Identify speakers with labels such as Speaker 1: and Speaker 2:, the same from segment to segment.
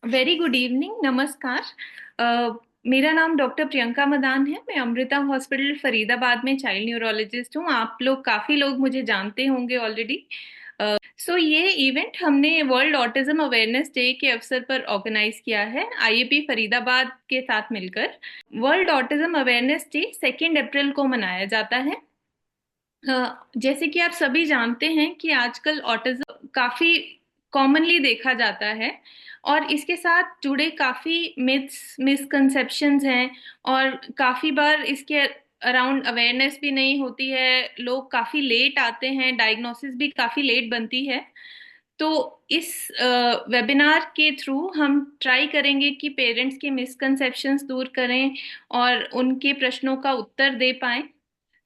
Speaker 1: Very good evening, नमस्कार। मेरा नाम डॉक्टर प्रियंका मदान है। मैं अमृता हॉस्पिटल फरीदाबाद में चाइल्ड न्यूरोलॉजिस्ट हूँ। आप लोग काफ़ी लोग मुझे जानते होंगे ऑलरेडी। सो ये इवेंट हमने वर्ल्ड ऑटिज्म अवेयरनेस डे के अवसर पर ऑर्गेनाइज किया है आईएपी फरीदाबाद के साथ मिलकर। वर्ल्ड ऑटिज्म अवेयरनेस डे 2 अप्रैल को मनाया जाता है। जैसे कि आप सभी जानते हैं कि आजकल ऑटिज्म काफी कॉमनली देखा जाता है और इसके साथ जुड़े काफी मिथ्स मिसकंसेप्शंस हैं और काफी बार इसके अराउंड अवेयरनेस भी नहीं होती है। लोग काफी लेट आते हैं, डायग्नोसिस भी काफी लेट बनती है। तो इस वेबिनार के थ्रू हम ट्राई करेंगे कि पेरेंट्स के मिसकंसेप्शंस दूर करें और उनके प्रश्नों का उत्तर दे पाएं।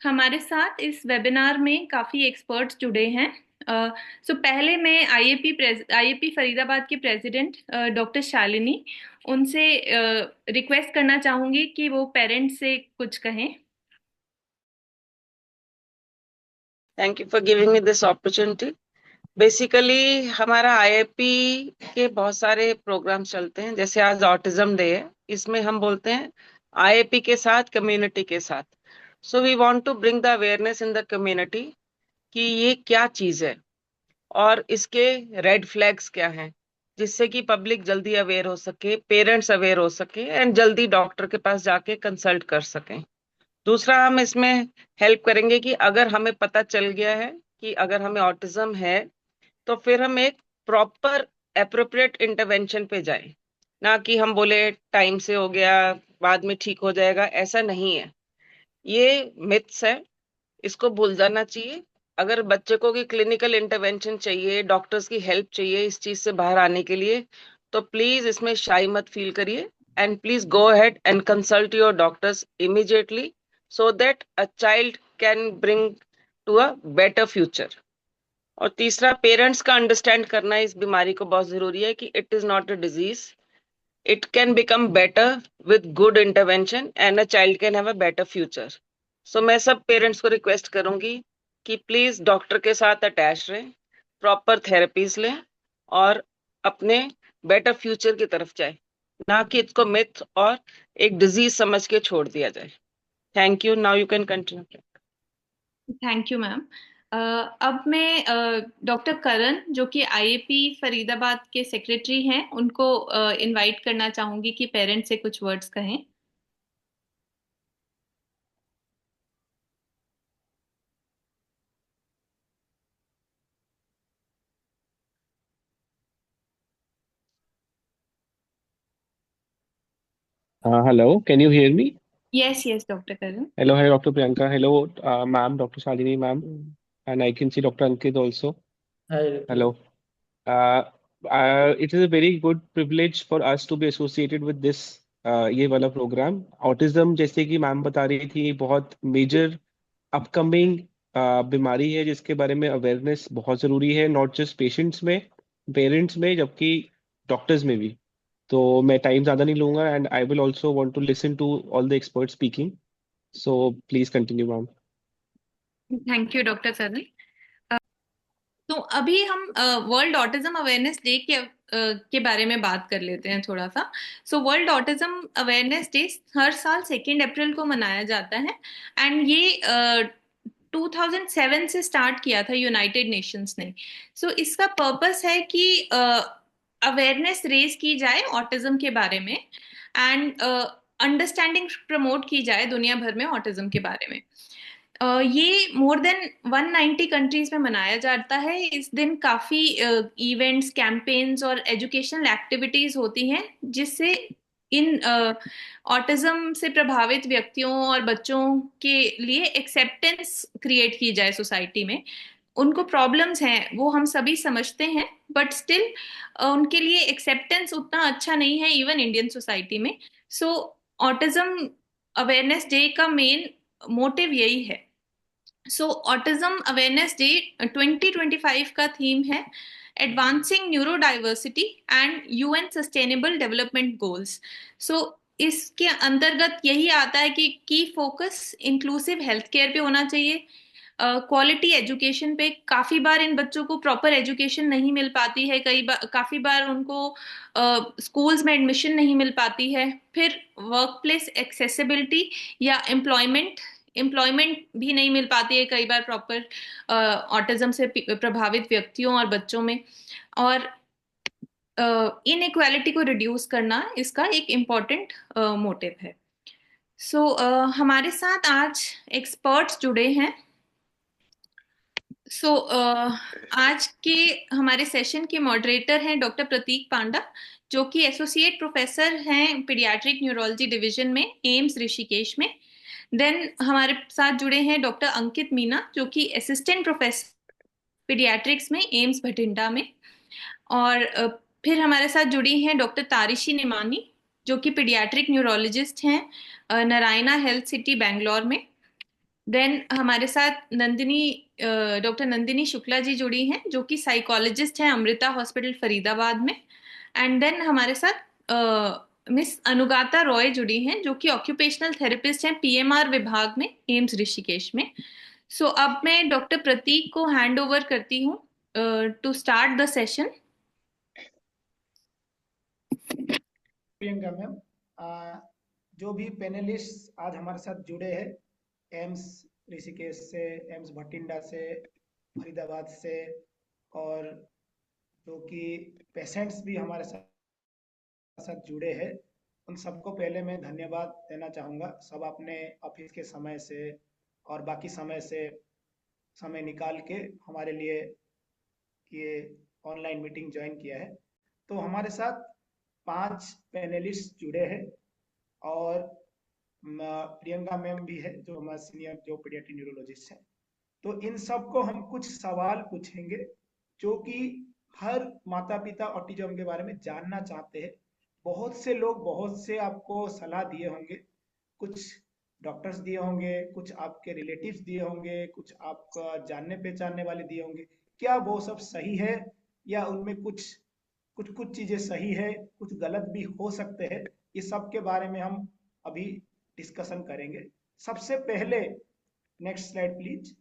Speaker 1: हमारे साथ इस वेबिनार में काफी एक्सपर्ट्स जुड़े हैं। पहले मैं आईएपी फरीदाबाद के प्रेसिडेंट डॉक्टर शालिनी, उनसे रिक्वेस्ट करना चाहूंगी कि वो पेरेंट्स से कुछ कहें।
Speaker 2: Thank you for giving me this opportunity. Basically हमारा आईआईपी के बहुत सारे प्रोग्राम चलते हैं। जैसे आज ऑटिज्म डे है, इसमें हम बोलते हैं आईआईपी के साथ कम्युनिटी के साथ। So we want to bring the awareness in the community कि ये क्या चीज है और इसके रेड फ्लैग्स क्या हैं, जिससे कि पब्लिक जल्दी अवेयर हो सके, पेरेंट्स अवेयर हो सके एंड जल्दी डॉक्टर के पास जाके कंसल्ट कर सकें। दूसरा, हम इसमें हेल्प करेंगे कि अगर हमें पता चल गया है कि अगर हमें ऑटिज्म है, तो फिर हम एक प्रॉपर एप्रोप्रिएट इंटरवेंशन पे जाएं। ना कि हम बोले टाइम से हो गया, बाद में ठीक हो जाएगा, ऐसा नहीं है। ये मिथ्स है, इसको भूल जाना चाहिए। अगर बच्चे को की क्लिनिकल इंटरवेंशन चाहिए, डॉक्टर्स की हेल्प चाहिए इस चीज से बाहर आने के लिए, तो प्लीज इसमें शाई मत फील करिए and please go ahead and consult your doctors immediately so that a child can bring to a better future। और तीसरा, पेरेंट्स का अंडरस्टैंड करना इस बीमारी को बहुत जरूरी है कि it is not a disease, it can become better with good intervention and a child can have a better future. So मैं सब पेरेंट्स को रिक्वेस्ट करूंगी कि प्लीज डॉक्टर के साथ अटैच रहें, प्रॉपर थेरेपीज लें और अपने बेटर फ्यूचर की तरफ जाए, ना कि इसको मिथ और एक डिजीज समझ के छोड़ दिया जाए। Thank you. Now you can continue.
Speaker 1: Thank you ma'am. अब मैं डॉक्टर करण, जो कि आईएपी फरीदाबाद के सेक्रेटरी हैं, उनको इनवाइट करना चाहूंगी कि पेरेंट्स से कुछ वर्ड्स कहें।
Speaker 3: Hello, can you hear me?
Speaker 1: Yes yes doctor Karan.
Speaker 3: Hello, hi, Dr. Priyanka. Hello, ma'am, Dr. Shalini, ma'am. And I can see Dr. Ankit also.
Speaker 4: Hi, Ritu.
Speaker 3: Hello. Uh, it is a very good privilege for us to be associated with this ये वाला programme. Autism, जैसे कि ma'am बता रही थी, बहुत major upcoming बीमारी है जिसके बारे में अवेयरनेस बहुत ज़रूरी है, नॉट जस्ट पेशेंट्स में, पेरेंट्स में, जबकि डॉक्टर्स में भी। तो मैं टाइम ज़्यादा नहीं लूंगा and I will also want to listen to all the expert speaking. So please continue ma'am.
Speaker 1: Thank you doctor Karan. तो अभी हम वर्ल्ड ऑटिज्म अवेयरनेस डे के बारे में बात कर लेते हैं थोड़ा सा। वर्ल्ड ऑटिज्म अवेयरनेस डे हर साल 2 अप्रैल को मनाया जाता है। एंड ये 2007 से स्टार्ट किया था यूनाइटेड नेशंस ने। इसका पर्पस है कि अवेयरनेस रेज की जाए ऑटिज्म के बारे में एंड अंडरस्टैंडिंग प्रमोट की जाए दुनिया भर में ऑटिज्म के बारे में। ये मोर देन 190 कंट्रीज में मनाया जाता है। इस दिन काफी इवेंट्स, कैंपेन्स और एजुकेशनल एक्टिविटीज होती हैं जिससे इन ऑटिज्म से प्रभावित व्यक्तियों और बच्चों के लिए एक्सेप्टेंस क्रिएट की जाए सोसाइटी में। उनको प्रॉब्लम्स हैं वो हम सभी समझते हैं, बट स्टिल उनके लिए एक्सेप्टेंस उतना अच्छा नहीं है इवन इंडियन सोसाइटी में। सो ऑटिज्म अवेयरनेस डे का मेन मोटिव यही है। ऑटिज्म अवेयरनेस डे 2025 का थीम है advancing neuro diversity and UN sustainable development goals. इसके अंतर्गत यही आता है कि की फोकस इंक्लूसिव हेल्थ केयर पे होना चाहिए, क्वालिटी एजुकेशन पे काफी बार इन बच्चों को प्रॉपर एजुकेशन नहीं मिल पाती है, कई बार काफी बार उनको स्कूल्स में एडमिशन नहीं मिल पाती है। फिर वर्क प्लेस एक्सेसिबिलिटी या एम्प्लॉयमेंट भी नहीं मिल पाती है कई बार प्रॉपर ऑटिज्म से प्रभावित व्यक्तियों और बच्चों में। और इनइक्वालिटी को रिड्यूस करना इसका एक इम्पॉर्टेंट मोटिव है। सो हमारे साथ आज एक्सपर्ट्स जुड़े हैं। सो आज के हमारे सेशन के मॉडरेटर हैं डॉक्टर प्रतीक पांडा, जो कि एसोसिएट प्रोफेसर हैं पीडियाट्रिक न्यूरोलॉजी डिवीजन में एम्स ऋषिकेश में। देन हमारे साथ जुड़े हैं डॉक्टर अंकित मीना, जो कि असिस्टेंट प्रोफेसर पीडियाट्रिक्स में एम्स भटिंडा में। और फिर हमारे साथ जुड़ी हैं डॉक्टर तारिशी निमानी, जो कि पीडियाट्रिक न्यूरोलॉजिस्ट हैं नारायणा हेल्थ सिटी बैंगलोर में। देन हमारे साथ डॉक्टर नंदिनी शुक्ला जी जुड़ी हैं, जो कि साइकोलॉजिस्ट हैं अमृता हॉस्पिटल फरीदाबाद में। एंड देन हमारे साथ मिस अनुगाता रॉय जुड़ी हैं, जो कि ऑक्यूपेशनल थेरेपिस्ट हैं पीएमआर विभाग में एम्स ऋषिकेश में। सो अब मैं डॉक्टर प्रतीक को हैंड ओवर करती हूँ to start the session.
Speaker 4: Priyanka ma'am, जो भी पैनलिस्ट आज हमारे साथ जुड़े हैं एम्स ऋषिकेश से, एम्स भटिंडा से, फरीदाबाद से, और जो कि पेशेंट्स भी हमारे साथ जुड़े हैं, उन सबको पहले मैं धन्यवाद देना चाहूँगा। सब अपने ऑफिस के समय से और बाकी समय से समय निकाल के हमारे लिए ये ऑनलाइन मीटिंग ज्वाइन किया है। तो हमारे साथ 5 पैनलिस्ट जुड़े हैं और प्रियंका मैम भी है, जो हमारे सीनियर जो पीडियाट्रिक न्यूरोलॉजिस्ट हैं। तो इन सबको हम कुछ सवाल पूछेंगे जो कि हर माता पिता ऑटिज्म के बारे में जानना चाहते हैं। बहुत से लोग बहुत से आपको सलाह दिए होंगे, कुछ डॉक्टर्स दिए होंगे, कुछ आपके रिलेटिव्स दिए होंगे, कुछ आपका जानने पहचानने वाले दिए होंगे। क्या वो सब सही है या उनमें कुछ कुछ कुछ चीजें सही है, कुछ गलत भी हो सकते हैं? इस सब के बारे में हम अभी डिस्कशन करेंगे। सबसे पहले next slide please.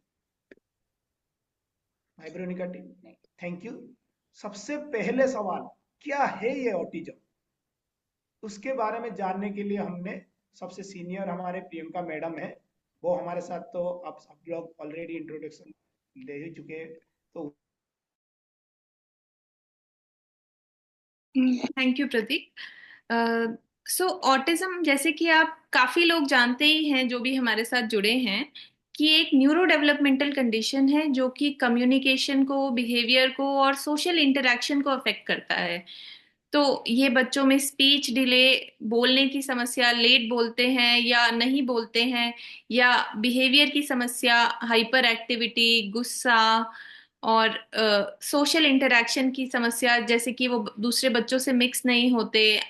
Speaker 4: Hybronica team, thank you. सबसे पहले सवाल, क्या है ये ऑटिज्म? उसके बारे में जानने के लिए हमने सबसे सीनियर हमारे प्रियंका मैडम है, वो हमारे साथ, तो आप सब लोग ऑलरेडी इंट्रोडक्शन ले ही चुके हैं। तो
Speaker 1: thank you Prateek. So autism, जैसे कि आप काफी लोग जानते ही हैं जो भी हमारे साथ जुड़े हैं, कि एक न्यूरो डेवलपमेंटल कंडीशन है जो कि कम्युनिकेशन को, बिहेवियर को और सोशल इंटरेक्शन को अफेक्ट करता है। तो ये बच्चों में स्पीच डिले, बोलने की समस्या, लेट बोलते हैं या नहीं बोलते हैं, या बिहेवियर की समस्या, हाइपर एक्टिविटी, गुस्सा और सोशल इंटरेक्शन की समस्या, जैसे कि वो दूसरे बच्चों से मिक्स नहीं होते,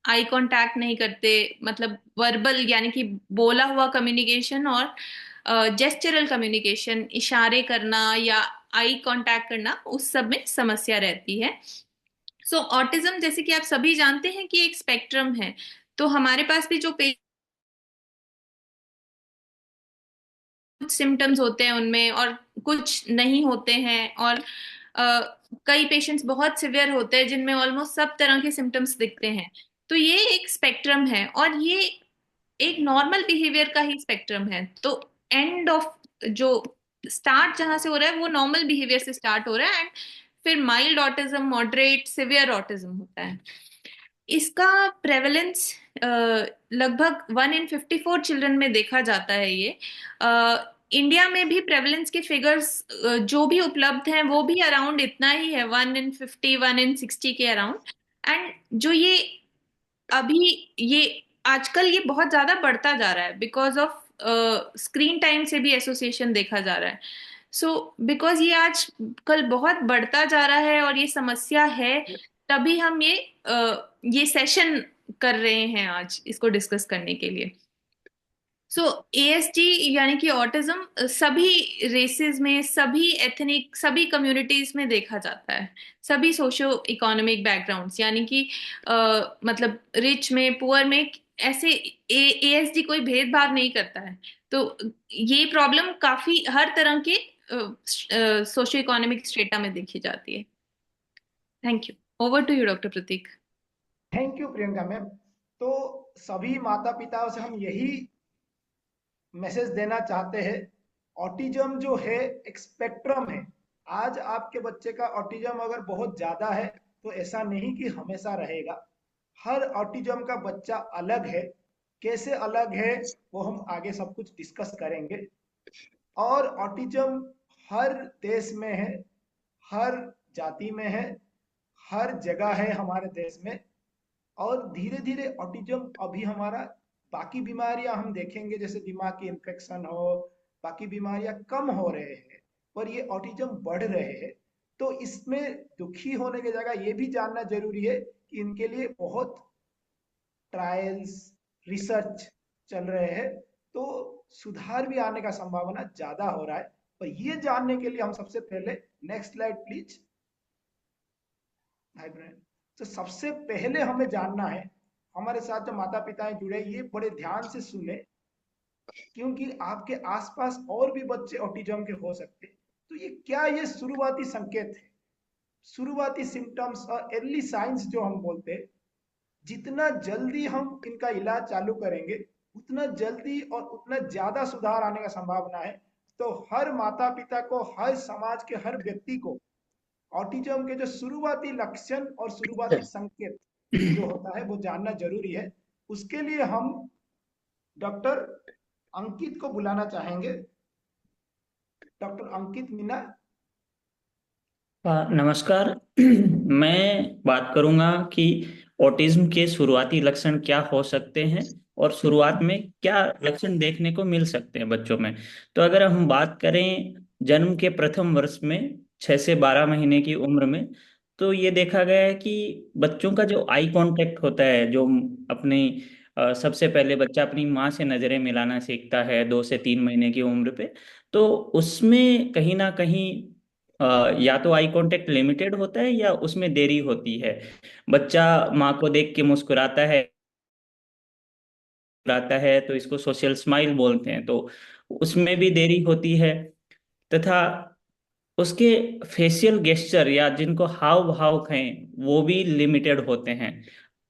Speaker 1: आई कांटेक्ट नहीं करते, मतलब वर्बल यानी कि बोला हुआ कम्युनिकेशन और जेस्चरल कम्युनिकेशन, इशारे करना या आई कांटेक्ट करना, उस सब में समस्या रहती है। सो ऑटिज्म, जैसे कि आप सभी जानते हैं कि एक स्पेक्ट्रम है। तो हमारे पास भी जो कुछ सिम्टम्स होते हैं उनमें और कुछ नहीं होते हैं, और कई पेशेंट्स बहुत सिवियर होते हैं जिनमें ऑलमोस्ट सब तरह के सिम्टम्स दिखते हैं। तो ये एक स्पेक्ट्रम है और ये एक नॉर्मल बिहेवियर का ही स्पेक्ट्रम है। तो एंड ऑफ जो स्टार्ट जहां से हो रहा है वो नॉर्मल बिहेवियर से स्टार्ट हो रहा है, एंड फिर mild autism, moderate, severe autism होता है। इसका प्रेवलेंस लगभग 1 in 54 चिल्ड्रन में देखा जाता है। ये इंडिया में भी प्रेवलेंस के फिगर्स जो भी उपलब्ध हैं वो भी अराउंड इतना ही है, 1 in 50, 1 in 60 के अराउंड। एंड जो ये अभी ये आजकल ये बहुत ज्यादा बढ़ता जा रहा है बिकॉज ऑफ स्क्रीन टाइम से भी एसोसिएशन देखा जा रहा है। सो बिकॉज ये आज कल बहुत बढ़ता जा रहा है और ये समस्या है, तभी हम ये सेशन कर रहे हैं आज इसको डिस्कस करने के लिए। सो एएसडी यानी कि ऑटिज्म सभी रेसेस में, सभी एथनिक, सभी कम्युनिटीज में देखा जाता है, सभी सोशो इकोनॉमिक बैकग्राउंड्स, यानी कि मतलब रिच में, पुअर में, ऐसे एएसडी कोई भेदभाव नहीं करता है। तो ये प्रॉब्लम काफी हर तरह के सोशो इकोनॉमिक स्टेटा में देखी जाती है। Thank you. Over to you doctor Prateek.
Speaker 4: Thank you Priyanka ma'am. तो सभी माता पिताओं से हम यही मैसेज देना चाहते हैं, ऑटिज्म जो है एक स्पेक्ट्रम है। आज आपके बच्चे का ऑटिज्म अगर बहुत ज्यादा है तो ऐसा नहीं कि हमेशा रहेगा। हर ऑटिज्म का बच्चा अलग है। कैसे अलग है वो हम आगे सब कुछ डिस्कस करेंगे। और ऑटिज्म हर देश में है, हर जाति में है, हर जगह है हमारे देश में। और धीरे धीरे ऑटिज्म अभी हमारा बाकी बीमारियां हम देखेंगे, जैसे दिमाग की इन्फेक्शन हो, बाकी बीमारियां कम हो रहे हैं, पर ये ऑटिज्म बढ़ रहे हैं। तो इसमें दुखी होने की जगह ये भी जानना जरूरी है कि इनके लिए बहुत ट्रायल्स, रिसर्च चल रहे हैं। तो सुधार भी आने का संभावना ज्यादा हो रहा है। और ये जानने के लिए हम सबसे पहले, नेक्स्ट स्लाइड प्लीज भाई ब्रैन। तो सबसे पहले हमें जानना है, हमारे साथ जो माता पिता जुड़े ये बड़े ध्यान से सुने, क्योंकि आपके आसपास और भी बच्चे ऑटिज्म के हो सकते हैं। तो ये क्या, ये शुरुआती संकेत है, शुरुआती सिम्टम्स और अर्ली साइंस जो हम बोलते हैं। जितना जल्दी हम इनका इलाज चालू करेंगे उतना जल्दी और उतना ज्यादा सुधार आने का संभावना है। तो हर माता पिता को, हर समाज के हर व्यक्ति को ऑटिज्म के जो शुरुआती लक्षण और शुरुआती संकेत जो होता है वो जानना जरूरी है। उसके लिए हम डॉक्टर अंकित को बुलाना चाहेंगे। डॉक्टर अंकित मीना।
Speaker 5: नमस्कार। मैं बात करूंगा कि ऑटिज्म के शुरुआती लक्षण क्या हो सकते हैं और शुरुआत में क्या लक्षण देखने को मिल सकते हैं बच्चों में। तो अगर हम बात करें जन्म के प्रथम वर्ष में 6 से 12 महीने की उम्र में, तो ये देखा गया है कि बच्चों का जो आई कांटेक्ट होता है, जो अपनी सबसे पहले बच्चा अपनी माँ से नजरें मिलाना सीखता है 2 से 3 महीने की उम्र पे, तो उसमें कहीं ना कहीं या तो आई कांटेक्ट लिमिटेड होता है या उसमें देरी होती है। बच्चा माँ को देख के मुस्कुराता है तो इसको सोशल स्माइल बोलते हैं, तो उसमें भी देरी होती है। तथा उसके फेशियल गेस्चर या जिनको हाव भाव कहें वो भी लिमिटेड होते हैं।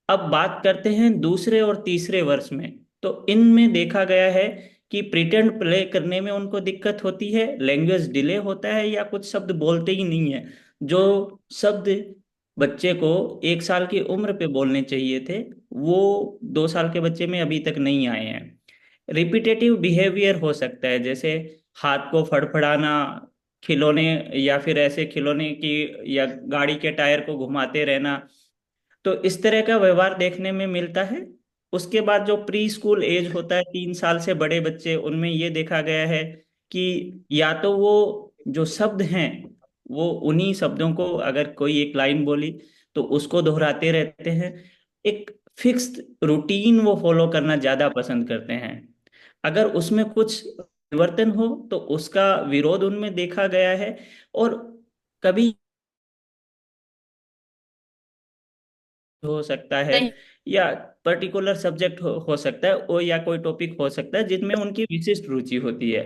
Speaker 5: अब बात करते हैं दूसरे और तीसरे वर्ष में, तो इनमें देखा गया है कि प्रिटेंड प्ले करने में उनको दिक्कत होती है, लैंग्वेज डिले होता है या कुछ शब्द बोलते ही नहीं है। जो शब्द बच्चे को 1 साल की उम्र पे बोलने चाहिए थे वो 2 साल के बच्चे में अभी तक नहीं आए हैं। रिपीटेटिव बिहेवियर हो सकता है, जैसे हाथ को फड़फड़ाना, खिलौने या फिर ऐसे खिलौने की या गाड़ी के टायर को घुमाते रहना, तो इस तरह का व्यवहार देखने में मिलता है। उसके बाद जो प्री स्कूल एज होता है, 3 साल से बड़े बच्चे, उनमें ये देखा गया है कि या तो वो जो शब्द हैं वो उन्हीं शब्दों को, अगर कोई एक लाइन बोली तो उसको दोहराते रहते हैं। एक फिक्स्ड रूटीन वो फॉलो करना ज्यादा पसंद करते हैं। अगर उसमें कुछ परिवर्तन हो तो उसका विरोध उनमें देखा गया है। और कभी हो सकता है या पर्टिकुलर सब्जेक्ट हो सकता है, और या कोई टॉपिक हो सकता है जिनमें उनकी विशिष्ट रुचि होती है।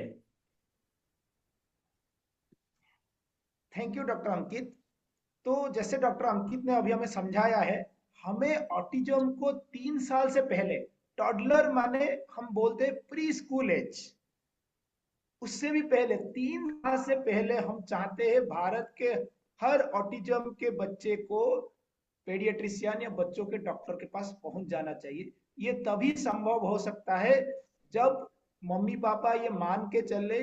Speaker 4: थैंक यू डॉक्टर अंकित। तो जैसे डॉक्टर अंकित ने अभी हमें समझाया है, हमें ऑटिज्म को 3 साल से पहले, टॉडलर माने हम बोलते हैं प्री स्कूल एज, उससे भी पहले 3 साल से पहले हम चाहते हैं भारत के हर ऑटिज्म के बच्चे को पेडियाट्रिशियन या बच्चों के डॉक्टर के पास पहुंच जाना चाहिए। ये तभी संभव हो सकता है जब मम्मी पापा ये मान के चले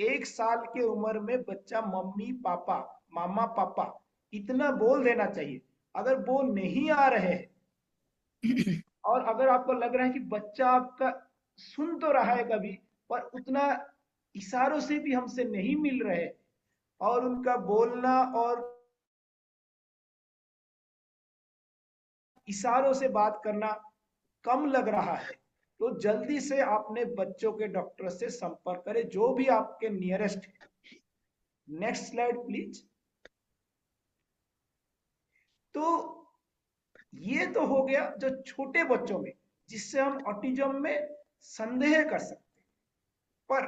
Speaker 4: 1 साल की उम्र में बच्चा मम्मी पापा, मामा पापा इतना बोल देना चाहिए। अगर बोल नहीं आ रहे हैं और अगर आपको लग रहा है कि बच्चा आपका सुन तो रहा है कभी, पर उतना इशारों से भी हमसे नहीं मिल रहे, और उनका बोलना और इशारों से बात करना कम लग रहा है, तो जल्दी से अपने बच्चों के डॉक्टर से संपर्क करें, जो भी आपके नियरेस्ट है। Next slide please. तो ये तो हो गया जो छोटे बच्चों में, जिससे हम ऑटिज्म में संदेह कर सकते हैं। पर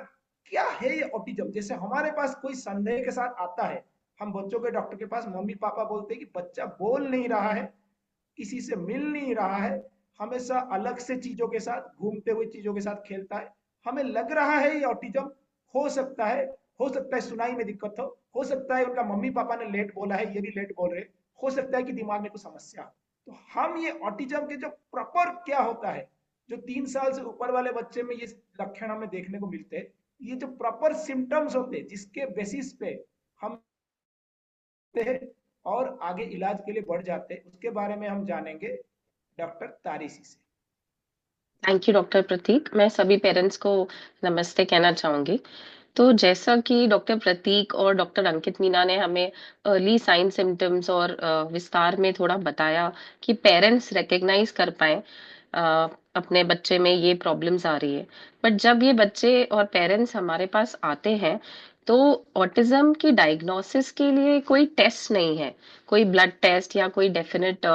Speaker 4: क्या है ये ऑटिज्म? जैसे हमारे पास कोई संदेह के साथ आता है, हम बच्चों के डॉक्टर के पास, मम्मी पापा बोलते हैं कि बच्चा बोल नहीं रहा है, किसी से मिल नहीं रहा है, हमेशा अलग से चीजों के साथ, घूमते हुए चीजों के साथ खेलता है, हमें लग रहा है ये ऑटिज्म हो सकता है। हो सकता है सुनाई में दिक्कत हो सकता है उनका मम्मी पापा ने लेट बोला है, ये भी लेट बोल रहे, हो सकता है कि दिमाग में कुछ समस्या हो। तो हम ये ऑटिज्म के जो प्रॉपर क्या होता है, जो 3 साल से ऊपर वाले बच्चे में ये लक्षण हमें देखने को मिलते हैं, ये जो प्रॉपर सिम्टम्स होते हैं जिसके बेसिस पे हम हैं और आगे इलाज के लिए बढ़ जाते हैं, उसके बारे में हम जानेंगे डॉक्टर तारिसी से।
Speaker 6: थैंक यू डॉक्टर प्रतीक। मैं सभी पेरेंट्स को नमस्ते कहना चाहूंगी। तो जैसा कि डॉक्टर प्रतीक और डॉक्टर अंकित मीना ने हमें अर्ली साइन सिम्टम्स और विस्तार में थोड़ा बताया कि पेरेंट्स रिकग्नाइज कर पाए अपने बच्चे में ये प्रॉब्लम्स आ रही है। बट जब ये बच्चे और पेरेंट्स हमारे पास आते हैं तो ऑटिज्म की डायग्नोसिस के लिए कोई टेस्ट नहीं है, कोई ब्लड टेस्ट या कोई डेफिनेट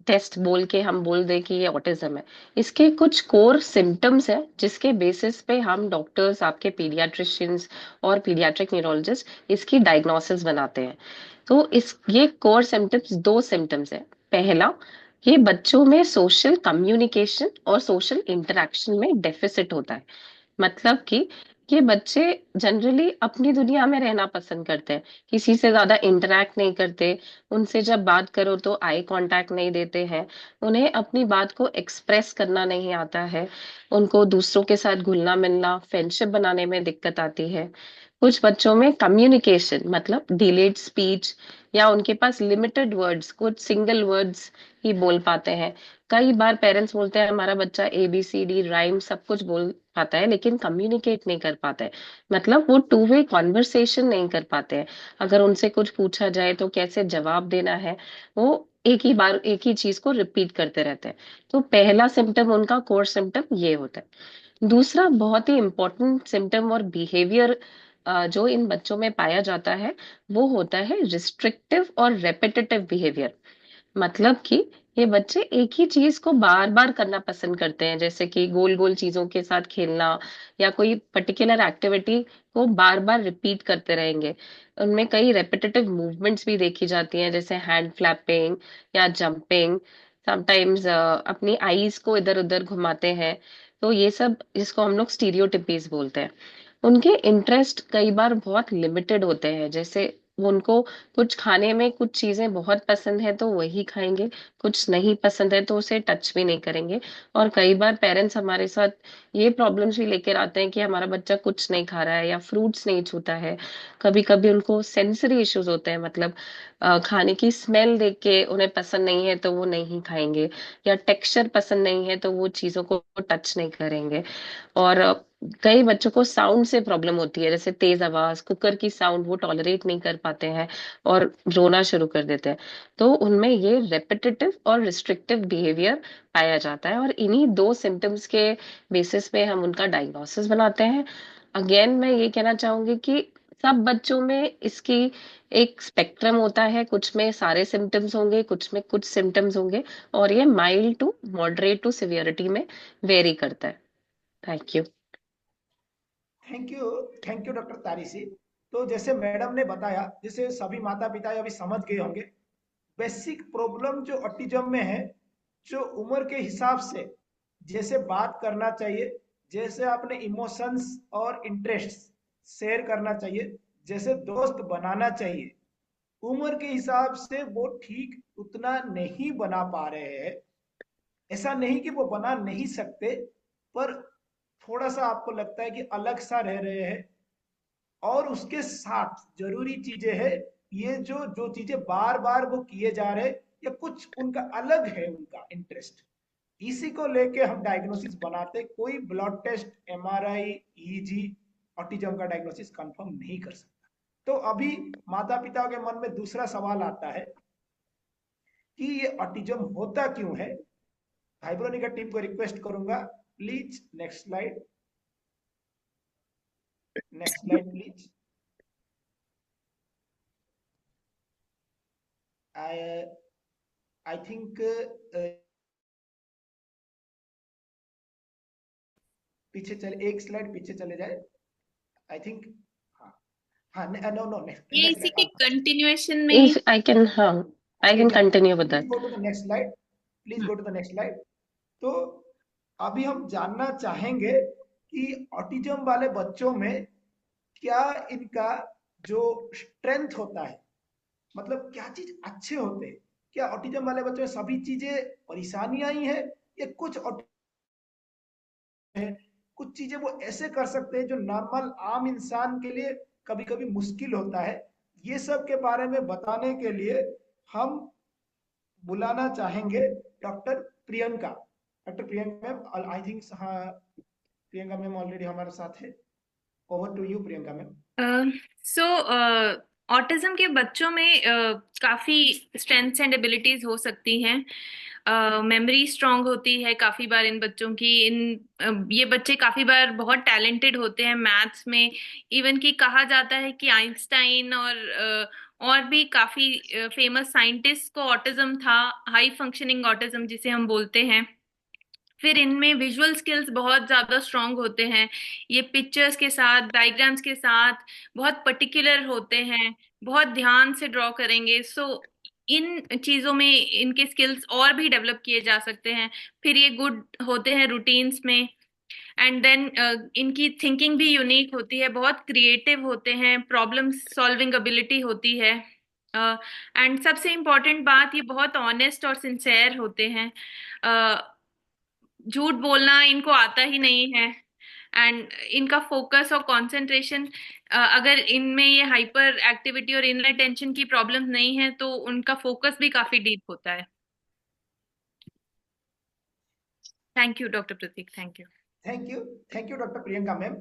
Speaker 6: टेस्ट बोल के हम बोल दें कि ये ऑटिज्म है। इसके कुछ कोर सिम्टम्स है जिसके बेसिस पे हम डॉक्टर्स, आपके पीडियाट्रिशियंस और पीडियाट्रिक न्यूरोलॉजिस्ट इसकी डायग्नोसिस बनाते हैं। तो इस ये कोर सिम्टम्स, दो सिम्टम्स है। पहला, ये बच्चों में सोशल कम्युनिकेशन और सोशल इंटरेक्शन में डेफिसिट होता है। मतलब कि ये बच्चे जनरली अपनी दुनिया में रहना पसंद करते हैं, किसी से ज्यादा इंटरेक्ट नहीं करते, उनसे जब बात करो तो आई कांटेक्ट नहीं देते हैं, उन्हें अपनी बात को एक्सप्रेस करना नहीं आता है, उनको दूसरों के साथ घुलना मिलना, फ्रेंडशिप बनाने में दिक्कत आती है। कुछ बच्चों में कम्युनिकेशन मतलब डिलेड स्पीच या उनके पास लिमिटेड वर्ड्स, कुछ सिंगल वर्ड्स ही बोल पाते हैं। कई बार पेरेंट्स बोलते हैं हमारा बच्चा ABCD राइम सब कुछ बोल पाता है लेकिन कम्युनिकेट नहीं कर पाता है, मतलब वो टू वे कॉन्वर्सेशन नहीं कर पाते हैं। अगर उनसे कुछ पूछा जाए तो कैसे जवाब देना है, वो एक ही बार एक ही चीज को रिपीट करते रहते हैं। तो पहला सिम्टम, उनका कोर सिम्टम ये होता है। दूसरा बहुत ही इंपॉर्टेंट सिम्टम और बिहेवियर जो इन बच्चों में पाया जाता है वो होता है रिस्ट्रिक्टिव और रेपिटेटिव बिहेवियर। मतलब कि ये बच्चे एक ही चीज को बार बार करना पसंद करते हैं, जैसे कि गोल गोल चीजों के साथ खेलना या कोई पर्टिकुलर एक्टिविटी को बार बार रिपीट करते रहेंगे। उनमें कई रेपिटेटिव मूवमेंट्स भी देखी जाती हैं, जैसे हैंड फ्लैपिंग या जंपिंग। समटाइम्स अपनी आईज को इधर उधर घुमाते हैं। तो ये सब, जिसको हम लोग स्टीरियोटिपीज बोलते हैं। उनके इंटरेस्ट कई बार बहुत लिमिटेड होते हैं, जैसे उनको कुछ खाने में कुछ चीजें बहुत पसंद है तो वही खाएंगे, कुछ नहीं पसंद है तो उसे टच भी नहीं करेंगे। और कई बार पेरेंट्स हमारे साथ ये प्रॉब्लम्स भी लेकर आते हैं कि हमारा बच्चा कुछ नहीं खा रहा है या फ्रूट्स नहीं छूता है। कभी कभी उनको सेंसरी इश्यूज होते हैं, मतलब खाने की स्मेल देख के उन्हें पसंद नहीं है तो वो नहीं खाएंगे, या टेक्सचर पसंद नहीं है तो वो चीजों को टच नहीं करेंगे। और कई बच्चों को साउंड से प्रॉब्लम होती है, जैसे तेज आवाज, कुकर की साउंड वो टॉलरेट नहीं कर पाते हैं और रोना शुरू कर देते हैं। तो उनमें ये रेपिटेटिव और रिस्ट्रिक्टिव बिहेवियर पाया जाता है और इन्हीं दो सिम्टम्स के बेसिस पे हम उनका डायग्नोसिस बनाते हैं। अगेन मैं ये कहना चाहूंगी कि सब बच्चों में इसकी एक स्पेक्ट्रम होता है, कुछ में सारे सिम्टम्स होंगे, कुछ में कुछ सिम्टम्स होंगे, और ये mild to moderate to severity में वेरी करता है। Thank you.
Speaker 4: Thank you, thank you doctor Tarishi. तो जैसे मैडम ने बताया, जैसे सभी माता पिता अभी समझ गए होंगे, बेसिक प्रॉब्लम जो ऑटिज्म में है, जो उम्र के हिसाब से जैसे बात करना चाहिए, जैसे अपने इमोशंस और इंटरेस्ट शेयर करना चाहिए, जैसे दोस्त बनाना चाहिए, उम्र के हिसाब से वो ठीक उतना नहीं बना पा रहे हैं। ऐसा नहीं कि वो बना नहीं सकते, पर थोड़ा सा आपको लगता है कि अलग सा रह रहे हैं। और उसके साथ जरूरी चीजें है, ये जो जो चीजें बार बार वो किए जा रहे, या कुछ उनका अलग है उनका इंटरेस्ट, इसी को लेके हम डायग्नोसिस बनाते। कोई blood test, MRI, EEG autism का डायग्नोसिस कंफर्म नहीं कर सकता। तो अभी माता पिता के मन में दूसरा सवाल आता है कि ये ऑटिज्म होता क्यों है। वाइब्रोनिका टीम को रिक्वेस्ट करूंगा, please next slide, next slide please. I I think पीछे चले, एक स्लाइड पीछे चले जाए, आई थिंक। हाँ हाँ, नो नो,
Speaker 1: ये
Speaker 4: नेक्स्ट
Speaker 1: इसी के
Speaker 4: स्लाइड।
Speaker 1: कंटिन्यूएशन में
Speaker 6: If I can, I can continue with
Speaker 4: please
Speaker 6: that.
Speaker 4: Go to the next slide, please go to the next slide. तो अभी हम जानना चाहेंगे कि ऑटिज्म वाले बच्चों में क्या इनका जो स्ट्रेंथ होता है, मतलब क्या चीज अच्छे होते हैं। क्या ऑटिज्म वाले बच्चों में सभी चीजें परेशानियां ही है, या कुछ कुछ चीजें वो ऐसे कर सकते हैं जो नॉर्मल आम इंसान के लिए कभी कभी मुश्किल होता है। ये सब के बारे में बताने के लिए हम बुलाना चाहेंगे doctor Priyanka. Doctor Priyanka ma'am, I think, हाँ, प्रियंका मैम ऑलरेडी हमारे साथ है। Over to you Priyanka ma'am.
Speaker 1: So autism के बच्चों में काफी स्ट्रेंथ्स एंड एबिलिटीज हो सकती हैं। मेमोरी स्ट्रांग होती है काफी बार इन बच्चों की। ये बच्चे काफी बार बहुत टैलेंटेड होते हैं मैथ्स में। इवन कि कहा जाता है कि आइंस्टाइन और भी काफी फेमस साइंटिस्ट को ऑटिज्म था, हाई फंक्शनिंग ऑटिज्म जिसे हम बोलते हैं। फिर इनमें विजुअल स्किल्स बहुत ज्यादा स्ट्रांग होते हैं। ये पिक्चर्स के साथ, डायग्राम्स के साथ बहुत पर्टिकुलर होते हैं, बहुत ध्यान से ड्रॉ करेंगे। सो इन चीजों में इनके स्किल्स और भी डेवलप किए जा सकते हैं। फिर ये गुड होते हैं रूटीन्स में। एंड देन इनकी थिंकिंग भी यूनिक होती है, बहुत क्रिएटिव होते हैं, प्रॉब्लम सॉल्विंग एबिलिटी होती है। एंड सबसे इम्पोर्टेंट बात, ये बहुत ऑनेस्ट और सिंसेयर होते हैं। झूठ बोलना इनको आता ही नहीं है। एंड इनका फोकस और कंसंट्रेशन, अगर इनमें ये हाइपर एक्टिविटी और इनर टेंशन की प्रॉब्लम नहीं है तो उनका फोकस भी काफी डीप होता है। Thank you doctor Prateek, thank you.
Speaker 4: Thank you doctor Priyanka ma'am.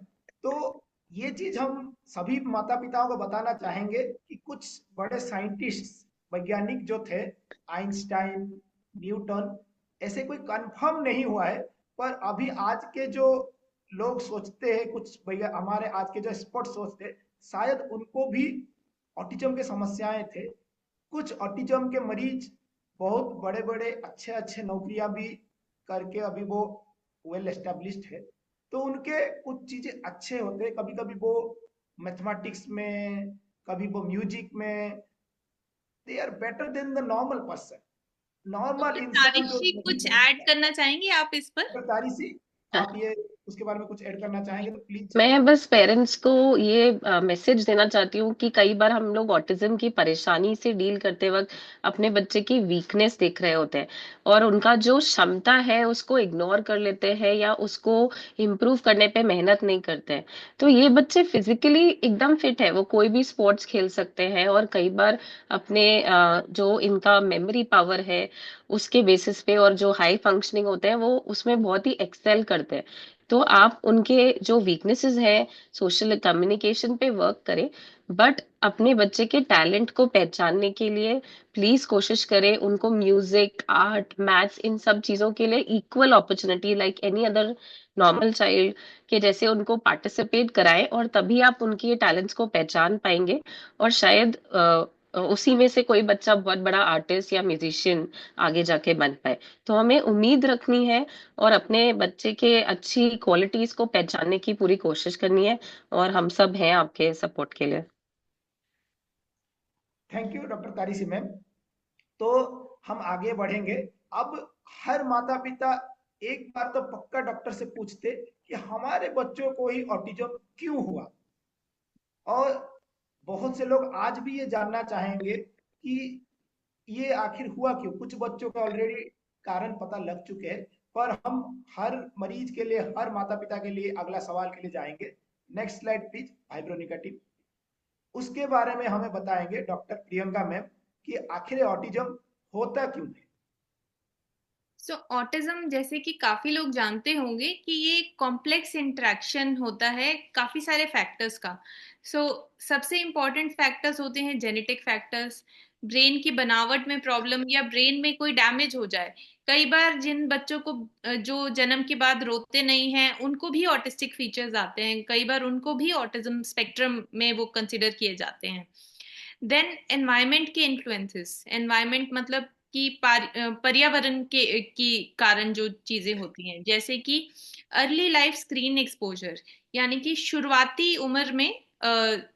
Speaker 4: तो ये चीज हम सभी माता पिताओं को बताना चाहेंगे कि कुछ बड़े साइंटिस्ट, वैज्ञानिक जो थे, आइंस्टाइन, न्यूटन, ऐसे कोई कंफर्म नहीं हुआ है, पर अभी आज के जो लोग सोचते हैं, कुछ भैया हमारे आज के जो एक्सपर्ट सोचते हैं, शायद उनको भी ऑटिज्म की समस्याएं थे। कुछ ऑटिज्म के मरीज बहुत बड़े बड़े अच्छे अच्छे नौकरियां भी करके अभी वो वेल एस्टेब्लिश्ड है। तो उनके कुछ चीजें अच्छे होते हैं, कभी कभी वो मैथमेटिक्स में, कभी वो म्यूजिक में, they are better than the normal person. Normal इंसान जो
Speaker 1: तारिशी,
Speaker 4: नहीं
Speaker 1: कुछ
Speaker 4: कर
Speaker 1: ऐड
Speaker 4: सकता।
Speaker 1: करना चाहेंगे आप इस पर?
Speaker 4: अगर तारिशी, आप ये उसके बारे में कुछ ऐड करना चाहेंगे तो प्लीज।
Speaker 6: मैं बस पेरेंट्स को ये मैसेज देना चाहती हूँ कि कई बार हम लोग ऑटिज्म की परेशानी से डील करते वक्त अपने बच्चे की वीकनेस देख रहे होते हैं और उनका जो क्षमता है उसको इग्नोर कर लेते हैं या उसको इम्प्रूव करने पे मेहनत नहीं करते हैं। तो ये बच्चे फिजिकली एकदम फिट है, वो कोई भी स्पोर्ट्स खेल सकते हैं और कई बार अपने जो इनका मेमोरी पावर है उसके बेसिस पे और जो हाई फंक्शनिंग होते हैं वो उसमें बहुत ही एक्सेल करते हैं। तो आप उनके जो वीकनेसेस हैं सोशल कम्युनिकेशन पे वर्क करें, बट अपने बच्चे के टैलेंट को पहचानने के लिए प्लीज कोशिश करें उनको म्यूजिक, आर्ट, मैथ्स, इन सब चीजों के लिए equal opportunity like any other normal child के जैसे उनको पार्टिसिपेट कराएं और तभी आप उनके टैलेंट्स को पहचान पाएंगे और शायद उसी में से कोई बच्चा बहुत बड़ा आर्टिस्ट या म्यूजिशियन आगे जाके बन पाए। तो हमें उम्मीद रखनी है और अपने बच्चे के अच्छी क्वालिटीज को पहचानने की पूरी कोशिश करनी है और हम सब हैं आपके सपोर्ट के लिए।
Speaker 4: Thank you doctor Tarishi ma'am. तो हम आगे बढ़ेंगे। अब हर माता पिता एक बार तो पक्का डॉक्टर से पूछते कि हमारे बच्चों को ही ऑटिज्म क्यों हुआ। और बहुत से लोग आज भी ये जानना चाहेंगे कि ये आखिर हुआ क्यों। कुछ बच्चों का ऑलरेडी कारण पता लग चुके हैं, पर हम हर मरीज के लिए, हर माता पिता के लिए अगला सवाल के लिए जाएंगे। Next slide please, Vibronica team. उसके बारे में हमें बताएंगे डॉक्टर प्रियंका मैम कि आखिर ऑटिज्म होता क्यों है।
Speaker 1: सो ऑटिज्म, जैसे कि काफी लोग जानते होंगे कि ये कॉम्प्लेक्स इंटरेक्शन होता है काफी सारे फैक्टर्स का। सो सबसे इम्पोर्टेंट फैक्टर्स होते हैं जेनेटिक फैक्टर्स, ब्रेन की बनावट में प्रॉब्लम या ब्रेन में कोई डैमेज हो जाए। कई बार जिन बच्चों को जो जन्म के बाद रोते नहीं हैं उनको भी ऑटिस्टिक फीचर्स आते हैं, कई बार उनको भी ऑटिज्म स्पेक्ट्रम में वो कंसिडर किए जाते हैं। देन एनवायरनमेंट के इन्फ्लुएंसेस, एनवायरनमेंट मतलब कि पर्यावरण के की कारण जो चीजें होती हैं, जैसे कि अर्ली लाइफ स्क्रीन एक्सपोजर, यानी कि शुरुआती उम्र में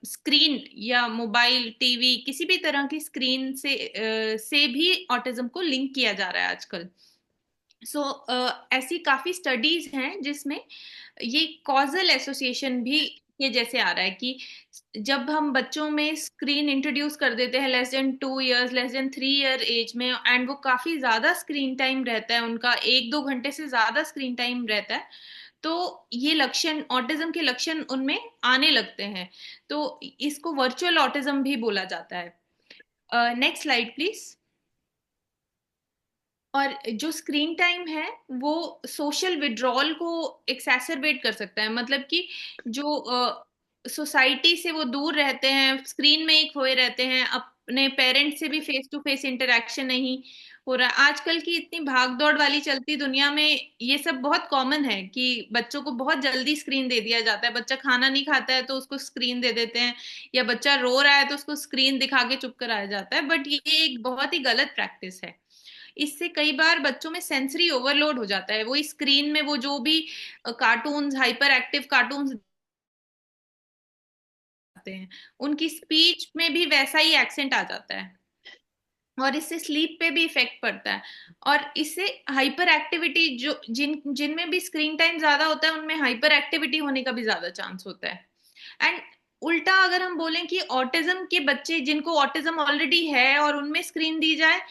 Speaker 1: स्क्रीन या मोबाइल टीवी किसी भी तरह की स्क्रीन से भी ऑटिज्म को लिंक किया जा रहा है आजकल। सो ऐसी काफी स्टडीज हैं जिसमें ये कॉजल एसोसिएशन भी ये जैसे आ रहा है कि जब हम बच्चों में स्क्रीन इंट्रोड्यूस कर देते हैं less than 2 years, less than 3 year age में, एंड वो काफी ज्यादा स्क्रीन टाइम रहता है उनका, 1-2 घंटे से ज्यादा स्क्रीन टाइम रहता है, तो ये लक्षण, ऑटिज्म के लक्षण उनमें आने लगते हैं। तो इसको वर्चुअल ऑटिज्म भी बोला जाता है। Next slide please. और जो स्क्रीन टाइम है वो सोशल विड्रॉल को एक्सैसरबेट कर सकता है, मतलब कि जो सोसाइटी से वो दूर रहते हैं, स्क्रीन में ही खोए रहते हैं, अपने पेरेंट्स से भी फेस टू फेस इंटरेक्शन नहीं हो रहा है। आजकल की इतनी भाग दौड़ वाली चलती दुनिया में ये सब बहुत कॉमन है कि बच्चों को बहुत जल्दी स्क्रीन दे दिया जाता है। बच्चा खाना नहीं खाता है तो उसको स्क्रीन दे देते हैं, या बच्चा रो रहा है तो उसको स्क्रीन दिखा के चुप कराया जाता है, बट ये एक बहुत ही गलत प्रैक्टिस है। इससे कई बार बच्चों में सेंसरी ओवरलोड हो जाता है, वो स्क्रीन में वो जो भी कार्टून्स, हाइपर एक्टिव कार्टून्स आते हैं, उनकी स्पीच में भी वैसा ही एक्सेंट आ जाता है, और इससे स्लीप पे भी इफेक्ट पड़ता है। और इससे हाइपर एक्टिविटी, जो जिनमें भी स्क्रीन टाइम ज्यादा होता है उनमें हाइपर एक्टिविटी होने का भी ज्यादा चांस होता है। एंड उल्टा अगर हम बोलें कि ऑटिज्म के बच्चे जिनको ऑटिज्म ऑलरेडी है और उनमें स्क्रीन दी जाए,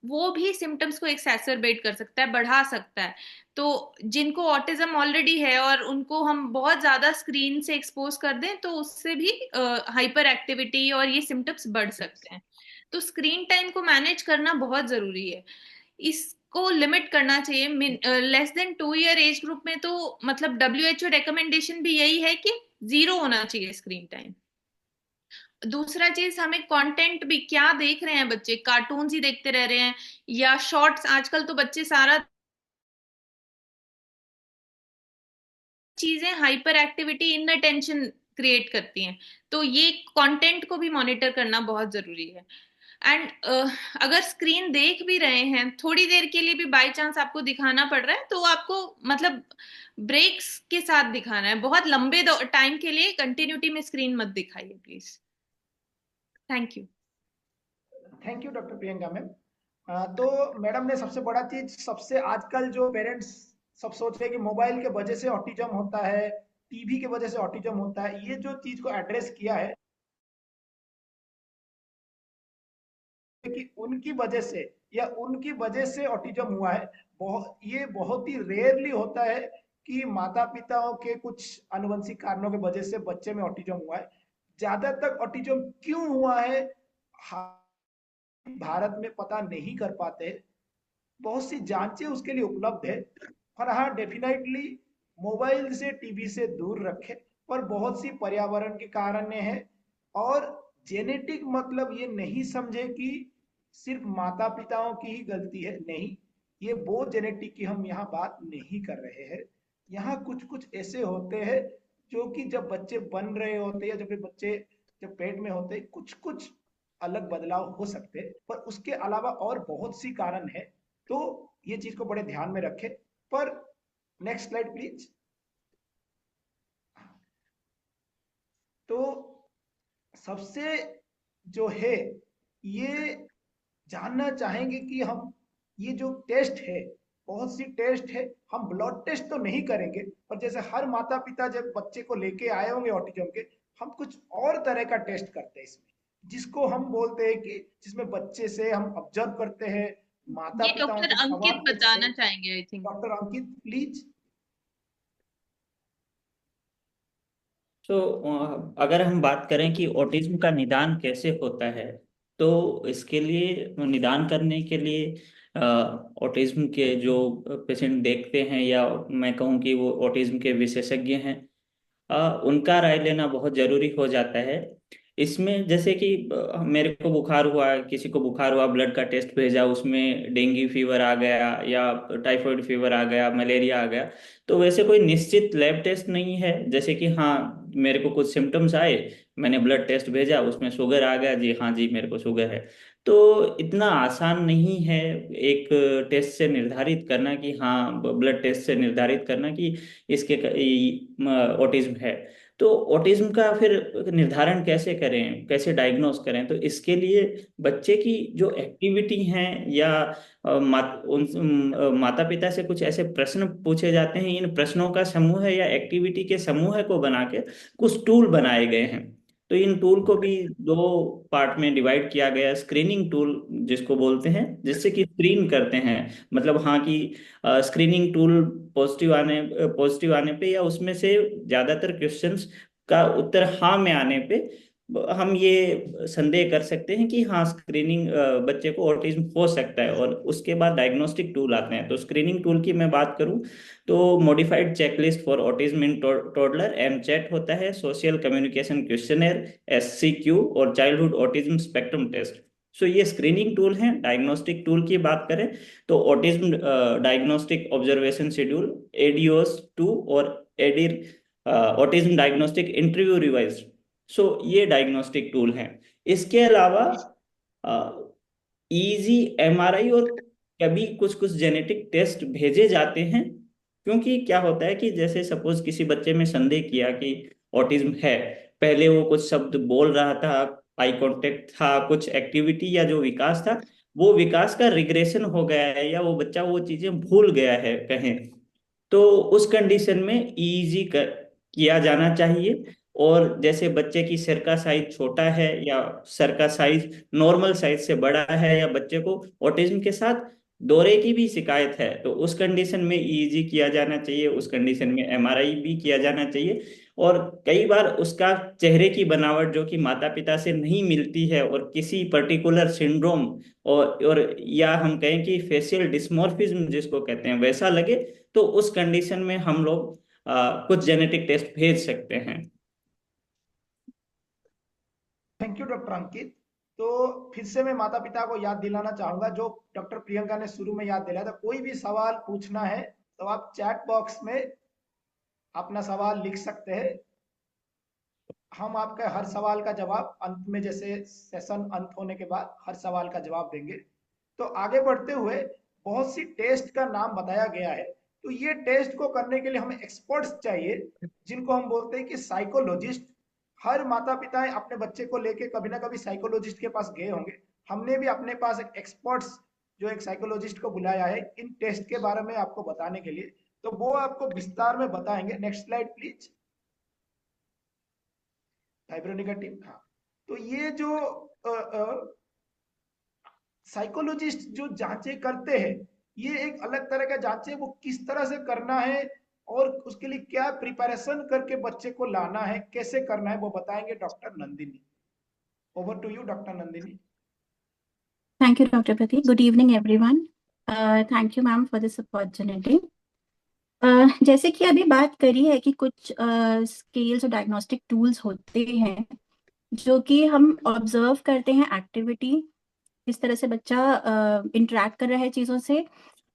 Speaker 1: वो भी सिम्टम्स को एक्सैसरबेट कर सकता है, बढ़ा सकता है। तो जिनको ऑटिज्म ऑलरेडी है और उनको हम बहुत ज्यादा स्क्रीन से एक्सपोज कर दें तो उससे भी हाइपर एक्टिविटी और ये सिम्टम्स बढ़ सकते हैं। तो स्क्रीन टाइम को मैनेज करना बहुत जरूरी है, इसको लिमिट करना चाहिए। Less than 2 year as group में तो मतलब WHO रिकमेंडेशन भी यही है कि 0 होना चाहिए स्क्रीन टाइम। दूसरा चीज, हमें कंटेंट भी क्या देख रहे हैं बच्चे, कार्टून्स ही देखते रह रहे हैं या शॉर्ट्स, आजकल तो बच्चे सारा चीजें hyper activity in attention create करती हैं, तो ये कंटेंट को भी मॉनिटर करना बहुत जरूरी है। एंड अगर स्क्रीन देख भी रहे हैं थोड़ी देर के लिए भी बाय चांस आपको दिखाना पड़ रहा है तो आपको मतलब ब्रेक्स के साथ दिखाना है, बहुत लंबे टाइम के लिए कंटिन्यूटी में स्क्रीन मत दिखाइए please. Thank you.
Speaker 4: Thank you doctor Priyanka ma'am. तो मैडम ने सबसे बड़ा चीज, सबसे आजकल जो पेरेंट्स सब सोच रहे हैं कि मोबाइल के वजह से ऑटिज्म होता है, टीवी के वजह से ऑटिज्म होता है, ये जो चीज को एड्रेस किया है कि उनकी वजह से या उनकी वजह से ऑटिज्म हुआ है। ये बहुत ही रेयरली होता है कि माता पिताओं के कुछ अनुवंशिक कारणों की वजह से बच्चे में ऑटिज्म हुआ है। ज्यादातर ऑटिज्म क्यों हुआ है भारत में पता नहीं कर पाते। बहुत सी जांचें उसके लिए उपलब्ध है, पर हाँ डेफिनेटली मोबाइल से टीवी से दूर रखें। पर बहुत सी पर्यावरण के कारण है, और जेनेटिक मतलब ये नहीं समझे कि सिर्फ माता पिताओं की ही गलती है, नहीं, ये वो जेनेटिक की हम यहाँ बात नहीं कर रहे हैं। यहाँ कुछ कुछ ऐसे होते हैं जो कि जब बच्चे बन रहे होते हैं या जब बच्चे जब पेट में होते हैं कुछ कुछ अलग बदलाव हो सकते हैं, पर उसके अलावा और बहुत सी कारण है। तो ये चीज को बड़े ध्यान में रखें। पर नेक्स्ट स्लाइड प्लीज। तो सबसे जो है ये जानना चाहेंगे कि हम ये जो टेस्ट है, बहुत सी टेस्ट है, हम ब्लड टेस्ट तो नहीं करेंगे, पर जैसे हर माता पिता जब बच्चे को लेके आए होंगे ऑटिज्म के, हम कुछ और तरह का टेस्ट करते हैं इसमें, जिसको हम बोलते हैं कि जिसमें बच्चे से हम ऑब्जर्व करते हैं, माता
Speaker 1: ये
Speaker 4: पिताओं
Speaker 1: डॉक्टर
Speaker 4: से सवाल
Speaker 1: अंकित
Speaker 4: पूछते
Speaker 1: बताना
Speaker 4: हैं।
Speaker 1: चाहेंगे I think.
Speaker 4: Doctor Ankit please.
Speaker 5: तो अगर हम बात करें कि ऑटिज्म का निदान कैसे होता है, तो इसके लिए निदान करने के लिए ऑटिज्म के जो पेशेंट देखते हैं, या मैं कहूँ कि वो ऑटिज्म के विशेषज्ञ हैं, उनका राय लेना बहुत जरूरी हो जाता है। इसमें जैसे कि मेरे को बुखार हुआ, किसी को बुखार हुआ, ब्लड का टेस्ट भेजा, उसमें डेंगू फीवर आ गया या टाइफाइड फीवर आ गया, मलेरिया आ गया, तो वैसे कोई निश्चित लैब टेस्ट नहीं है। जैसे कि हाँ, मेरे को कुछ सिम्टम्स आए, मैंने ब्लड टेस्ट भेजा, उसमें शुगर आ गया जी, हाँ जी मेरे को शुगर है। तो इतना आसान नहीं है एक टेस्ट से निर्धारित करना कि हाँ, ब्लड टेस्ट से निर्धारित करना कि इसके ऑटिज्म है। तो ऑटिज्म का फिर निर्धारण कैसे करें, कैसे डायग्नोस करें? तो इसके लिए बच्चे की जो एक्टिविटी हैं या माता पिता से कुछ ऐसे प्रश्न पूछे जाते हैं, इन प्रश्नों का समूह है या एक्टिविटी के समूह को बना के कुछ टूल बनाए गए हैं। तो इन टूल को भी दो पार्ट में डिवाइड किया गया। स्क्रीनिंग टूल जिसको बोलते हैं, जिससे कि स्क्रीन करते हैं, मतलब हाँ कि स्क्रीनिंग टूल पॉजिटिव आने पे या उसमें से ज्यादातर क्वेश्चंस का उत्तर हाँ में आने पे हम ये संदेह कर सकते हैं कि हाँ, स्क्रीनिंग बच्चे को ऑटिज्म हो सकता है। और उसके बाद डायग्नोस्टिक टूल आते हैं। तो स्क्रीनिंग टूल की मैं बात करूं तो modified checklist for autism in toddler, M CHAT होता है, सोशल कम्युनिकेशन क्वेश्चनर एससीक्यू, और childhood autism spectrum test. So ये स्क्रीनिंग टूल हैं। डायग्नोस्टिक टूल की बात करें तो autism diagnostic observation schedule, ADOS 2, और ADI R autism diagnostic interview revise. So ये डायग्नोस्टिक टूल हैं। इसके अलावा इजी एमआरआई और कभी कुछ कुछ जेनेटिक टेस्ट भेजे जाते हैं। क्योंकि क्या होता है कि जैसे सपोज किसी बच्चे में संदेह किया कि ऑटिज्म है, पहले वो कुछ शब्द बोल रहा था, आई कांटेक्ट था, कुछ एक्टिविटी या जो विकास था, वो विकास का रिग्रेशन हो गया है, या वो बच्चा वो चीजें भूल गया है कहें, तो उस कंडीशन में ईईजी किया जाना चाहिए। और जैसे बच्चे की सिर का साइज छोटा है या सर का साइज नॉर्मल साइज से बड़ा है, या बच्चे को ऑटिज्म के साथ दौरे की भी शिकायत है, तो उस कंडीशन में ईईजी किया जाना चाहिए, उस कंडीशन में एमआरआई भी किया जाना चाहिए। और कई बार उसका चेहरे की बनावट जो कि माता पिता से नहीं मिलती है और किसी पर्टिकुलर सिंड्रोम और या हम कहें कि फेशियल डिस्मॉर्फिज्म जिसको कहते हैं वैसा लगे, तो उस कंडीशन में हम लोग कुछ जेनेटिक टेस्ट भेज सकते हैं।
Speaker 4: थैंक यू डॉक्टर अंकित। तो फिर से मैं माता पिता को याद दिलाना चाहूंगा, जो डॉक्टर प्रियंका ने शुरू में याद दिलाया था, कोई भी सवाल पूछना है तो आप चैट बॉक्स में अपना सवाल लिख सकते हैं। हम आपका हर सवाल का जवाब अंत में, जैसे सेशन अंत होने के बाद हर सवाल का जवाब देंगे। तो आगे बढ़ते हुए बहुत सी टेस्ट का नाम बताया गया है। तो ये टेस्ट को करने के लिए हमें एक्सपर्ट्स चाहिए, जिनको हम बोलते हैं कि साइकोलॉजिस्ट। हर माता पिता अपने बच्चे को लेके कभी ना कभी साइकोलॉजिस्ट के पास गए होंगे। हमने भी अपने पास एक एक्सपर्ट्स, जो एक साइकोलॉजिस्ट को बुलाया है इन टेस्ट के बारे में आपको बताने के लिए। तो वो आपको विस्तार में बताएंगे। Next slide please. Vibronica team, हाँ। तो ये जो साइकोलॉजिस्ट जो जांचें करते हैं, ये एक अलग तरह का जांचें, वो किस तरह से करना है और उसके लिए क्या प्रिपरेशन करके बच्चे को लाना है, कैसे करना है, वो बताएंगे doctor Nandini. Over to you doctor Nandini.
Speaker 7: Thank you, Dr. Pratik. Good evening, everyone. Thank you, ma'am, for this opportunity. जैसे कि अभी बात करी है कि कुछ स्केल्स और डायग्नोस्टिक टूल्स होते हैं जो कि हम ऑब्जर्व करते हैं एक्टिविटी, किस तरह से बच्चा इंटरेक्ट कर रहा है चीज़ों से,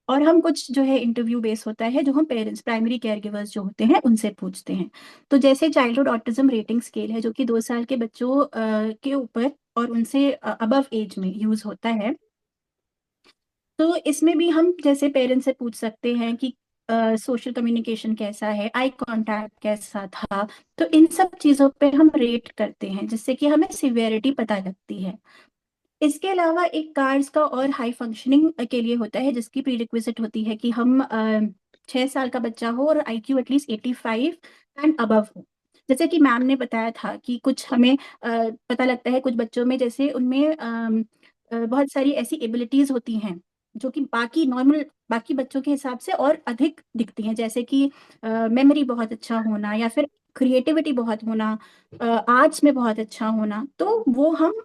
Speaker 7: और हम कुछ जो है इंटरव्यू बेस होता है जो हम पेरेंट्स, प्राइमरी केयर गिवर्स जो होते हैं उनसे पूछते हैं। तो जैसे चाइल्डहुड ऑटिज्म रेटिंग स्केल है जो कि 2 साल के बच्चों के ऊपर और उनसे अबव एज में यूज होता है। तो इसमें भी हम जैसे पेरेंट्स से पूछ सकते हैं कि सोशल कम्युनिकेशन कैसा है, आई कांटेक्ट कैसा था। तो इन सब चीज़ों पे हम रेट करते हैं जिससे कि हमें सिवियरिटी पता लगती है। इसके अलावा एक कार्ड्स का और हाई फंक्शनिंग के लिए होता है जिसकी प्रीरिक्विजिट होती है कि हम 6 साल का बच्चा हो और IQ एटलीस्ट 85 एंड अबव हो। जैसे कि मैम ने बताया था कि कुछ हमें पता लगता है कुछ बच्चों में, जैसे उनमें बहुत सारी ऐसी एबिलिटीज होती हैं जो कि बाकी बच्चों के हिसाब से और अधिक दिखती हैं, जैसे कि मेमोरी बहुत अच्छा होना या फिर क्रिएटिविटी बहुत होना, आर्ट्स में बहुत अच्छा होना। तो वो हम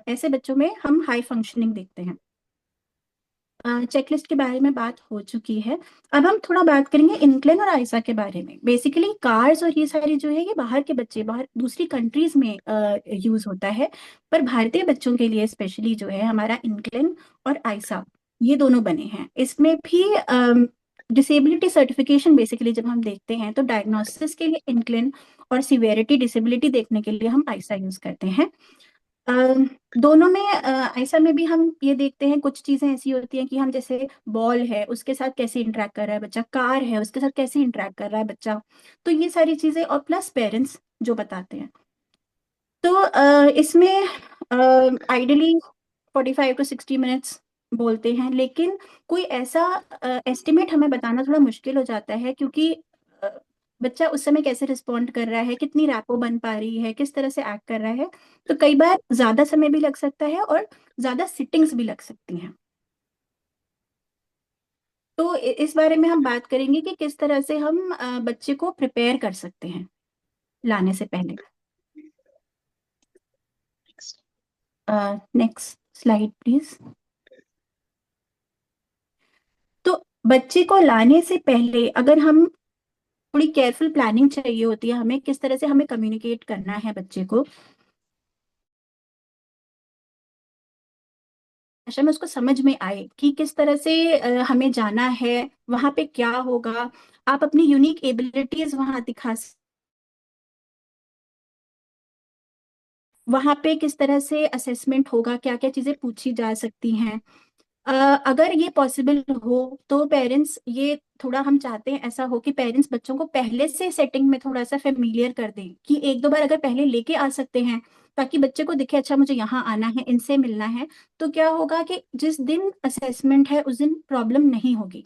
Speaker 7: ऐसे बच्चों में हम हाई फंक्शनिंग देखते हैं। चेकलिस्ट के बारे में बात हो चुकी है। अब हम थोड़ा बात करेंगे इनक्लेन और आयसा के बारे में। बेसिकली कार्स और ये सारी जो है ये बाहर के बच्चे, बाहर दूसरी कंट्रीज में यूज होता है, पर भारतीय बच्चों के लिए स्पेशली जो है हमारा इनक्लेन और आयसा ये दोनों बने हैं। इसमें भी डिसेबिलिटी सर्टिफिकेशन बेसिकली जब हम देखते हैं तो डायग्नोसिस के लिए इनक्लेन और सिवियरिटी डिसेबिलिटी देखने के लिए हम आयसा यूज करते हैं। दोनों में ऐसा में भी हम ये देखते हैं कुछ चीजें ऐसी होती हैं कि हम जैसे बॉल है उसके साथ कैसे इंटरेक्ट कर रहा है बच्चा, कार है उसके साथ कैसे इंटरेक्ट कर रहा है बच्चा, तो ये सारी चीजें और प्लस पेरेंट्स जो बताते हैं। तो इसमें आइडियली 45 to 60 मिनट्स बोलते हैं, लेकिन कोई ऐसा एस्टिमेट हमें बताना थोड़ा मुश्किल हो जाता है, क्योंकि अ, बच्चा उस समय कैसे रिस्पॉन्ड कर रहा है, कितनी रैपो बन पा रही है, किस तरह से एक्ट कर रहा है। तो कई बार ज्यादा समय भी लग सकता है और ज्यादा सिटिंग्स भी लग सकती हैं। तो इस बारे में हम बात करेंगे कि किस तरह से हम बच्चे को प्रिपेयर कर सकते हैं लाने से पहले। Next slide please. तो बच्चे को लाने से पहले अगर हम थोड़ी केयरफुल प्लानिंग चाहिए होती है हमें, किस तरह से हमें कम्युनिकेट करना है बच्चे को, भाषा में उसको समझ में आए कि किस तरह से हमें जाना है, वहां पे क्या होगा। आप अपनी यूनिक एबिलिटीज वहां वहां पे किस तरह से असेसमेंट होगा, क्या क्या चीजें पूछी जा सकती हैं। अ, अगर ये पॉसिबल हो तो पेरेंट्स, ये थोड़ा हम चाहते हैं ऐसा हो कि पेरेंट्स बच्चों को पहले से सेटिंग में थोड़ा सा फेमिलियर कर दें, कि एक दो बार अगर पहले लेके आ सकते हैं ताकि बच्चे को दिखे अच्छा मुझे यहाँ आना है, इनसे मिलना है। तो क्या होगा कि जिस दिन असेसमेंट है उस दिन प्रॉब्लम नहीं होगी।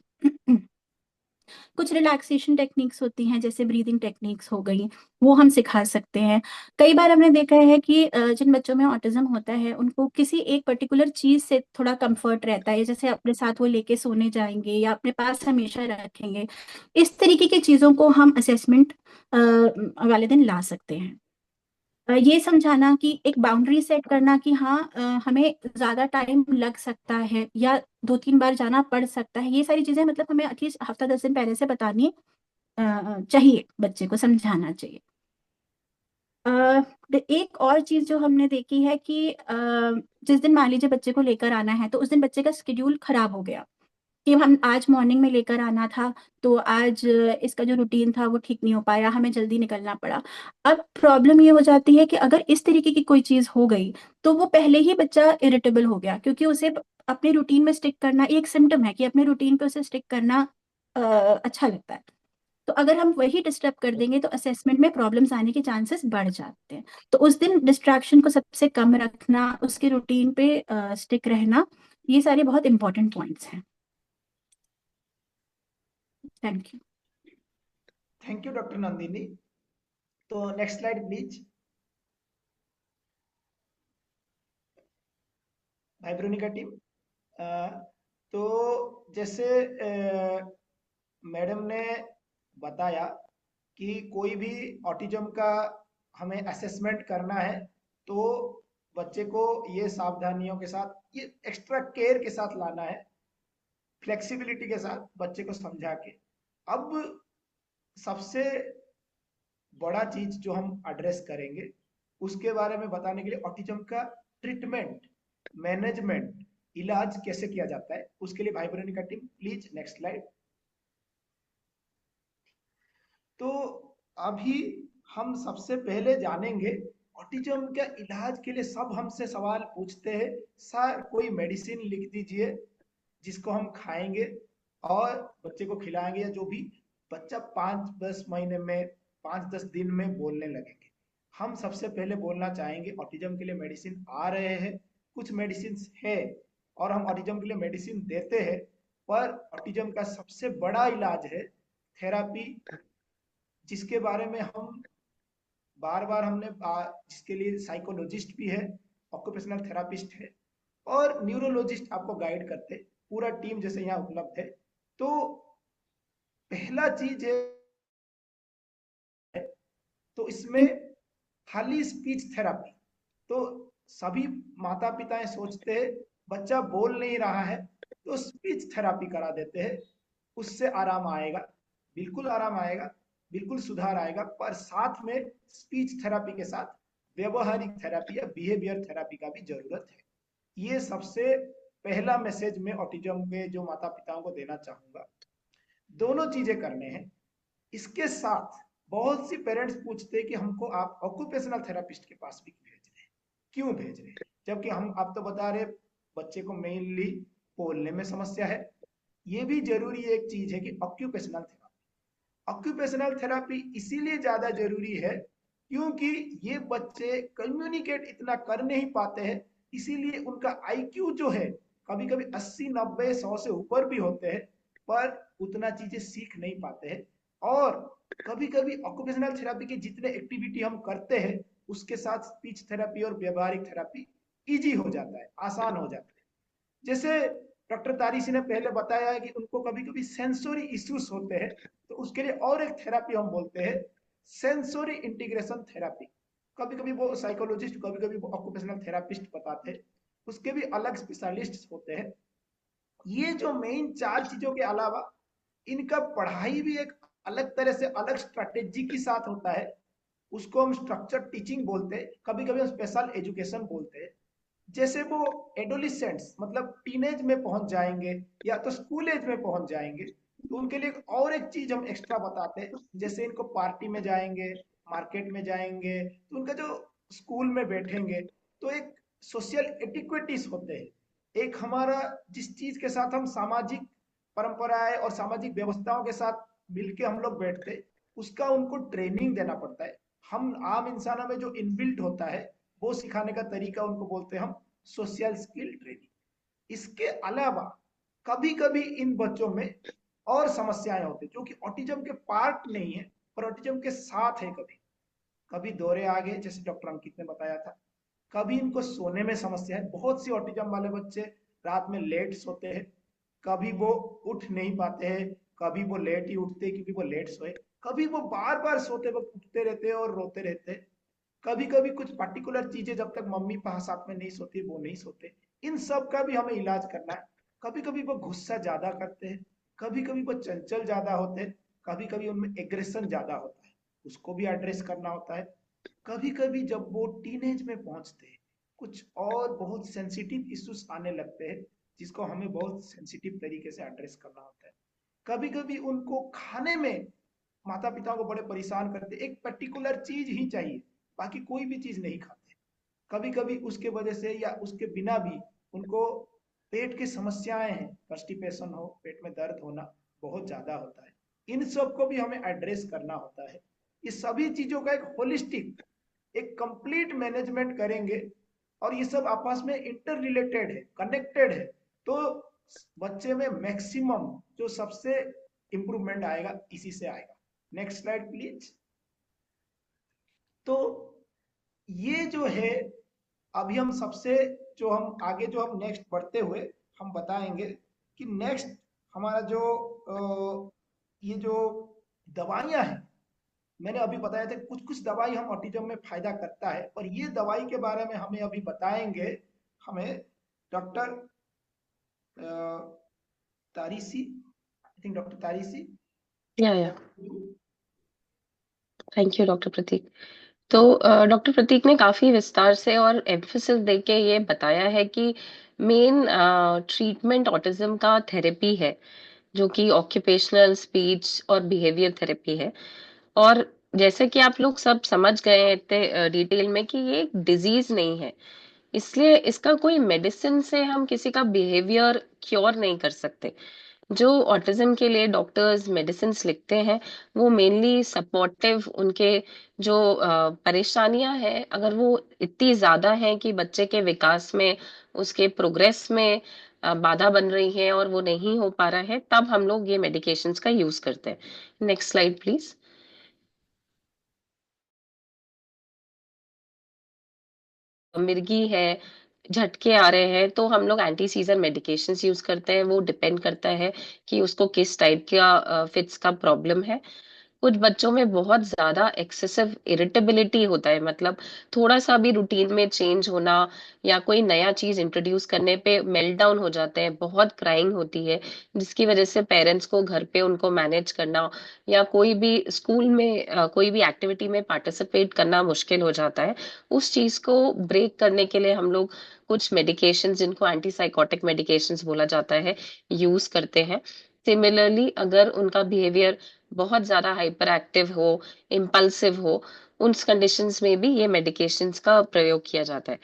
Speaker 7: कुछ रिलैक्सेशन टेक्निक्स होती हैं जैसे ब्रीदिंग टेक्निक्स हो गई, वो हम सिखा सकते हैं। कई बार हमने देखा है कि जिन बच्चों में ऑटिज्म होता है उनको किसी एक पर्टिकुलर चीज से थोड़ा कंफर्ट रहता है, जैसे अपने साथ वो लेके सोने जाएंगे या अपने पास हमेशा रखेंगे। इस तरीके की चीजों को हम असेसमेंट वाले दिन ला सकते हैं। ये समझाना कि एक बाउंड्री सेट करना कि हाँ हमें ज्यादा टाइम लग सकता है या 2-3 बार जाना पड़ सकता है, ये सारी चीजें मतलब हमें एटलीस्ट हफ्ता 10 दिन पहले से बतानी चाहिए, बच्चे को समझाना चाहिए। एक और चीज जो हमने देखी है कि जिस दिन मान लीजिए बच्चे को लेकर आना है तो उस दिन बच्चे का स्केड्यूल खराब हो गया, कि हम आज मॉर्निंग में लेकर आना था तो आज इसका जो रूटीन था वो ठीक नहीं हो पाया, हमें जल्दी निकलना पड़ा। अब प्रॉब्लम ये हो जाती है कि अगर इस तरीके की कोई चीज हो गई तो वो पहले ही बच्चा इरिटेबल हो गया, क्योंकि उसे अपने रूटीन में स्टिक करना एक सिम्टम है कि अपने रूटीन पे उसे स्टिक करना अच्छा लगता है। तो अगर हम वही डिस्टर्ब कर देंगे तो असेसमेंट में प्रॉब्लम्स आने के चांसेस बढ़ जाते हैं। तो उस दिन डिस्ट्रैक्शन को सबसे कम रखना, उसके रूटीन पे स्टिक रहना, ये सारे बहुत इंपॉर्टेंट पॉइंट्स हैं। Thank you.
Speaker 4: Thank you doctor Nandini. तो next slide please. Vibronica team. तो जैसे मैडम ने बताया कि कोई भी ऑटिज्म का हमें असेसमेंट करना है तो बच्चे को ये सावधानियों के साथ, ये एक्स्ट्रा केयर के साथ लाना है, फ्लेक्सिबिलिटी के साथ बच्चे को समझा के। अब सबसे बड़ा चीज जो हम एड्रेस करेंगे उसके बारे में बताने के लिए, ऑटिज्म का ट्रीटमेंट, मैनेजमेंट, इलाज कैसे किया जाता है, उसके लिए भाई बहनों का टीम प्लीज नेक्स्ट स्लाइड। तो अभी हम सबसे पहले जानेंगे ऑटिज्म का इलाज के लिए सब हमसे सवाल पूछते हैं, सर कोई मेडिसिन लिख दीजिए जिसको हम खाएंगे और बच्चे को खिलाएंगे, या जो भी बच्चा 5-10 महीने में, 5-10 दिन में बोलने लगेंगे। हम सबसे पहले बोलना चाहेंगे ऑटिज्म के लिए मेडिसिन आ रहे हैं, कुछ मेडिसिन है और हम ऑटिज्म के लिए मेडिसिन देते हैं, पर ऑटिज्म का सबसे बड़ा इलाज है थेरापी, जिसके बारे में हम बार बार हमने जिसके लिए साइकोलॉजिस्ट भी है, ऑक्यूपेशनल थेरापिस्ट है और न्यूरोलॉजिस्ट आपको गाइड करते, पूरा टीम जैसे यहाँ उपलब्ध है। तो पहला चीज है, तो इसमें खाली स्पीच थेरापी। तो सभी माता पिता सोचते हैं बच्चा बोल नहीं रहा है तो स्पीच थेरापी करा देते हैं, उससे आराम आएगा, बिल्कुल आराम आएगा, बिल्कुल सुधार आएगा। पर साथ में स्पीच थेरापी के साथ व्यवहारिक थेरापी या बिहेवियर थेरापी का भी जरूरत है। ये सबसे पहला मैसेज मैं ऑटिज्म के जो माता पिताओं को देना चाहूंगा। दोनों चीजें करने हैं। इसके साथ बहुत सी पेरेंट्स पूछते हैं कि हमको आप ऑक्यूपेशनल थेरापिस्ट के पास भी भेज रहे हैं, क्यों भेज रहे हैं, जबकि हम आप तो बता रहे बच्चे को मेनली बोलने में समस्या है। ये भी जरूरी एक चीज है कि ऑक्यूपेशनल थेरापी इसीलिए ज्यादा जरूरी है क्योंकि ये बच्चे कम्युनिकेट इतना कर नहीं पाते हैं, इसीलिए उनका आईक्यू जो है कभी कभी 80 90 100 से ऊपर भी होते हैं, पर उतना चीजें सीख नहीं पाते हैं। और कभी कभी ऑक्यूपेशनल थेरापी के जितने एक्टिविटी हम करते हैं उसके साथ स्पीच थेरापी और व्यवहारिक थेरापी इजी हो जाता है, आसान हो जाता है। जैसे डॉक्टर तारिशी ने पहले बताया है कि उनको कभी कभी सेंसोरी इश्यूज होते हैं, तो उसके लिए और एक थेरापी हम बोलते हैं सेंसोरी इंटीग्रेशन थेरापी। कभी कभी वो साइकोलॉजिस्ट, कभी कभी वो ऑक्यूपेशनल थेरापिस्ट बताते हैं, उसके भी अलग स्पेशलिस्ट होते हैं। ये जो मेन 4 चीजों के अलावा इनका पढ़ाई भी एक अलग तरह से अलग स्ट्रैटेजी के साथ होता है, उसको हम स्ट्रक्चर टीचिंग बोलते हैं, कभी कभी हम स्पेशल एजुकेशन बोलते हैं। जैसे वो एडोलिसेंट्स मतलब टीनेज में पहुंच जाएंगे या तो स्कूल एज में पहुंच जाएंगे, तो उनके लिए और एक चीज हम एक्स्ट्रा बताते हैं। जैसे इनको पार्टी में जाएंगे, मार्केट में जाएंगे, तो उनका जो स्कूल में बैठेंगे तो एक सोशल एटिक्विटीज होते हैं, एक हमारा जिस चीज के साथ हम सामाजिक परंपराएं और सामाजिक व्यवस्थाओं के साथ मिलके हम लोग बैठते, उसका उनको ट्रेनिंग देना पड़ता है। हम आम इंसानों में जो इनबिल्ट होता है वो सिखाने का तरीका उनको बोलते हैं हम सोशल स्किल ट्रेनिंग। इसके अलावा कभी कभी इन बच्चों में और समस्याएं होती है जो कि ऑटिज्म के पार्ट नहीं है पर ऑटिज्म के साथ है। कभी कभी दौरे आ गए, जैसे डॉक्टर अंकित ने बताया था, कभी इनको सोने में समस्या है। बहुत सी ऑटिज्म वाले बच्चे रात में लेट सोते हैं, कभी वो उठ नहीं पाते हैं, कभी वो लेट ही उठते हैं क्योंकि वो लेट सोए, कभी वो बार बार सोते वक्त उठते रहते हैं और रोते रहते हैं, कभी कभी कुछ पर्टिकुलर चीजें जब तक मम्मी पापा साथ में नहीं सोती वो नहीं सोते। इन सब का भी हमें इलाज करना है। कभी कभी वो गुस्सा ज्यादा करते हैं, कभी कभी वो चंचल ज्यादा होते हैं, कभी कभी उनमें एग्रेशन ज्यादा होता है, उसको भी एड्रेस करना होता है। कभी कभी जब वो टीनेज में पहुंचते हैं कुछ और बहुत सेंसिटिव इश्यूज आने लगते हैं जिसको हमें बहुत सेंसिटिव तरीके से एड्रेस करना होता है। कभी कभी उनको खाने में माता पिता को बड़े परेशान करते, एक पर्टिकुलर चीज ही चाहिए, बाकी कोई भी चीज नहीं खाते। कभी कभी उसके वजह से या उसके बिना भी उनको पेट की समस्याएं हैं, कॉन्स्टिपेशन हो, पेट में दर्द होना बहुत ज्यादा होता है। इन सब को भी हमें एड्रेस करना होता है। इस सभी चीजों का एक होलिस्टिक, एक कंप्लीट मैनेजमेंट करेंगे और ये सब आपस में इंटर रिलेटेड है, कनेक्टेड है, तो बच्चे में मैक्सिमम जो सबसे इंप्रूवमेंट आएगा इसी से आएगा। Next slide please. तो ये जो है अभी हम सबसे जो हम आगे जो हम नेक्स्ट बढ़ते हुए हम बताएंगे कि नेक्स्ट हमारा जो ये जो दवाइयां हैं, मैंने अभी बताया था कुछ कुछ दवाई हम ऑटिज्म में फायदा करता है, और ये दवाई के बारे में हमें अभी बताएंगे हमें डॉक्टर तारिशी, आई थिंक डॉक्टर तारिशी।
Speaker 6: या थैंक यू डॉक्टर प्रतीक। तो डॉक्टर प्रतीक ने काफी विस्तार से और एम्फेसिस देके ये बताया है कि मेन ट्रीटमेंट ऑटिज्म का थेरेपी है, जो कि ऑक्यूपेशनल स्पीच और बिहेवियर थेरेपी है। और जैसे कि आप लोग सब समझ गए हैं इतने डिटेल में कि ये एक डिजीज नहीं है, इसलिए इसका कोई मेडिसिन से हम किसी का बिहेवियर क्योर नहीं कर सकते। जो ऑटिज्म के लिए डॉक्टर्स मेडिसिन लिखते हैं वो मेनली सपोर्टिव, उनके जो परेशानियां हैं अगर वो इतनी ज्यादा हैं कि बच्चे के विकास में, उसके प्रोग्रेस में बाधा बन रही है और वो नहीं हो पा रहा है, तब हम लोग ये मेडिकेशंस का यूज करते हैं। Next slide please. मिर्गी है, झटके आ रहे हैं, तो हम लोग एंटी सीजर मेडिकेशंस यूज करते हैं। वो डिपेंड करता है कि उसको किस टाइप का फिट्स का प्रॉब्लम है। कुछ बच्चों में बहुत ज्यादा एक्सेसिव इरिटेबिलिटी होता है, मतलब थोड़ा सा भी रूटीन में चेंज होना या कोई नया चीज इंट्रोड्यूस करने पे मेल्ट डाउन हो जाते हैं, बहुत क्राइंग होती है, जिसकी वजह से पेरेंट्स को घर पे उनको मैनेज करना या कोई भी स्कूल में कोई भी एक्टिविटी में पार्टिसिपेट करना मुश्किल हो जाता है। उस चीज को ब्रेक करने के लिए हम लोग कुछ मेडिकेशंस, जिनको एंटीसाइकोटिक मेडिकेशंस बोला जाता है, यूज करते हैं। सिमिलरली अगर उनका बिहेवियर बहुत ज्यादा हाइपर एक्टिव हो, इम्पल्सिव हो, उन कंडीशंस में भी ये मेडिकेशंस का प्रयोग किया जाता है।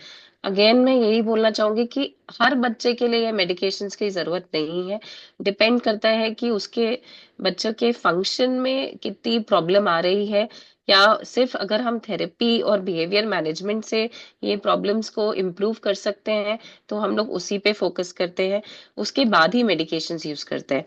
Speaker 6: अगेन मैं यही बोलना चाहूंगी कि हर बच्चे के लिए ये मेडिकेशंस की जरूरत नहीं है। डिपेंड करता है कि उसके बच्चों के फंक्शन में कितनी प्रॉब्लम आ रही है, या सिर्फ अगर हम थेरेपी और बिहेवियर मैनेजमेंट से ये प्रॉब्लम्स को इम्प्रूव कर सकते हैं तो हम लोग उसी पे फोकस करते हैं, उसके बाद ही मेडिकेशंस यूज करते हैं।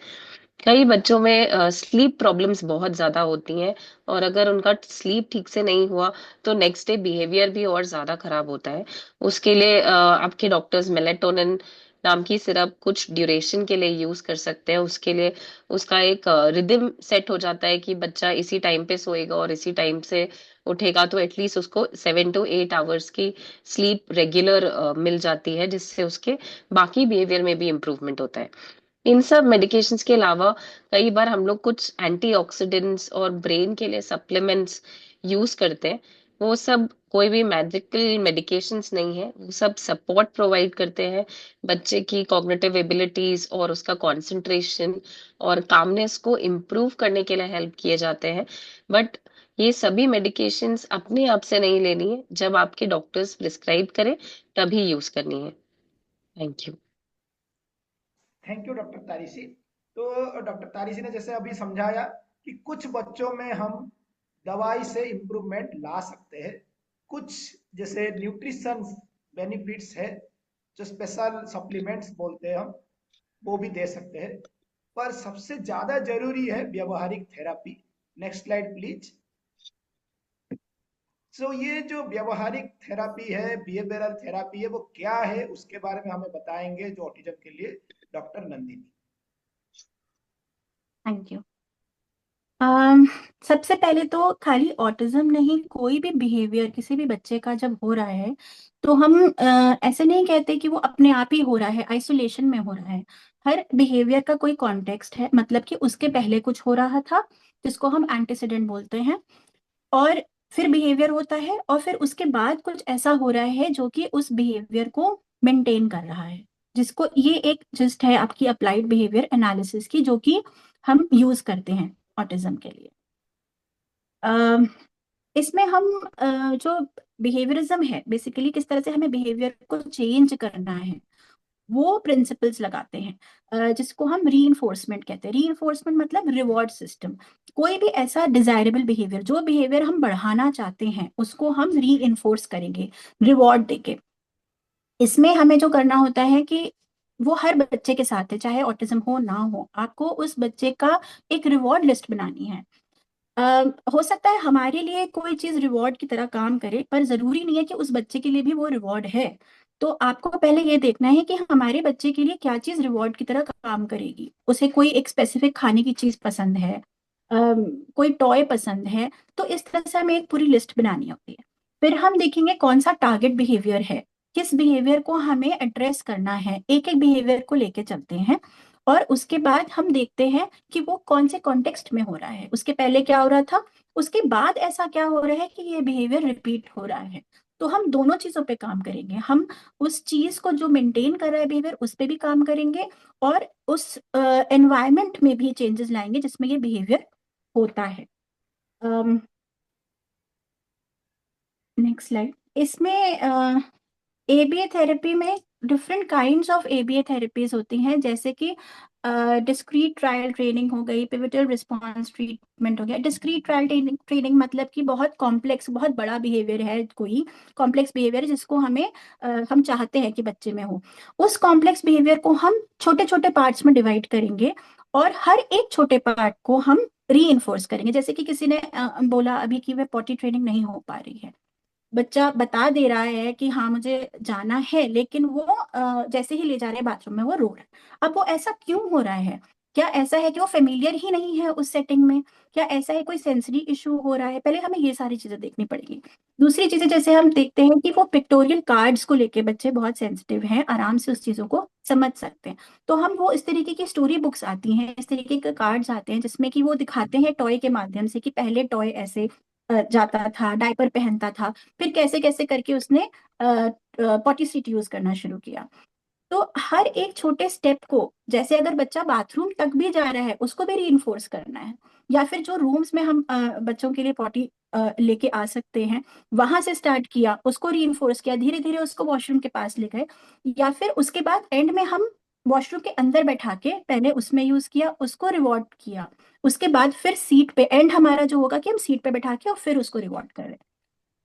Speaker 6: कई बच्चों में स्लीप प्रॉब्लम्स बहुत ज्यादा होती हैं, और अगर उनका स्लीप ठीक से नहीं हुआ तो नेक्स्ट डे बिहेवियर भी और ज्यादा खराब होता है। उसके लिए आपके डॉक्टर्स मेलेटोनिन नाम की सिरप कुछ ड्यूरेशन के लिए यूज कर सकते हैं। उसके लिए उसका एक रिदम सेट हो जाता है कि बच्चा इसी टाइम पे सोएगा और इसी टाइम से उठेगा, तो एटलीस्ट उसको 7 to 8 आवर्स की स्लीप रेगुलर मिल जाती है, जिससे उसके बाकी बिहेवियर में भी इम्प्रूवमेंट होता है। इन सब मेडिकेशंस के अलावा कई बार हम लोग कुछ एंटीऑक्सीडेंट्स और ब्रेन के लिए सप्लीमेंट्स यूज करते हैं। वो सब कोई भी मैजिकल मेडिकेशंस नहीं है, वो सब सपोर्ट प्रोवाइड करते हैं बच्चे की कॉग्निटिव एबिलिटीज और उसका कंसंट्रेशन और कामनेस को इम्प्रूव करने के लिए हेल्प किए जाते हैं। बट ये सभी मेडिकेशंस अपने आप से नहीं लेनी है, जब आपके डॉक्टर्स प्रिस्क्राइब करें तभी यूज करनी है। Thank you.
Speaker 4: Thank you doctor Tarishi. तो डॉक्टर तारिशी ने जैसे अभी समझाया कि कुछ बच्चों में हम दवाई से इम्प्रूवमेंट ला सकते हैं, कुछ जैसे न्यूट्रिशन बेनिफिट्स है, जो स्पेशल सप्लीमेंट्स बोलते हैं हम, वो भी दे सकते हैं। पर सबसे ज्यादा जरूरी है व्यवहारिक therapy. Next slide please. So ये जो व्यवहारिक थेरापी है, बिहेवियरल थेरापी है, वो क्या है उसके बारे में हमें बताएंगे जो ऑटिज्म के लिए डॉक्टर नंदिनी।
Speaker 7: Thank you. सबसे पहले तो खाली ऑटिज्म नहीं, कोई भी बिहेवियर किसी भी बच्चे का जब हो रहा है तो हम ऐसे नहीं कहते कि वो अपने आप ही हो रहा है, आइसोलेशन में हो रहा है। हर बिहेवियर का कोई कॉन्टेक्स्ट है, मतलब कि उसके पहले कुछ हो रहा था जिसको हम एंटीसीडेंट बोलते हैं, और फिर बिहेवियर होता है, और फिर उसके बाद कुछ ऐसा हो रहा है जो कि उस बिहेवियर को मेंटेन कर रहा है, जिसको ये एक जिस्ट है आपकी अप्लाइड बिहेवियर एनालिसिस की, जो कि हम यूज करते हैं ऑटिज्म के लिए। अ, इसमें हम जो बिहेवियरिज्म है, बेसिकली किस तरह से हमें बिहेवियर को चेंज करना है, वो प्रिंसिपल्स लगाते हैं, जिसको हम रीइंफोर्समेंट कहते हैं। रीइंफोर्समेंट मतलब रिवॉर्ड सिस्टम। कोई भी ऐसा डिजायरेबल बिहेवियर, जो बिहेवियर हम बढ़ाना चाहते हैं, उसको हम रीइंफोर्स करेंगे रिवॉर्ड देके। इसमें हमें जो करना होता है कि वो हर बच्चे के साथ है, चाहे ऑटिज्म हो ना हो, आपको उस बच्चे का एक रिवॉर्ड लिस्ट बनानी है। हो सकता है हमारे लिए कोई चीज रिवॉर्ड की तरह काम करे, पर जरूरी नहीं है कि उस बच्चे के लिए भी वो रिवॉर्ड है। तो आपको पहले ये देखना है कि हमारे बच्चे के लिए क्या चीज रिवॉर्ड की तरह काम करेगी। उसे कोई एक स्पेसिफिक खाने की चीज पसंद है, कोई टॉय पसंद है, तो इस तरह से हमें एक पूरी लिस्ट बनानी होती है। फिर हम देखेंगे कौन सा टारगेट बिहेवियर है, किस बिहेवियर को हमें एड्रेस करना है, एक एक बिहेवियर को लेके चलते हैं। और उसके बाद हम देखते हैं कि वो कौन से कॉन्टेक्स्ट में हो रहा है, उसके पहले क्या हो रहा था, उसके बाद ऐसा क्या हो रहा है कि ये बिहेवियर रिपीट हो रहा है। तो हम दोनों चीजों पे काम करेंगे, हम उस चीज को जो मेंटेन कर रहा है बिहेवियर, उस पे भी काम करेंगे, और उस एनवायरमेंट में भी चेंजेस लाएंगे जिसमें ये बिहेवियर होता है। Next slide. इसमें एबीए थेरेपी में different kinds of ABA therapies होती हैं, जैसे कि डिस्क्रीट ट्रायल ट्रेनिंग हो गई, पिवटल रिस्पांस ट्रीटमेंट हो गया। डिस्क्रीट ट्रायल ट्रेनिंग मतलब कि बहुत कॉम्प्लेक्स, बहुत बड़ा बिहेवियर है, कोई कॉम्प्लेक्स बिहेवियर जिसको हमें हम चाहते हैं कि बच्चे में हो। उस कॉम्प्लेक्स बिहेवियर को हम छोटे छोटे पार्ट्स में डिवाइड करेंगे, और हर एक छोटे पार्ट को हम री करेंगे। जैसे कि किसी ने बोला अभी कि वह पॉटी ट्रेनिंग नहीं हो पा रही है, बच्चा बता दे रहा है कि हाँ मुझे जाना है, लेकिन वो जैसे ही ले जा रहे हैं बाथरूम में वो रो रहा है। अब वो ऐसा क्यों हो रहा है? क्या ऐसा है कि वो फेमिलियर ही नहीं है उस सेटिंग में, क्या ऐसा है कोई सेंसरी इशू हो रहा है, पहले हमें ये सारी चीजें देखनी पड़ेगी। दूसरी चीजें जैसे हम देखते हैं कि वो पिक्टोरियल कार्ड्स को लेके बच्चे बहुत सेंसिटिव हैं, आराम से उस चीजों को समझ सकते हैं। तो हम वो इस तरीके की स्टोरी बुक्स आती हैं, इस तरीके के कार्ड्स आते हैं जिसमें कि वो दिखाते हैं टॉय के माध्यम से कि पहले टॉय ऐसे जाता था, डायपर पहनता था, फिर कैसे कैसे करके उसने पॉटी सीट यूज करना शुरू किया। तो हर एक छोटे स्टेप को, जैसे अगर बच्चा बाथरूम तक भी जा रहा है उसको भी रीइंफोर्स करना है, या फिर जो रूम्स में हम बच्चों के लिए पॉटी लेके आ सकते हैं वहां से स्टार्ट किया, उसको रीइंफोर्स किया, धीरे धीरे उसको वॉशरूम के पास ले गए, या फिर उसके बाद एंड में हम वॉशरूम के अंदर बैठा के पहले उसमें यूज किया, उसको रिवॉर्ड किया, उसके बाद फिर सीट पे एंड हमारा जो होगा कि हम सीट पे बैठा के और फिर उसको रिवॉर्ड कर रहे हैं।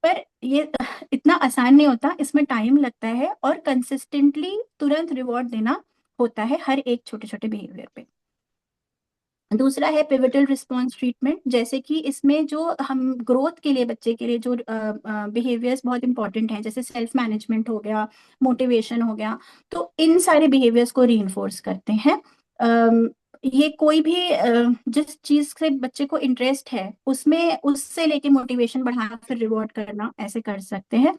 Speaker 7: पर ये इतना आसान नहीं होता, इसमें टाइम लगता है और कंसिस्टेंटली तुरंत रिवॉर्ड देना होता है हर एक छोटे छोटे बिहेवियर पे। दूसरा है पिवटल रिस्पॉन्स ट्रीटमेंट, जैसे कि इसमें जो हम ग्रोथ के लिए बच्चे के लिए जो बिहेवियर्स बहुत इंपॉर्टेंट हैं, जैसे सेल्फ मैनेजमेंट हो गया, मोटिवेशन हो गया, तो इन सारे बिहेवियर्स को रीइंफोर्स करते हैं। ये कोई भी जिस चीज से बच्चे को इंटरेस्ट है उसमें उससे लेके मोटिवेशन बढ़ाना फिर रिवॉर्ड करना, ऐसे कर सकते हैं।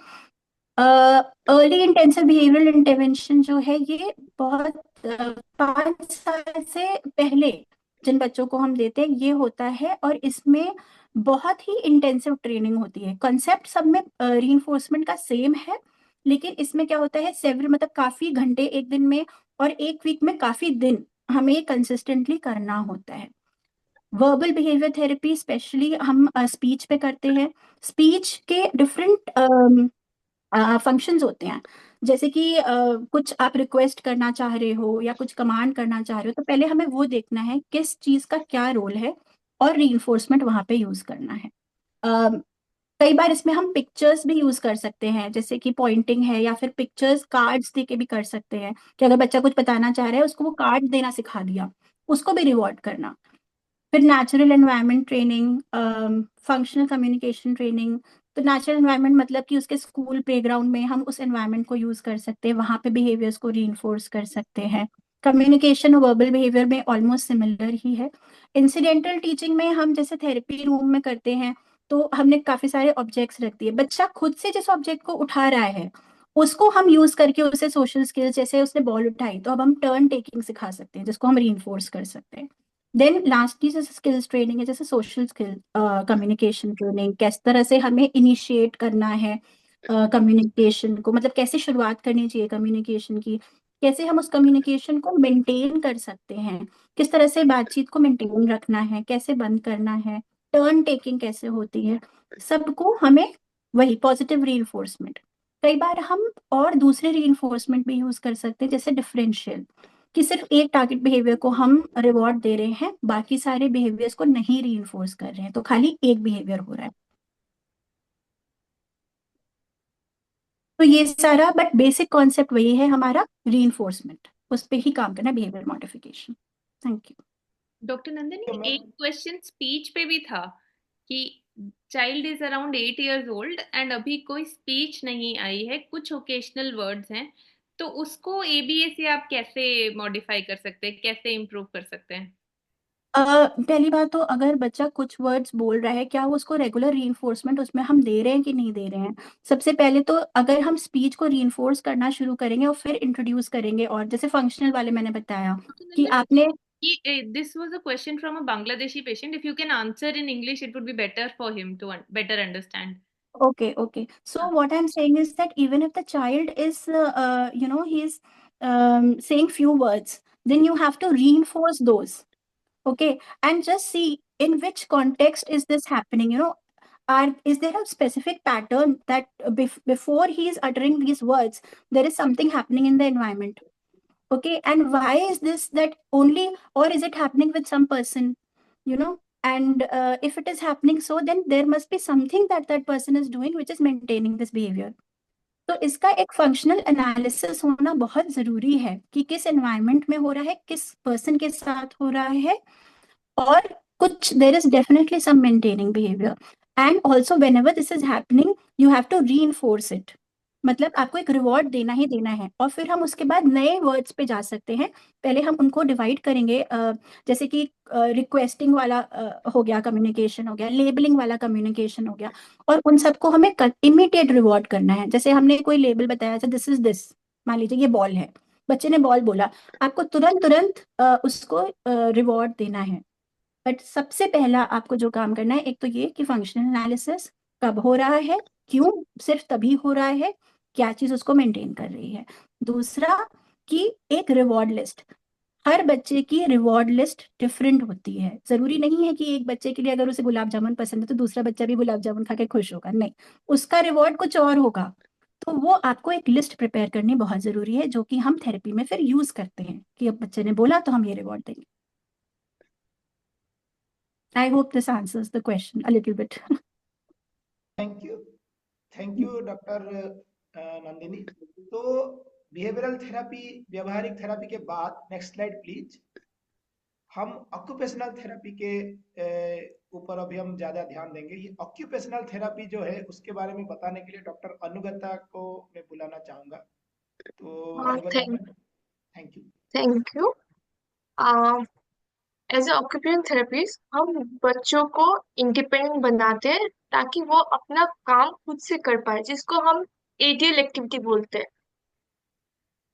Speaker 7: अर्ली इंटेंसिव बिहेवियरल इंटरवेंशन जो है ये बहुत 5 साल से पहले जिन बच्चों को हम देते हैं ये होता है, और इसमें बहुत ही इंटेंसिव ट्रेनिंग होती है। कंसेप्ट सब में रीइंफोर्समेंट का सेम है, लेकिन इसमें क्या होता है सेवरल मतलब काफी घंटे एक दिन में और एक वीक में काफी दिन हमें ये कंसिस्टेंटली करना होता है। वर्बल बिहेवियर थेरेपी स्पेशली हम स्पीच पे करते हैं। स्पीच के डिफरेंट फंक्शंस होते हैं, जैसे कि कुछ आप रिक्वेस्ट करना चाह रहे हो या कुछ कमांड करना चाह रहे हो, तो पहले हमें वो देखना है किस चीज का क्या रोल है और रीइंफोर्समेंट वहां पे यूज करना है। अम, कई बार इसमें हम पिक्चर्स भी यूज कर सकते हैं, जैसे कि पॉइंटिंग है, या फिर पिक्चर्स कार्ड्स दे के भी कर सकते हैं कि अगर बच्चा कुछ बताना चाह रहा है उसको वो कार्ड देना सिखा दिया, उसको भी रिवॉर्ड करना। फिर natural environment training, functional communication training. तो नेचुरल एनवायरनमेंट मतलब कि उसके स्कूल प्लेग्राउंड में हम उस एनवायरनमेंट को यूज कर सकते हैं, वहां पे बिहेवियर्स को रीइंफोर्स कर सकते हैं। कम्युनिकेशन और वर्बल बिहेवियर में ऑलमोस्ट सिमिलर ही है। इंसिडेंटल टीचिंग में हम जैसे थेरेपी रूम में करते हैं, तो हमने काफी सारे ऑब्जेक्ट्स रख दिए, बच्चा खुद से जिस ऑब्जेक्ट को उठा रहा है उसको हम यूज करके उसे सोशल स्किल्स, जैसे उसने बॉल उठाई तो अब हम टर्न टेकिंग सिखा सकते हैं जिसको हम रीइंफोर्स कर सकते हैं। देन लास्टली जैसे स्किल्स ट्रेनिंग है, जैसे सोशल स्किल कम्युनिकेशन ट्रेनिंग, किस तरह से हमें इनिशिएट करना है कम्युनिकेशन को, मतलब कैसे शुरुआत करनी चाहिए कम्युनिकेशन की, कैसे हम उस कम्युनिकेशन को मेंटेन कर सकते हैं, किस तरह से बातचीत को मेंटेन रखना है, कैसे बंद करना है, टर्न टेकिंग कैसे होती है, सबको हमें वही पॉजिटिव रीइंफोर्समेंट। कई बार हम और दूसरे रीइंफोर्समेंट भी यूज कर सकते हैं, जैसे डिफरेंशियल, कि सिर्फ एक टारगेट बिहेवियर को हम रिवॉर्ड दे रहे हैं, बाकी सारे बिहेवियर्स को नहीं रीइंफोर्स कर रहे हैं, तो खाली एक बिहेवियर हो रहा है। तो ये सारा, बट बेसिक कॉन्सेप्ट वही है हमारा, रीइंफोर्समेंट, उस पे ही काम करना, behaviour modification. Thank you.
Speaker 1: Doctor Nandini,
Speaker 4: तो
Speaker 1: एक
Speaker 4: मैम
Speaker 1: क्वेश्चन स्पीच पे भी था कि child is around 8 years old and अभी कोई स्पीच नहीं आई है, कुछ ओकेशनल वर्ड्स हैं, तो उसको एबीए से आप कैसे मॉडिफाई कर सकते हैं, कैसे इम्प्रूव कर सकते हैं?
Speaker 7: पहली बात तो अगर बच्चा कुछ वर्ड्स बोल रहा है, क्या वो उसको रेगुलर रीइंफोर्समेंट उसमें हम दे रहे हैं कि नहीं दे रहे हैं। सबसे पहले तो अगर हम स्पीच को रीइंफोर्स करना शुरू करेंगे और फिर इंट्रोड्यूस करेंगे, और जैसे फंक्शनल वाले मैंने बताया
Speaker 1: डॉक्टर
Speaker 7: कि
Speaker 1: नंदन,
Speaker 7: आपने,
Speaker 1: this was a question from a Bangladeshi patient. If you can answer in English, it would be better for him to better understand.
Speaker 7: okay, so what I'm saying is that even if the child is he's saying few words, then you have to reinforce those. Okay, and just see in which context is this happening, is there a specific pattern that before he is uttering these words there is something happening in the environment. Okay, and why is this that only, or is it happening with some person, you know and if it is happening, so then there must be something that that person is doing which is maintaining this behavior. तो इसका एक functional analysis होना बहुत जरूरी है कि किस environment में हो रहा है, किस पर्सन के साथ हो रहा है, और कुछ there is definitely some maintaining behavior. And also whenever this is happening, you have to reinforce it. मतलब आपको एक रिवॉर्ड देना ही देना है, और फिर हम उसके बाद नए वर्ड्स पे जा सकते हैं। पहले हम उनको डिवाइड करेंगे, जैसे कि रिक्वेस्टिंग वाला हो गया कम्युनिकेशन, हो गया लेबलिंग वाला कम्युनिकेशन, हो गया, और उन सबको हमें इमीडिएट रिवॉर्ड करना है। जैसे हमने कोई लेबल बताया, दिस इज दिस, मान लीजिए ये बॉल है, बच्चे ने बॉल बोला, आपको तुरंत तुरंत उसको रिवॉर्ड देना है। बट सबसे पहला आपको जो काम करना है, एक तो ये कि फंक्शनल एनालिसिस कब हो रहा है, क्यों सिर्फ तभी हो रहा है, क्या चीज उसको मेंटेन कर रही है। दूसरा कि एक रिवॉर्ड लिस्ट, हर बच्चे की रिवॉर्ड लिस्ट डिफरेंट होती है। जरूरी नहीं है कि एक बच्चे के लिए अगर उसे गुलाब जामुन पसंद है तो दूसरा बच्चा भी गुलाब जामुन खा के खुश होगा, नहीं, उसका रिवॉर्ड कुछ और होगा। तो वो आपको एक लिस्ट प्रिपेयर करनी बहुत जरूरी है, जो कि हम थेरेपी में फिर यूज करते हैं कि अब बच्चे ने बोला तो हम ये रिवॉर्ड देंगे। I hope this answers the question a little bit.
Speaker 4: Thank you, thank you doctor Nandini. तो बिहेवियरल थेरेपी, व्यवहारिक थेरेपी के बाद नेक्स्ट स्लाइड प्लीज, हम ऑक्यूपेशनल थेरेपी के ऊपर अभी हम ज्यादा ध्यान देंगे। ये ऑक्यूपेशनल थेरेपी जो है उसके बारे में बताने के लिए डॉक्टर अनुगता को मैं बुलाना चाहूंगा। तो Anugata ma'am, thank you.
Speaker 8: Thank you. As a occupational therapist हम बच्चों को इंडिपेंडेंट बनाते हैं ताकि वो अपना काम खुद से कर पाए, जिसको हम एडीएल एक्टिविटी बोलते हैं।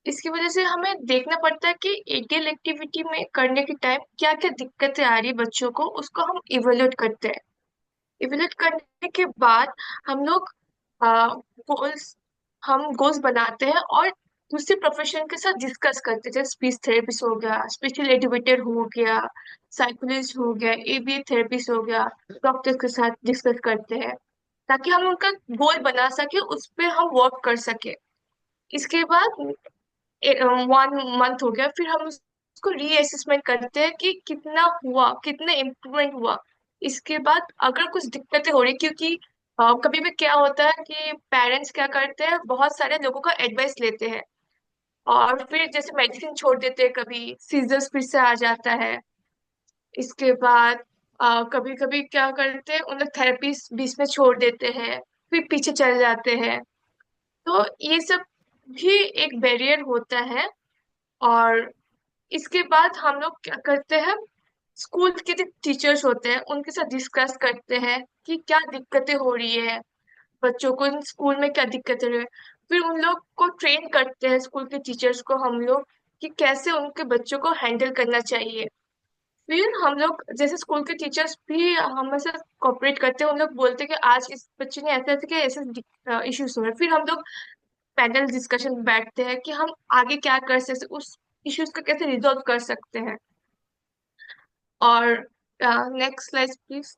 Speaker 8: इसकी वजह से हमें देखना पड़ता है कि एडीएल एक्टिविटी में करने के टाइम क्या क्या दिक्कतें आ रही है बच्चों को, उसको हम इवेल्युएट करते हैं। इवेल्युएट करने के बाद हम लोग गोल्स हम गोल्स बनाते हैं और दूसरे प्रोफेशन के साथ डिस्कस करते हैं, जैसे स्पीच थेरेपिस्ट हो गया, स्पेशल एजुकेटर हो गया, साइकोलॉजिस्ट हो गया, एबीए थेरेपिस्ट हो गया, डॉक्टर के साथ डिस्कस करते हैं ताकि हम उनका गोल बना सके, उस पर हम वर्क कर सके। इसके बाद 1 मंथ हो गया, फिर हम उसको रीअसेसमेंट करते हैं कि कितना हुआ, कितना इम्प्रूवमेंट हुआ। इसके बाद अगर कुछ दिक्कतें हो रही, क्योंकि कभी भी क्या होता है कि पेरेंट्स क्या करते हैं, बहुत सारे लोगों का एडवाइस लेते हैं और फिर जैसे मेडिसिन छोड़ देते हैं, कभी सीजर्स फिर से आ जाता है। इसके बाद कभी कभी क्या करते हैं, उन लोग थेरेपी बीच में छोड़ देते हैं, फिर पीछे चले जाते हैं। तो ये सब भी एक बैरियर होता है। और इसके बाद हम लोग क्या करते हैं, स्कूल के जो टीचर्स होते हैं उनके साथ डिस्कस करते हैं कि क्या दिक्कतें हो रही है बच्चों को, स्कूल में क्या दिक्कतें हो रही है। फिर उन लोग को ट्रेन करते हैं, स्कूल के टीचर्स को हम लोग, कि कैसे उनके बच्चों को हैंडल करना चाहिए। फिर हम लोग जैसे स्कूल के टीचर्स भी हमारे साथ कोऑपरेट करते हैं, उन लोग बोलते हैं कि आज इस बच्चे ने ऐसे ऐसे किया, ऐसे इश्यूज हो रहे हैं। फिर हम लोग पैनल डिस्कशन बैठते हैं कि हम आगे क्या कर सकते, उस इश्यूज को कैसे रिजॉल्व कर सकते हैं। और नेक्स्ट स्लाइड प्लीज।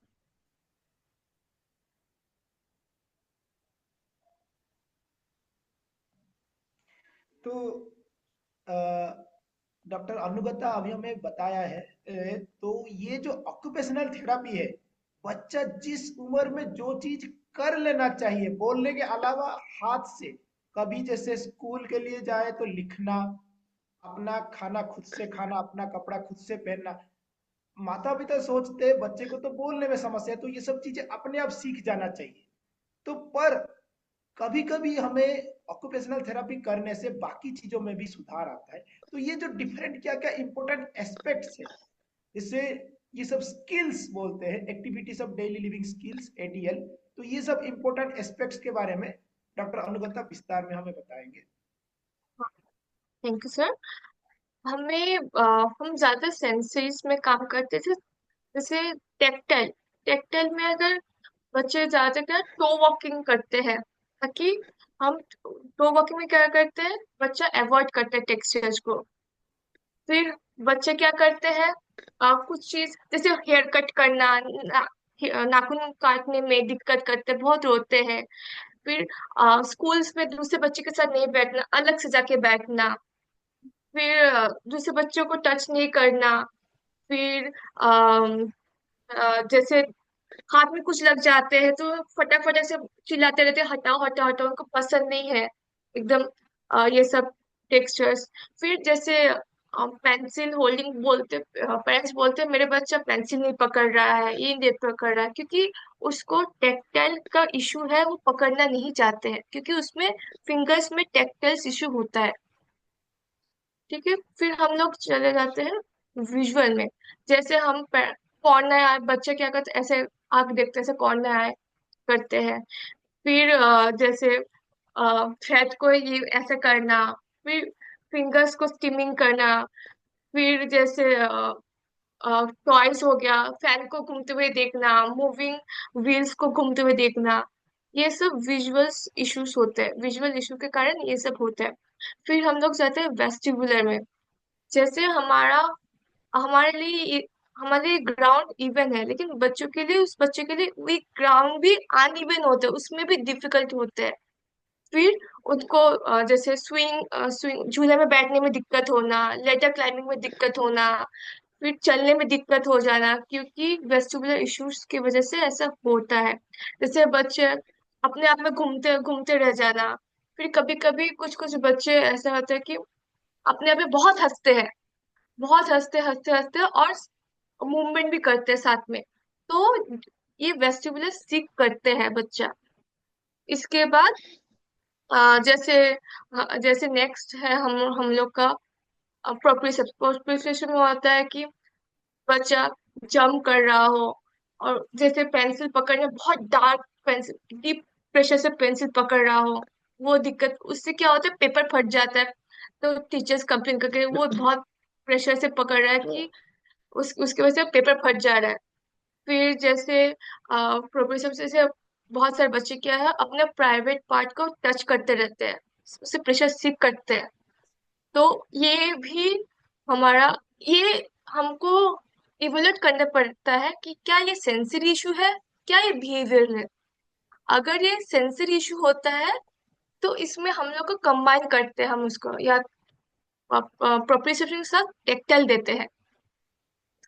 Speaker 4: तो डॉक्टर अनुगता अभी हमें बताया है, तो ये जो ऑक्यूपेशनल थेरेपी है, बच्चा जिस उम्र में जो चीज कर लेना चाहिए बोलने के अलावा हाथ से, कभी जैसे स्कूल के लिए जाए तो लिखना, अपना खाना खुद से खाना, अपना कपड़ा खुद से पहनना, माता पिता सोचते हैं बच्चे को तो बोलने में समस्या है तो ये सब चीजें अपने आप सीख जाना चाहिए। तो पर कभी कभी हमें ऑक्यूपेशनल थेरेपी करने से बाकी चीजों में भी सुधार आता है। तो ये जो डिफरेंट क्या क्या इंपॉर्टेंट एस्पेक्ट्स है, जिससे ये सब स्किल्स बोलते हैं, activities of daily living skills, ADL, तो ये सब इंपॉर्टेंट एस्पेक्ट्स के बारे में डॉक्टर अनुगता विस्तार में हमें बताएंगे।
Speaker 8: Thank you sir. हम ज्यादा सेंसरीज में काम करते थे, जैसे टेक्टाइल। टेक्टाइल में अगर बच्चे ज्यादा क्या टो वॉकिंग करते हैं, ताकि हम टो वॉकिंग में क्या करते हैं, बच्चा अवॉइड करते हैं टेक्सचर्स को। फिर बच्चे क्या करते हैं, कुछ चीज जैसे हेयर कट करना, नाखून काटने में दिक्कत करते हैं, बहुत रोते हैं। फिर स्कूल्स में दूसरे बच्चे के साथ नहीं बैठना, अलग से जाके बैठना। फिर दूसरे बच्चों को टच नहीं करना। फिर जैसे हाथ में कुछ लग जाते हैं तो फटाफट से चिल्लाते रहते हैं, हटाओ हटाओ हटाओ, उनको पसंद नहीं है एकदम ये सब टेक्सचर्स। फिर जैसे पेंसिल होल्डिंग बोलते, पेरेंट्स बोलते हैं मेरे बच्चा पेंसिल नहीं पकड़ रहा है, ये नहीं पकड़ रहा है, क्योंकि उसको टेक्टाइल का इशू है, वो पकड़ना नहीं चाहते हैं क्योंकि उसमें फिंगर्स में टेक्टाइल इशू होता है। ठीक है, फिर हम लोग चले जाते हैं विजुअल में। जैसे हम कॉर्नर आए, बच्चे क्या करते हैं, ऐसे आंख देखते हैं, ऐसे कॉर्नर आए करते हैं। फिर जैसे थ्रेड को ये ऐसे करना, फिर फिंगर्स को स्टिमिंग करना, फिर जैसे टॉयज हो गया, फैन को घूमते हुए देखना, मूविंग व्हील्स को घूमते हुए देखना, ये सब विजुअल इश्यूज होते हैं, विजुअल इशू के कारण ये सब होता है। फिर हम लोग जाते हैं वेस्टिबुलर में। जैसे हमारे लिए ग्राउंड इवन है, लेकिन बच्चों के लिए, उस बच्चे के लिए वही ग्राउंड भी अनइवन होता है, उसमें भी डिफिकल्ट होते हैं। फिर उनको जैसे स्विंग झूले में बैठने में दिक्कत होना, लेटर क्लाइंबिंग में दिक्कत होना, फिर चलने में दिक्कत हो जाना, क्योंकि वेस्टिबुलर इश्यूज की वजह से ऐसा होता है। जैसे बच्चे अपने आप में घूमते घूमते रह जाना। फिर कभी कभी कुछ कुछ बच्चे ऐसा होता है कि अपने आप में बहुत हंसते हैं, बहुत हंसते हंसते हंसते और मूवमेंट भी करते हैं साथ में। तो ये वेस्टिबुलर सीख करते हैं बच्चा। इसके बाद जैसे जैसे नेक्स्ट है हम लोग का प्रोप्रियोसेप्शन में होता है कि बच्चा जंप कर रहा हो, और जैसे पेंसिल पकड़ने, बहुत डार्क पेंसिल, डीप प्रेशर से पेंसिल पकड़ रहा हो, वो दिक्कत, उससे क्या होता है पेपर फट जाता है। तो टीचर्स कंप्लेन करके वो बहुत प्रेशर से पकड़ रहा है कि उसकी वजह से पेपर फट जा रहा है। फिर जैसे प्रोप्रियोसेप्शन से बहुत सारे बच्चे क्या है, अपने प्राइवेट पार्ट को टच करते रहते हैं, उससे प्रेशर सीख करते हैं। तो ये भी हमारा, ये हमको इवोल्यूट करना पड़ता है कि क्या ये सेंसरी इशू है, क्या ये बिहेवियर है। अगर ये सेंसरी इशू होता है तो इसमें हम लोग को कंबाइन करते हैं, हम उसको या प्रोप्रियोसेप्शन के साथ टेक्टाइल देते हैं।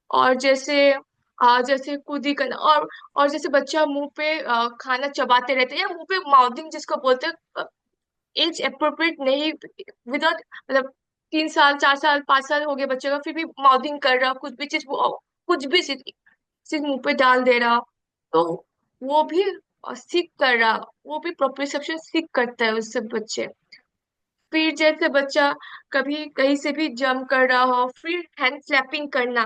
Speaker 8: और जैसे कूदी करना, और जैसे बच्चा मुंह पे खाना चबाते रहते हैं, या मुंह पे माउथिंग जिसको बोलते हैं, एज अप्रोप्रिएट नहीं, विदाउट मतलब 3 साल 4 साल 5 साल हो गए बच्चे का, फिर भी माउथिंग कर रहा, कुछ भी चीज मुंह पे डाल दे रहा, तो वो भी सीख कर रहा, वो भी प्रोप्रियोसेप्शन सीख करता है उससे बच्चे। फिर जैसे बच्चा कभी कहीं से भी जंप कर रहा हो, फिर हैंड क्लैपिंग करना,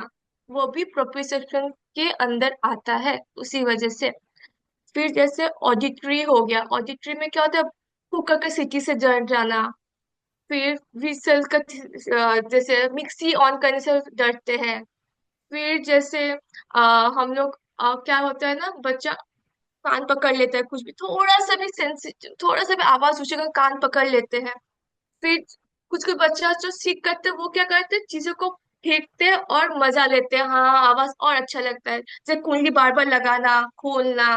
Speaker 8: वो भी प्रोप्रियोसेप्शन के अंदर आता है उसी वजह से। फिर जैसे ऑडिटरी हो गया, ऑडिटरी में क्या होता है, कुकर के सीटी से जल जाना। फिर व्हीसल का जैसे मिक्सी ऑन करने से डरते हैं। फिर जैसे हम लोग क्या होता है ना, बच्चा कान पकड़ लेता है, कुछ भी थोड़ा सा भी सेंसिटिव, थोड़ा सा भी आवाज ऊंचे कर कान पकड़ लेते हैं। फिर कुछ कुछ बच्चा जो सीख करते हैं, वो क्या करते हैं, चीजों को फेंकते हैं और मजा लेते हैं, हाँ आवाज और अच्छा लगता है, जैसे कुंडली बार बार लगाना खोलना,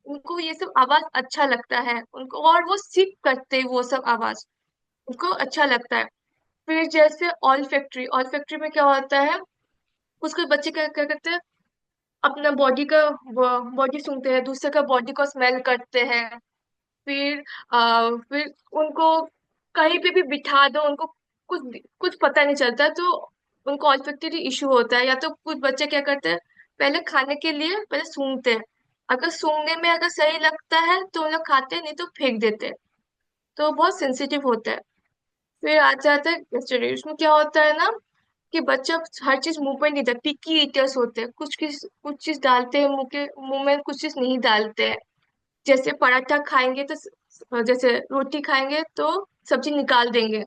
Speaker 8: उनको ये सब आवाज अच्छा लगता है उनको, और वो सीख करते हैं वो सब आवाज, उनको अच्छा लगता है। फिर जैसे ऑल फैक्ट्री, ऑल फैक्ट्री में क्या होता है, कुछ कुछ बच्चे क्या क्या करते हैं, अपना बॉडी सूंघते हैं, दूसरे का बॉडी को स्मेल करते हैं। फिर फिर उनको कहीं पे भी बिठा दो, उनको कुछ कुछ पता नहीं चलता, तो उनको ऑल्फैक्टरी इशू होता है। या तो कुछ बच्चे क्या करते हैं, पहले खाने के लिए पहले सूंघते हैं, अगर सूंघने में अगर सही लगता है तो उन लोग खाते हैं, नहीं तो फेंक देते हैं। तो बहुत सेंसिटिव होता है। फिर आ जाता है गैस्ट्रेट, उसमें क्या होता है ना कि बच्चा हर चीज मुंह पर नहीं डालता, पिकी ईटर्स होते हैं, कुछ चीज डालते हैं मुंह में, कुछ चीज नहीं डालते हैं। जैसे पराठा खाएंगे तो जैसे रोटी खाएंगे तो सब्जी निकाल देंगे,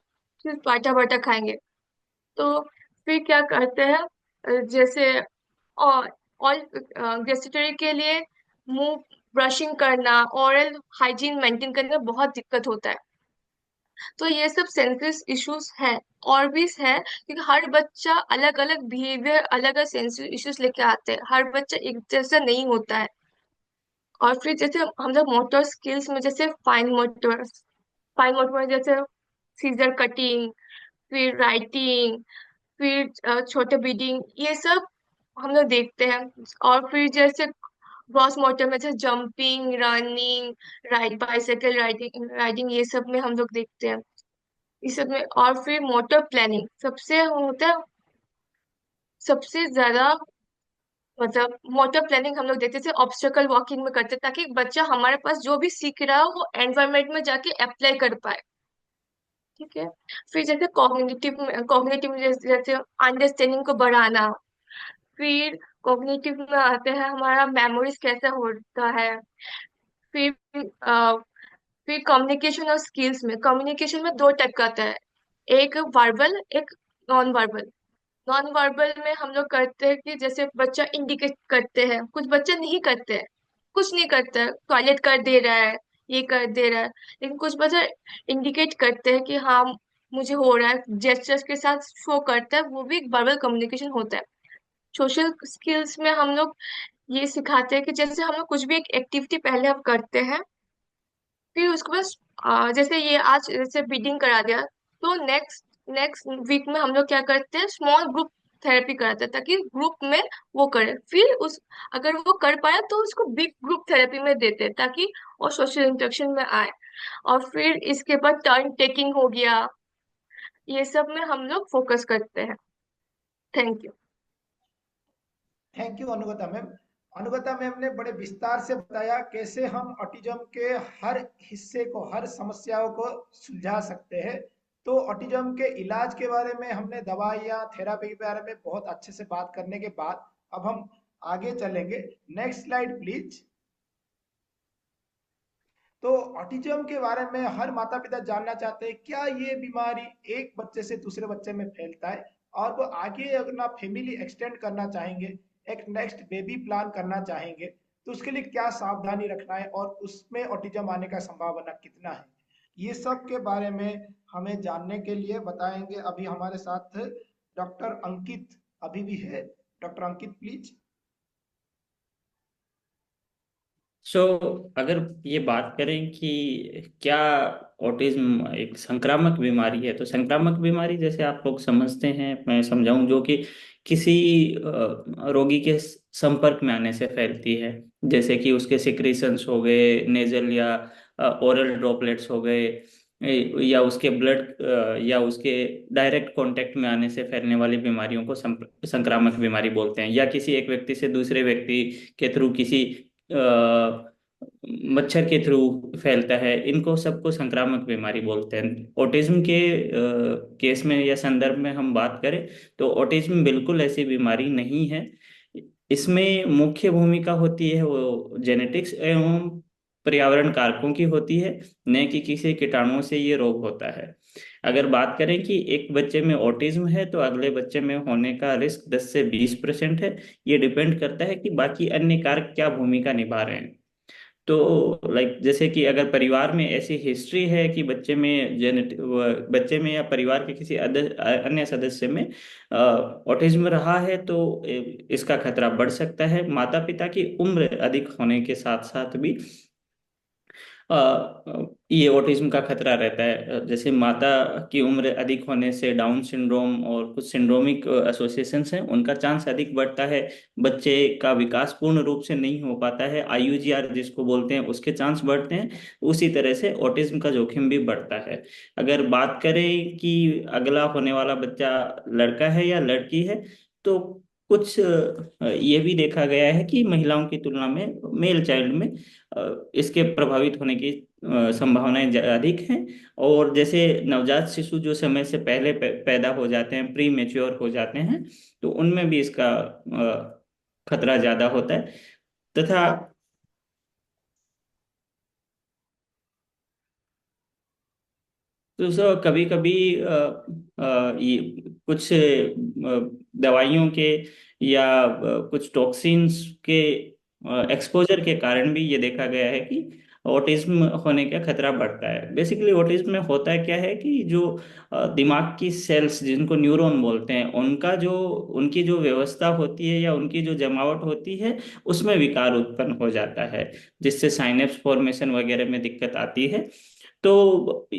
Speaker 8: फिर पराठा पराठा खाएंगे। तो फिर क्या करते हैं, जैसे और ऑल गैस्ट्रेटरी के लिए मुंह ब्रशिंग करना, ओरल हाइजीन मेंटेन करने में बहुत दिक्कत होता है। तो ये सब सेंसस इश्यूज हैं, और भी है, क्योंकि हर बच्चा अलग अलग बिहेवियर, अलग अलग सेंसस इश्यूज लेके आते हैं, हर बच्चा एक जैसा नहीं होता है। और फिर जैसे हम लोग मोटर स्किल्स में, जैसे फाइन मोटर में जैसे सीजर कटिंग, फिर राइटिंग, फिर छोटे बीडिंग, ये सब हम लोग देखते हैं। और फिर जैसे ग्रॉस मोटर में जैसे jumping, running, ride bicycle riding riding, ये सब में हम लोग देखते हैं। इस सब में। और फिर मोटर प्लानिंग सबसे होता है, सबसे ज्यादा मतलब मोटर प्लानिंग हम लोग देखते थे ऑब्स्टेकल वॉकिंग में करते, ताकि बच्चा हमारे पास जो भी सीख रहा हो वो एनवायरमेंट में जाके अप्लाई कर पाए। ठीक है। फिर जैसे कॉग्निटिव जैसे अंडरस्टैंडिंग को बढ़ाना। फिर कॉग्निटिव में आते हैं हमारा मेमोरीज कैसे होता है। फिर फिर कम्युनिकेशन और स्किल्स में, कम्युनिकेशन में दो टाइप का आता है, एक वर्बल, एक नॉन वर्बल। नॉन वर्बल में हम लोग करते हैं कि जैसे बच्चा इंडिकेट करते हैं, कुछ बच्चे नहीं करते हैं, कुछ नहीं करते हैं, टॉयलेट कर दे रहा है, ये कर दे रहा है, लेकिन कुछ बच्चे इंडिकेट करते हैं कि हाँ मुझे हो रहा है, जेस्चर्स के साथ शो करता है, वो भी एक वर्बल कम्युनिकेशन होता है। सोशल स्किल्स में हम लोग ये सिखाते हैं कि जैसे हम लोग कुछ भी एक एक्टिविटी पहले हम करते हैं, फिर उसके बाद जैसे ये आज जैसे बीडिंग करा दिया, तो नेक्स्ट नेक्स्ट वीक में हम लोग क्या करते हैं, स्मॉल ग्रुप थेरेपी कराते हैं, ताकि ग्रुप में वो करे। फिर उस अगर वो कर पाया तो उसको बिग ग्रुप थेरेपी में देते हैं, ताकि वो सोशल इंटरेक्शन में आए। और फिर इसके बाद टर्न टेकिंग हो गया, ये सब में हम लोग फोकस करते हैं। Thank you.
Speaker 4: Thank you Anugata ma'am. Anugata ma'am ने बड़े विस्तार से बताया कैसे हम ऑटिज्म के हर हिस्से को, हर समस्याओं को सुलझा सकते हैं। तो ऑटिज्म के इलाज के बारे में हमने, दवाइयाँ, थेरापी के बारे में बहुत अच्छे से बात करने के बाद अब हम आगे चलेंगे। Next slide please. तो ऑटिज्म के बारे में हर माता पिता जानना चाहते हैं, क्या ये बीमारी एक बच्चे से दूसरे बच्चे में फैलता है, और वो आगे अपना फैमिली एक्सटेंड करना चाहेंगे, एक नेक्स्ट बेबी प्लान करना चाहेंगे, तो उसके लिए क्या सावधानी रखना है और उसमें ऑटिज्म आने का संभावना कितना है, ये सब के बारे में हमें जानने के लिए बताएंगे। अभी हमारे साथ डॉक्टर अंकित अभी भी है। Doctor Ankit please.
Speaker 5: सो अगर ये बात करें कि क्या ऑटिज्म एक संक्रामक बीमारी है, तो संक्रामक बीमारी जैसे आप लोग समझते हैं, मैं समझाऊं, जो कि किसी रोगी के संपर्क में आने से फैलती है। जैसे कि उसके सिक्रीशंस हो गए, नेजल या ओरल ड्रॉपलेट्स हो गए, या उसके ब्लड या उसके डायरेक्ट कांटेक्ट में आने से फैलने वाली बीमारियों को संक्रामक बीमारी बोलते हैं। या किसी एक व्यक्ति से दूसरे व्यक्ति के थ्रू, किसी मच्छर के थ्रू फैलता है, इनको सबको संक्रामक बीमारी बोलते हैं। ऑटिज्म के केस में या संदर्भ में हम बात करें, तो ऑटिज्म बिल्कुल ऐसी बीमारी नहीं है। इसमें मुख्य भूमिका होती है वो जेनेटिक्स एवं पर्यावरण कारकों की होती है, न कि किसी कीटाणुओं से ये रोग होता है। अगर बात करें कि एक बच्चे में ऑटिज्म है तो अगले बच्चे में होने का रिस्क 10 से 20% है। ये डिपेंड करता है कि बाकी अन्य कारक क्या भूमिका निभा रहे हैं। तो लाइक जैसे कि अगर परिवार में ऐसी हिस्ट्री है कि बच्चे में या परिवार के किसी अन्य सदस्य में ऑटिज्म रहा है, तो इसका खतरा बढ़ सकता है। माता पिता की उम्र अधिक होने के साथ साथ भी ये ऑटिज्म का खतरा रहता है। जैसे माता की उम्र अधिक होने से डाउन सिंड्रोम और कुछ सिंड्रोमिक एसोसिएशंस हैं, उनका चांस अधिक बढ़ता है। बच्चे का विकास पूर्ण रूप से नहीं हो पाता है, IUGR जिसको बोलते हैं, उसके चांस बढ़ते हैं। उसी तरह से ऑटिज्म का जोखिम भी बढ़ता है। अगर बात करें कि अगला होने वाला बच्चा लड़का है या लड़की है, तो कुछ ये भी देखा गया है कि महिलाओं की तुलना में मेल चाइल्ड में इसके प्रभावित होने की संभावनाएं अधिक हैं। और जैसे नवजात शिशु जो समय से पहले पैदा हो जाते हैं, प्री मेच्योर हो जाते हैं, तो उनमें भी इसका खतरा ज्यादा होता है। तथा तो सर कभी कभी ये कुछ दवाइयों के या कुछ टॉक्सिन्स के एक्सपोजर के कारण भी ये देखा गया है कि ऑटिज्म होने का खतरा बढ़ता है। बेसिकली ऑटिज्म में होता क्या है कि जो दिमाग की सेल्स, जिनको न्यूरॉन बोलते हैं, उनका जो उनकी जो व्यवस्था होती है या उनकी जो जमावट होती है, उसमें विकार उत्पन्न हो जाता है, जिससे साइनेप्स फॉर्मेशन वगैरह में दिक्कत आती है। तो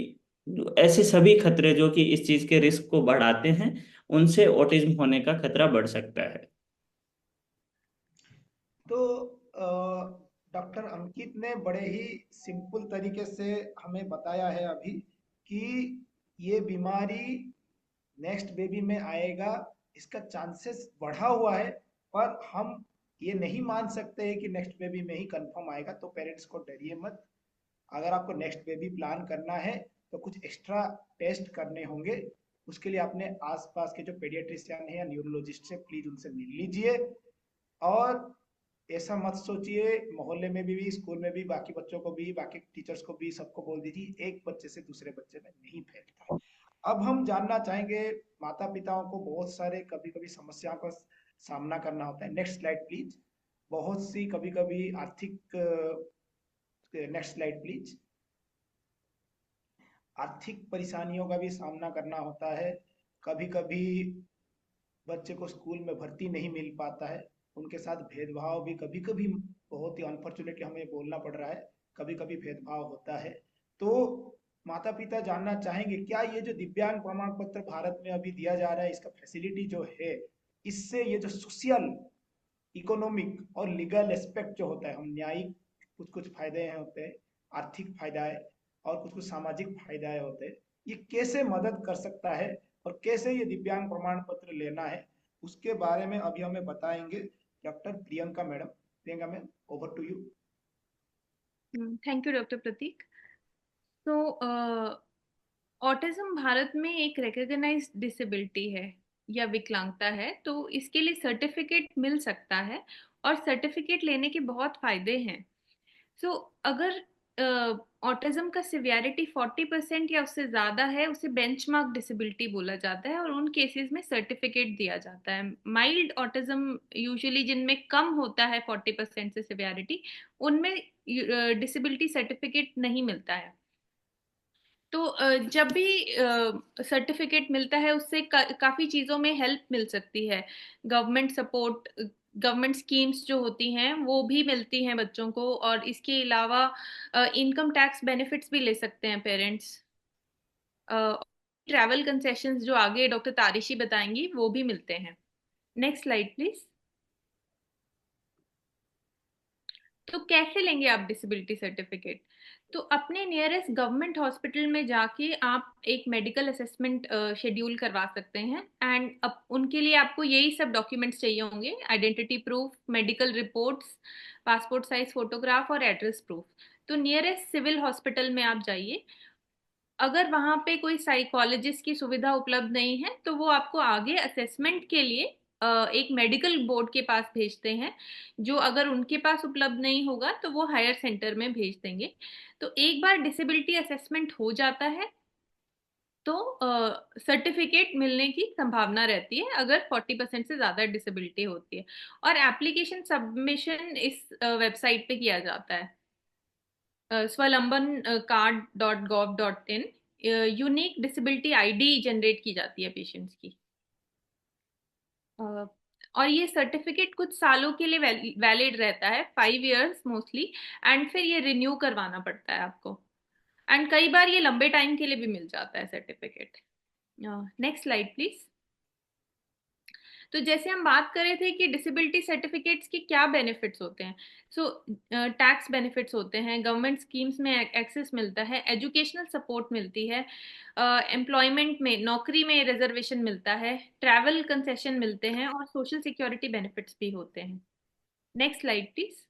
Speaker 5: ऐसे सभी खतरे जो कि इस चीज के रिस्क को बढ़ाते हैं, उनसे ऑटिज्म होने का खतरा बढ़ सकता है।
Speaker 4: तो डॉक्टर अंकित ने बड़े ही सिंपल तरीके से हमें बताया है अभी कि ये बीमारी नेक्स्ट बेबी में आएगा, इसका चांसेस बढ़ा हुआ है, पर हम ये नहीं मान सकते हैं कि नेक्स्ट बेबी में ही कंफर्म आएगा। तो पेरेंट्स को डरिए मत। अगर आपको नेक्स्ट बेबी प्लान करना है तो कुछ एक्स्ट्रा टेस्ट करने होंगे। उसके लिए अपने आसपास के जो पेडियाट्रिशियन है या न्यूरोलॉजिस्ट से प्लीज उनसे मिल लीजिए। और ऐसा मत सोचिए, मोहल्ले में भी स्कूल में भी बाकी बच्चों को भी, बाकी टीचर्स को भी, सबको बोल दीजिए एक बच्चे से दूसरे बच्चे में नहीं फैलता है। अब हम जानना चाहेंगे, माता पिताओं को बहुत सारे कभी कभी समस्याओं का सामना करना होता है। Next slide please. बहुत सी कभी कभी आर्थिक, नेक्स्ट स्लाइड प्लीज, आर्थिक परेशानियों का भी सामना करना होता है। कभी कभी बच्चे को स्कूल में भर्ती नहीं मिल पाता है, उनके साथ भेदभाव भी कभी कभी, बहुत ही अनफॉर्चुनेटली हमें बोलना पड़ रहा है, कभी कभी भेदभाव होता है। तो माता पिता जानना चाहेंगे क्या ये जो दिव्यांग प्रमाण पत्र भारत में अभी दिया जा रहा है, इसका फैसिलिटी जो है, इससे ये जो सोशल, इकोनॉमिक और लीगल एस्पेक्ट जो होता है, हम न्यायिक कुछ कुछ फायदे हैं होते हैं, आर्थिक फायदा है और कुछ कुछ सामाजिक फायदाएं होते हैं, ये कैसे मदद कर सकता है और कैसे ये दिव्यांग प्रमाण पत्र लेना है, उसके बारे में अभी हमें बताएंगे doctor Priyanka madam. Priyanka ma'am, over to you.
Speaker 1: Thank you doctor Prateek. तो ऑटिज्म भारत में एक रिकॉग्नाइज्ड डिसेबिलिटी है या विकलांगता है, तो इसके लिए सर्टिफिकेट मिल सकता है और सर्टिफिकेट लेने के बहुत फायदे हैं। सो अगर ऑटिज्म का सिवियरिटी 40% या उससे ज़्यादा है, उसे बेंचमार्क डिसेबिलिटी बोला जाता है और उन केसेस में सर्टिफिकेट दिया जाता है। माइल्ड ऑटिज्म यूजुअली जिनमें कम होता है 40% से सिवियरिटी, उनमें डिसेबिलिटी सर्टिफिकेट नहीं मिलता है। तो जब भी सर्टिफिकेट मिलता है उससे काफ़ी चीज़ों में हेल्प मिल सकती है। गवर्नमेंट सपोर्ट, गवर्नमेंट स्कीम्स जो होती हैं वो भी मिलती हैं बच्चों को, और इसके अलावा इनकम टैक्स बेनिफिट्स भी ले सकते हैं पेरेंट्स। ट्रैवल कंसेशंस जो आगे डॉक्टर तारिशी बताएंगी वो भी मिलते हैं। Next slide please. तो कैसे लेंगे आप डिसेबिलिटी सर्टिफिकेट? तो अपने नियरेस्ट गवर्नमेंट हॉस्पिटल में जाके आप एक मेडिकल असेसमेंट शेड्यूल करवा सकते हैं, एंड अब उनके लिए आपको यही सब डॉक्यूमेंट्स चाहिए होंगे: identity proof, medical reports, passport size photograph और एड्रेस प्रूफ। तो नियरेस्ट सिविल हॉस्पिटल में आप जाइए। अगर वहाँ पे कोई साइकोलॉजिस्ट की सुविधा उपलब्ध नहीं है तो वो आपको आगे असेसमेंट के लिए एक मेडिकल बोर्ड के पास भेजते हैं, जो अगर उनके पास उपलब्ध नहीं होगा तो वो हायर सेंटर में भेज देंगे। तो एक बार डिसेबिलिटी असेसमेंट हो जाता है तो सर्टिफिकेट मिलने की संभावना रहती है अगर 40% से ज़्यादा डिसेबिलिटी होती है। और एप्लीकेशन सबमिशन इस वेबसाइट पे किया जाता है, swalambangcard.gov.in। Unique disability ID generate की जाती है पेशेंट्स की। और ये सर्टिफिकेट कुछ सालों के लिए वैलिड रहता है, 5 years मोस्टली, एंड फिर ये रिन्यू करवाना पड़ता है आपको, एंड कई बार ये लंबे टाइम के लिए भी मिल जाता है सर्टिफिकेट। Next slide please. तो जैसे हम बात कर रहे थे कि डिसेबिलिटी सर्टिफिकेट्स के क्या बेनिफिट्स होते हैं, सो टैक्स बेनिफिट्स होते हैं, गवर्नमेंट स्कीम्स में एक्सेस मिलता है, एजुकेशनल सपोर्ट मिलती है, एम्प्लॉयमेंट में, नौकरी में रिजर्वेशन मिलता है, ट्रैवल कंसेशन मिलते हैं और सोशल सिक्योरिटी बेनिफिट्स भी होते हैं। Next slide please.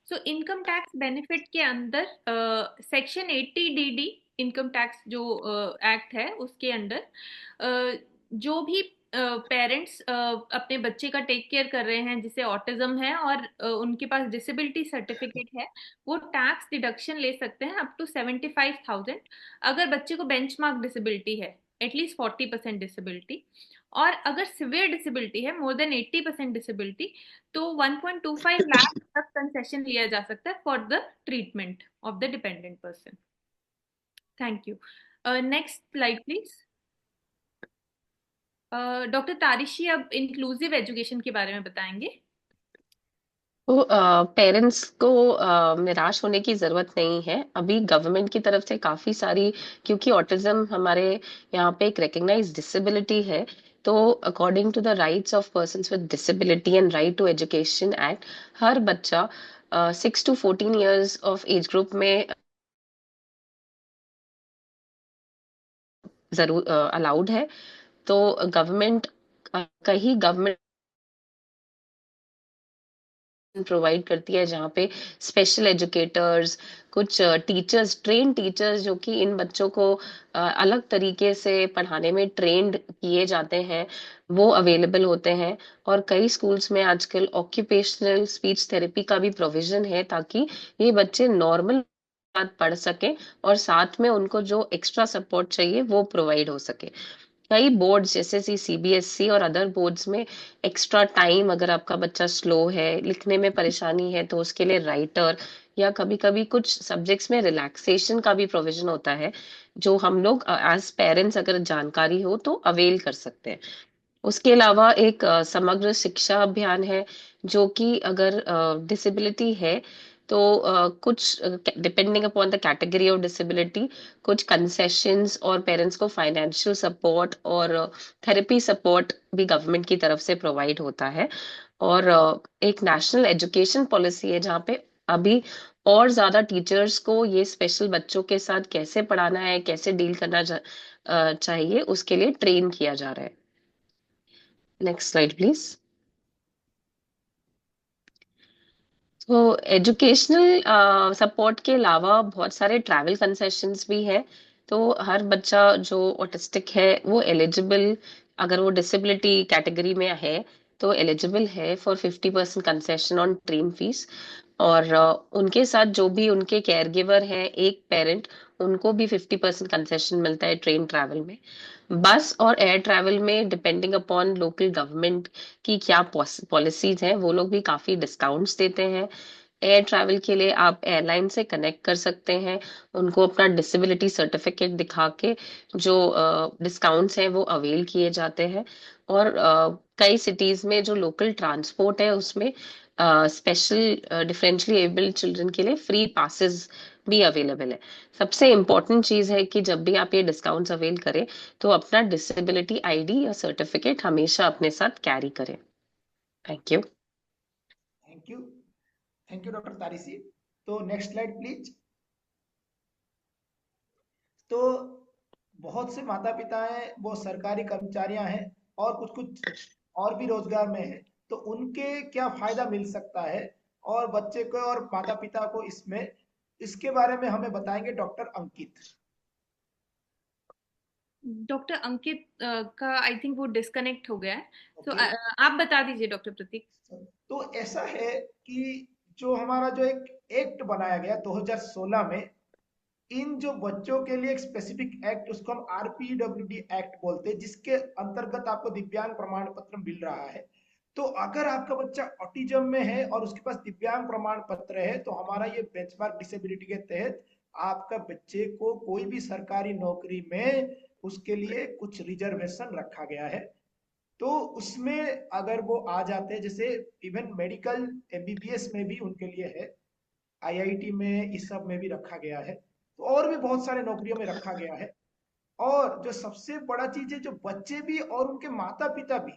Speaker 1: So income tax benefit के अंदर सेक्शन 80 DD इनकम टैक्स जो एक्ट है उसके अंडर जो भी पेरेंट्स अपने बच्चे का टेक केयर कर रहे हैं जिसे ऑटिज्म है और उनके पास डिसेबिलिटी सर्टिफिकेट है, वो टैक्स डिडक्शन ले सकते हैं अप टू 75,000 अगर बच्चे को बेंचमार्क डिसेबिलिटी है, एटलीस्ट 40% डिसेबिलिटी, और अगर सिवियर डिसेबिलिटी है, मोर देन 80% डिसेबिलिटी, तो 1.25 लाख तक कंसेशन लिया जा सकता है for the treatment of the dependent person. Thank you. Next slide please. Doctor Tarishi अब इंक्लूसिव एजुकेशन के बारे में बताएंगे।
Speaker 6: तो पेरेंट्स को निराश होने की जरूरत नहीं है। अभी गवर्नमेंट की तरफ से काफी सारी, क्योंकि ऑटिज्म हमारे यहाँ पे एक रिकग्नाइज्ड डिसेबिलिटी है, तो according to the rights of persons with disability and right to education act, हर बच्चा 6 to 14 years of age group में जरूर अलाउड है। तो गवर्नमेंट कहीं गवर्नमेंट प्रोवाइड करती है जहाँ पे स्पेशल एजुकेटर्स, कुछ टीचर्स, ट्रेन टीचर्स जो कि इन बच्चों को अलग तरीके से पढ़ाने में ट्रेंड किए जाते हैं, वो अवेलेबल होते हैं। और कई स्कूल्स में आजकल ऑक्यूपेशनल स्पीच थेरेपी का भी प्रोविजन है, ताकि ये बच्चे नॉर्मल बात पढ़ सकें और साथ में उनको जो एक्स्ट्रा सपोर्ट चाहिए वो प्रोवाइड हो सके। कई बोर्ड्स जैसे सीबीएसई और अदर बोर्ड्स में एक्स्ट्रा टाइम, अगर आपका बच्चा स्लो है, लिखने में परेशानी है, तो उसके लिए राइटर, या कभी कभी कुछ सब्जेक्ट्स में रिलैक्सेशन का भी प्रोविजन होता है, जो हम लोग एज पेरेंट्स अगर जानकारी हो तो अवेल कर सकते हैं। उसके अलावा एक समग्र शिक्षा अभियान है, जो कि अगर डिसेबिलिटी है तो कुछ depending upon the category of disability, कुछ कंसेशंस और पेरेंट्स को फाइनेंशियल सपोर्ट और थेरेपी सपोर्ट भी गवर्नमेंट की तरफ से प्रोवाइड होता है। और एक नेशनल एजुकेशन पॉलिसी है जहाँ पे अभी और ज्यादा टीचर्स को ये स्पेशल बच्चों के साथ कैसे पढ़ाना है, कैसे डील करना चाहिए, उसके लिए ट्रेन किया जा रहा है। Next slide please. तो एजुकेशनल सपोर्ट के अलावा बहुत सारे ट्रैवल कंसेशंस भी है। तो हर बच्चा जो ऑटिस्टिक है वो एलिजिबल, अगर वो डिसेबिलिटी कैटेगरी में है तो एलिजिबल है for 50% concession on train fees. और उनके साथ जो भी उनके केयर गिवर है, एक पेरेंट, उनको भी 50% कंसेशन मिलता है ट्रेन ट्रैवल में। बस और एयर ट्रैवल में डिपेंडिंग अपॉन लोकल गवर्नमेंट की क्या पॉलिसीज हैं, वो लोग भी काफी डिस्काउंट्स देते हैं। एयर ट्रैवल के लिए आप एयरलाइन से कनेक्ट कर सकते हैं, उनको अपना डिसेबिलिटी सर्टिफिकेट दिखा के जो डिस्काउंट्स हैं वो अवेल किए जाते हैं। और कई सिटीज में जो लोकल ट्रांसपोर्ट है उसमें स्पेशल डिफरेंशियली एबल्ड चिल्ड्रन के लिए फ्री पासेस भी अवेलेबल है। सबसे इम्पोर्टेंट चीज है कि जब भी आप ये डिस्काउंट्स अवेल करें तो अपना डिसेबिलिटी आईडी या सर्टिफिकेट हमेशा अपने साथ कैरी करें। Thank you.
Speaker 4: Thank you. Thank you doctor Tarishi. तो नेक्स्ट स्लाइड प्लीज। तो बहुत से माता पिता हैं वो सरकारी कर्मचारियां हैं और कुछ कुछ और भी रोजगार में हैं, तो उनके क्या फायदा मिल सकता है और बच्चे को और माता पिता को इसमें, इसके बारे में हमें बताएंगे डॉक्टर अंकित।
Speaker 1: डॉक्टर अंकित का आई थिंक वो डिस्कनेक्ट हो गया है, तो
Speaker 4: ओके।
Speaker 1: आप बता दीजिए डॉक्टर प्रतीक।
Speaker 4: तो ऐसा है कि जो हमारा जो एक एक्ट बनाया गया 2016 में, इन जो बच्चों के लिए एक स्पेसिफिक एक्ट, उसको हम आरपीडब्ल्यूडी एक्ट बोलते हैं, जिसके अंतर्गत आपको दिव्यांग प्रमाण पत्र मिल रहा है। तो अगर आपका बच्चा ऑटिज्म में है और उसके पास दिव्यांग प्रमाण पत्र है, तो हमारा ये बेंचमार्क डिसेबिलिटी के तहत आपका बच्चे को कोई भी सरकारी नौकरी में उसके लिए कुछ रिजर्वेशन रखा गया है। तो उसमें अगर वो आ जाते हैं, जैसे इवन मेडिकल एमबीबीएस में भी उनके लिए है, आईआईटी में, इस सब में भी रखा गया है, तो और भी बहुत सारे नौकरियों में रखा गया है। और जो सबसे बड़ा चीज है, जो बच्चे भी और उनके माता पिता भी,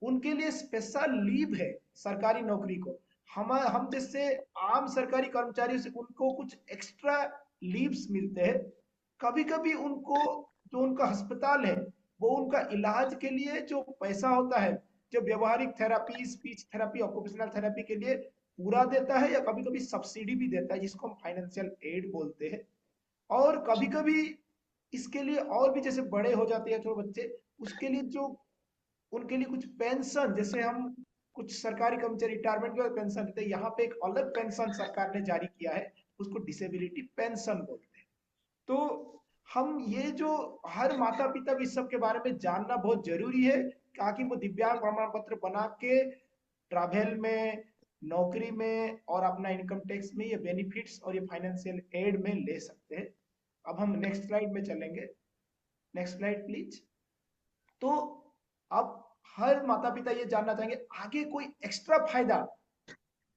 Speaker 4: उनके लिए स्पेशल लीव है सरकारी नौकरी को। हम जैसे आम सरकारी कर्मचारियों से उनको कुछ एक्स्ट्रा लीव्स मिलते हैं। कभी कभी उनको जो उनका अस्पताल है, वो उनका इलाज के लिए जो पैसा होता है, जो व्यवहारिक therapy, speech therapy, occupational therapy के लिए पूरा देता है, या कभी कभी सब्सिडी भी देता है, जिसको हम फाइनेंशियल एड बोलते हैं। और कभी कभी इसके लिए और भी, जैसे बड़े हो जाते हैं जो बच्चे, उसके लिए जो उनके लिए कुछ पेंशन, जैसे हम कुछ सरकारी कर्मचारी रिटायरमेंट के बाद पेंशन देते हैं, यहाँ पे एक अलग पेंशन सरकार ने जारी किया है, उसको डिसेबिलिटी पेंशन बोलते हैं। तो हम ये जो हर माता पिता भी इस सब के बारे में जानना बहुत जरूरी है, ताकि वो दिव्यांग प्रमाण पत्र बना के ट्रैवल में, नौकरी में और अपना इनकम टैक्स में ये बेनिफिट्स और ये फाइनेंशियल एड में ले सकते हैं। अब हम नेक्स्ट स्लाइड में चलेंगे। Next slide please. तो अब हर माता पिता ये जानना चाहेंगे आगे कोई एक्स्ट्रा फायदा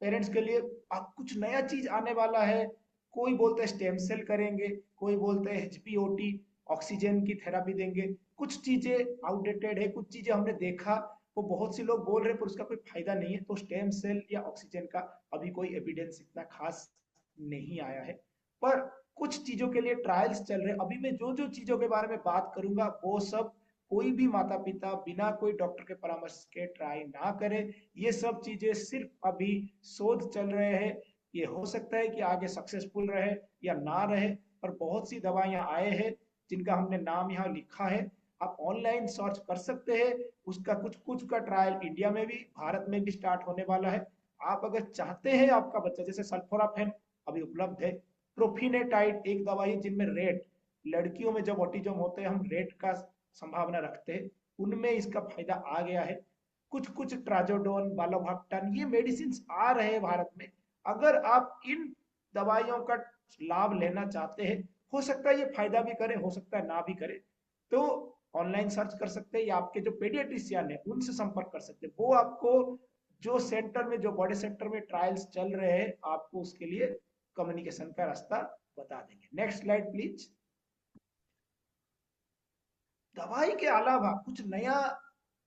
Speaker 4: पेरेंट्स के लिए, अब कुछ नया चीज आने वाला है। कोई बोलते हैं स्टेम सेल करेंगे, कोई बोलते हैं एचपीओटी, ऑक्सीजन की थेरापी देंगे। कुछ चीजें आउटडेटेड है, कुछ चीजें हमने देखा वो बहुत सी लोग बोल रहे हैं पर उसका कोई फायदा नहीं है। तो स्टेम सेल या ऑक्सीजन का अभी कोई एविडेंस इतना खास नहीं आया है। पर कुछ चीजों के लिए ट्रायल्स चल रहे हैं। अभी मैं जो जो चीजों के बारे में बात करूंगा वो सब कोई भी माता पिता बिना कोई डॉक्टर के परामर्श के ट्राई ना करे। ये सब चीजें सिर्फ अभी शोध चल रहे हैं। ये हो सकता है कि आगे सक्सेसफुल रहे या ना रहे, पर बहुत सी दवाइयां आए हैं जिनका हमने नाम यहाँ लिखा है। आप ऑनलाइन सर्च कर सकते हैं। उसका कुछ कुछ का ट्रायल इंडिया में भी, भारत में भी स्टार्ट होने वाला है। आप अगर चाहते हैं आपका बच्चा, जैसे सल्फोराफेन अभी उपलब्ध है, प्रोफिनेटाइड एक दवाई जिनमें रेट, लड़कियों में जब ऑटिज्म होते हैं हम रेट का संभावना रखते हैं, उनमें इसका फायदा आ गया है। कुछ कुछ ट्राजोडोन, बालोभाक्टन, ये मेडिसिन आ रहे हैं भारत में। अगर आप इन दवाइयों का लाभ लेना चाहते हैं, हो सकता है ये फायदा भी करे, हो सकता है ना भी करे, तो ऑनलाइन सर्च कर सकते हैं या आपके जो पेडियाट्रिशियन है उनसे संपर्क कर सकते हैं। वो आपको जो सेंटर में, जो बड़े सेंटर में ट्रायल्स चल रहे हैं, आपको उसके लिए कम्युनिकेशन का रास्ता बता देंगे। Next slide please. दवाई के अलावा कुछ नया,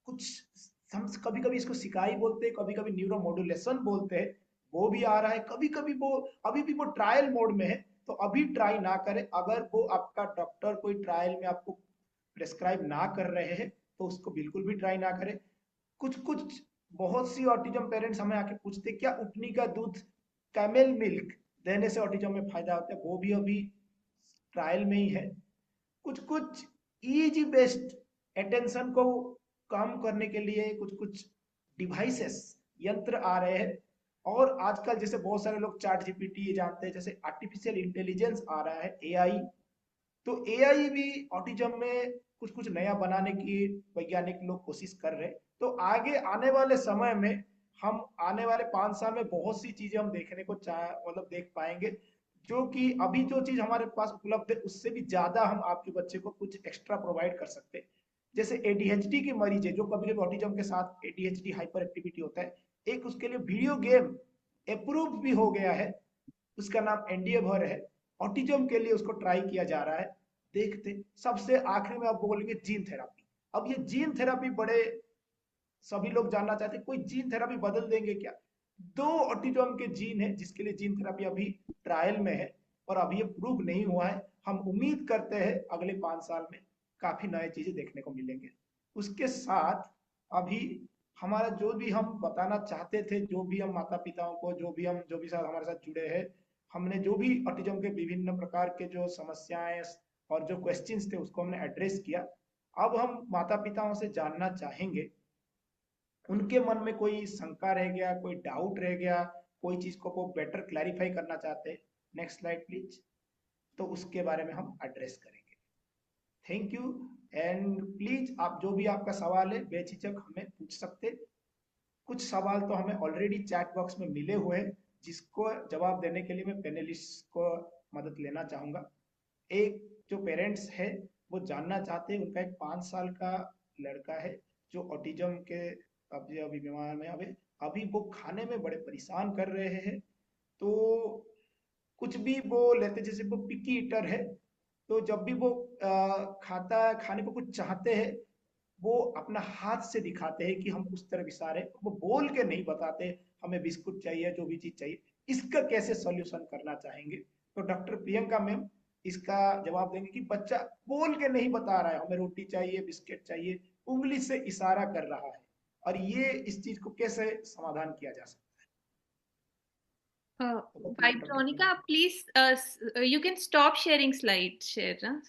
Speaker 4: कुछ हम कभी कभी इसको सिकाई बोलते हैं, कभी कभी न्यूरोमोडुलेशन बोलते हैं, वो भी आ रहा है। कभी कभी वो अभी भी वो ट्रायल मोड में है, तो अभी ट्राई ना करें। अगर वो आपका डॉक्टर कोई ट्रायल में आपको प्रेस्क्राइब ना कर रहे हैं तो उसको बिल्कुल भी ट्राई ना करें। कुछ कुछ बहुत सी ऑटिज्म पेरेंट्स हमें आके पूछते क्या उटनी का दूध, कैमल मिल्क देने से ऑटिज्म में फायदा होता है, वो भी अभी ट्रायल में ही है। कुछ कुछ ईजी बेस्ड अटेंशन को कम करने के लिए कुछ कुछ डिवाइसेस, यंत्र आ रहे हैं। और आजकल जैसे बहुत सारे लोग चैट जीपीटी ये जानते हैं, जैसे आर्टिफिशियल इंटेलिजेंस आ रहा है, एआई। तो एआई भी ऑटिज्म में कुछ कुछ नया बनाने की वैज्ञानिक लोग कोशिश कर रहे हैं। तो आगे आने वाले समय में, हम आने वाले 5 साल में बहुत सी चीजें हम देखने को मतलब देख पाएंगे, जो कि अभी जो चीज हमारे पास उपलब्ध है उससे भी ज्यादा हम आपके बच्चे को कुछ एक्स्ट्रा प्रोवाइड कर सकते हैं। जैसे एडीएचडी की मरीज है, जो कभी कभी ऑटिज्म के साथ एडीएचडी हाइपर एक्टिविटी होता है, एक उसके लिए वीडियो गेम अप्रूव भी हो गया है, उसका नाम एनडीएवर है। ऑटिज्म के लिए उसको ट्राई किया जा रहा है। देखते सबसे आखिर में आप बोलेंगे जीन थेरापी। अब ये जीन थेरापी बड़े सभी लोग जानना चाहते हैं, कोई जीन थेरापी बदल देंगे क्या? 2 ऑटिज्म के जीन है जिसके लिए जीन थेरापी अभी ट्रायल में है और अभी ये प्रूव नहीं हुआ है। हम उम्मीद करते हैं अगले 5 साल में काफी नए चीजें देखने को मिलेंगे। उसके साथ अभी हमारा जो भी हम बताना चाहते थे, जो भी हम माता पिताओं को, जो भी साथ हमारे साथ जुड़े हैं, हमने जो भी ऑटिज्म के विभिन्न प्रकार के जो समस्याएं और जो क्वेश्चंस थे उसको हमने एड्रेस किया। अब हम माता पिताओं से जानना चाहेंगे, उनके मन में कोई शंका रह गया, कोई डाउट रह गया, कोई चीज को वो बेटर क्लैरिफाई करना चाहते हैं, नेक्स्ट स्लाइड प्लीज, तो उसके बारे में हम एड्रेस करेंगे। Thank you. एंड प्लीज आप जो भी आपका सवाल है बेझिझक हमें पूछ सकते। कुछ सवाल तो हमें ऑलरेडी चैट बॉक्स में मिले हुए हैं, जिसको जवाब देने के लिए मैं पैनलिस्ट को मदद लेना चाहूंगा। एक जो पेरेंट्स है वो जानना चाहते हैं, उनका एक 5 साल का लड़का है जो ऑटिज्म के अभी बीमार में, अभी वो खाने में बड़े परेशान कर रहे हैं। तो कुछ भी वो लेते, जैसे वो पिकी ईटर है, तो जब भी वो खाता है, खाने को कुछ चाहते हैं, वो अपना हाथ से दिखाते हैं कि हम उस तरफ इशारे, वो बोल के नहीं बताते हमें बिस्कुट चाहिए, जो भी चीज चाहिए। इसका कैसे सॉल्यूशन करना चाहेंगे? तो डॉक्टर प्रियंका मैम इसका जवाब देंगे कि बच्चा बोल के नहीं बता रहा है हमें रोटी चाहिए, बिस्किट चाहिए, उंगली से इशारा कर रहा है, और ये इस चीज को कैसे समाधान किया जा सकता है?
Speaker 1: Vytronica, please, you can stop sharing slide share. Huh?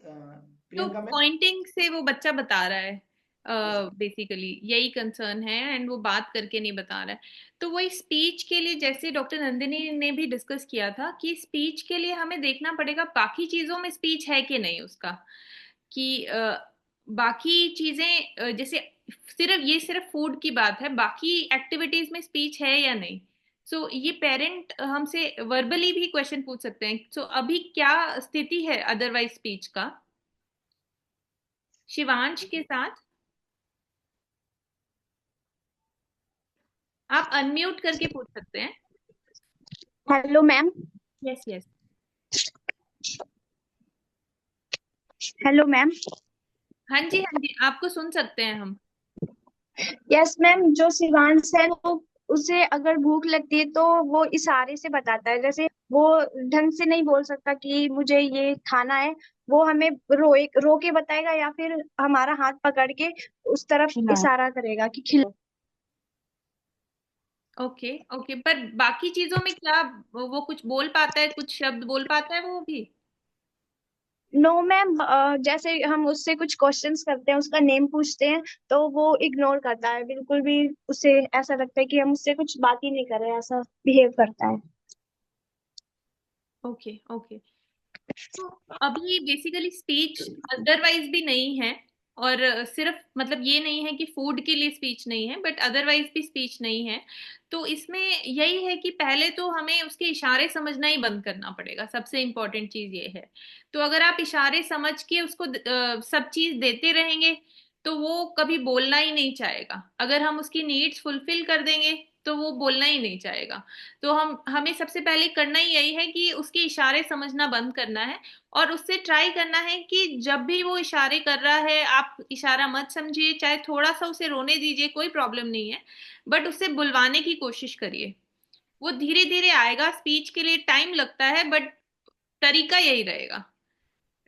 Speaker 1: तो
Speaker 4: प्रियंका मैम,
Speaker 1: पॉइंटिंग से वो बच्चा बता रहा है, बेसिकली यही कंसर्न है, एंड वो बात करके नहीं बता रहा है। तो वही स्पीच के लिए, जैसे डॉक्टर नंदिनी ने भी डिस्कस किया था कि स्पीच के लिए हमें देखना पड़ेगा बाकी चीजों में स्पीच है कि नहीं उसका, कि बाकी चीजें जैसे सिर्फ फूड की बात है, बाकी एक्टिविटीज में स्पीच है या नहीं। सो ये पेरेंट हमसे वर्बली भी क्वेश्चन पूछ सकते हैं। सो अभी क्या स्थिति है अदरवाइज स्पीच का? शिवांश के साथ आप अनम्यूट करके पूछ सकते हैं।
Speaker 9: Hello ma'am.
Speaker 1: Yes yes.
Speaker 9: Hello ma'am.
Speaker 1: हाँ जी, आपको सुन सकते हैं हम।
Speaker 9: यस मैम, जो शिवांश है वो, उसे अगर भूख लगती है तो वो इशारे से बताता है। जैसे वो ढंग से नहीं बोल सकता कि मुझे ये खाना है, वो हमें रो के बताएगा या फिर हमारा हाथ पकड़ के उस तरफ इशारा करेगा कि खिलो।
Speaker 1: ओके ओके, पर बाकी चीजों में क्या वो कुछ बोल पाता है, कुछ शब्द बोल पाता है वो भी?
Speaker 9: नो मैम, जैसे हम उससे कुछ क्वेश्चंस करते हैं, उसका नेम पूछते हैं, तो वो इग्नोर करता है बिल्कुल भी। उसे ऐसा लगता है कि हम उससे कुछ बात ही नहीं कर रहे हैं, ऐसा बिहेव करता है।
Speaker 1: Okay okay. तो अभी बेसिकली स्पीच अदरवाइज भी नहीं है, और सिर्फ मतलब ये नहीं है कि फूड के लिए स्पीच नहीं है, बट अदरवाइज भी स्पीच नहीं है। तो इसमें यही है कि पहले तो हमें उसके इशारे समझना ही बंद करना पड़ेगा, सबसे इम्पोर्टेंट चीज ये है। तो अगर आप इशारे समझ के उसको सब चीज देते रहेंगे तो वो कभी बोलना ही नहीं चाहेगा। अगर हम उसकी नीड्स फुलफिल कर देंगे तो वो बोलना ही नहीं चाहेगा। तो हमें सबसे पहले करना ही यही है कि उसके इशारे समझना बंद करना है, और उससे ट्राई करना है कि जब भी वो इशारे कर रहा है आप इशारा मत समझिए, चाहे थोड़ा सा उसे रोने दीजिए, कोई प्रॉब्लम नहीं है, बट उसे बुलवाने की कोशिश करिए। वो धीरे धीरे आएगा, स्पीच के लिए टाइम लगता है, बट तरीका यही रहेगा।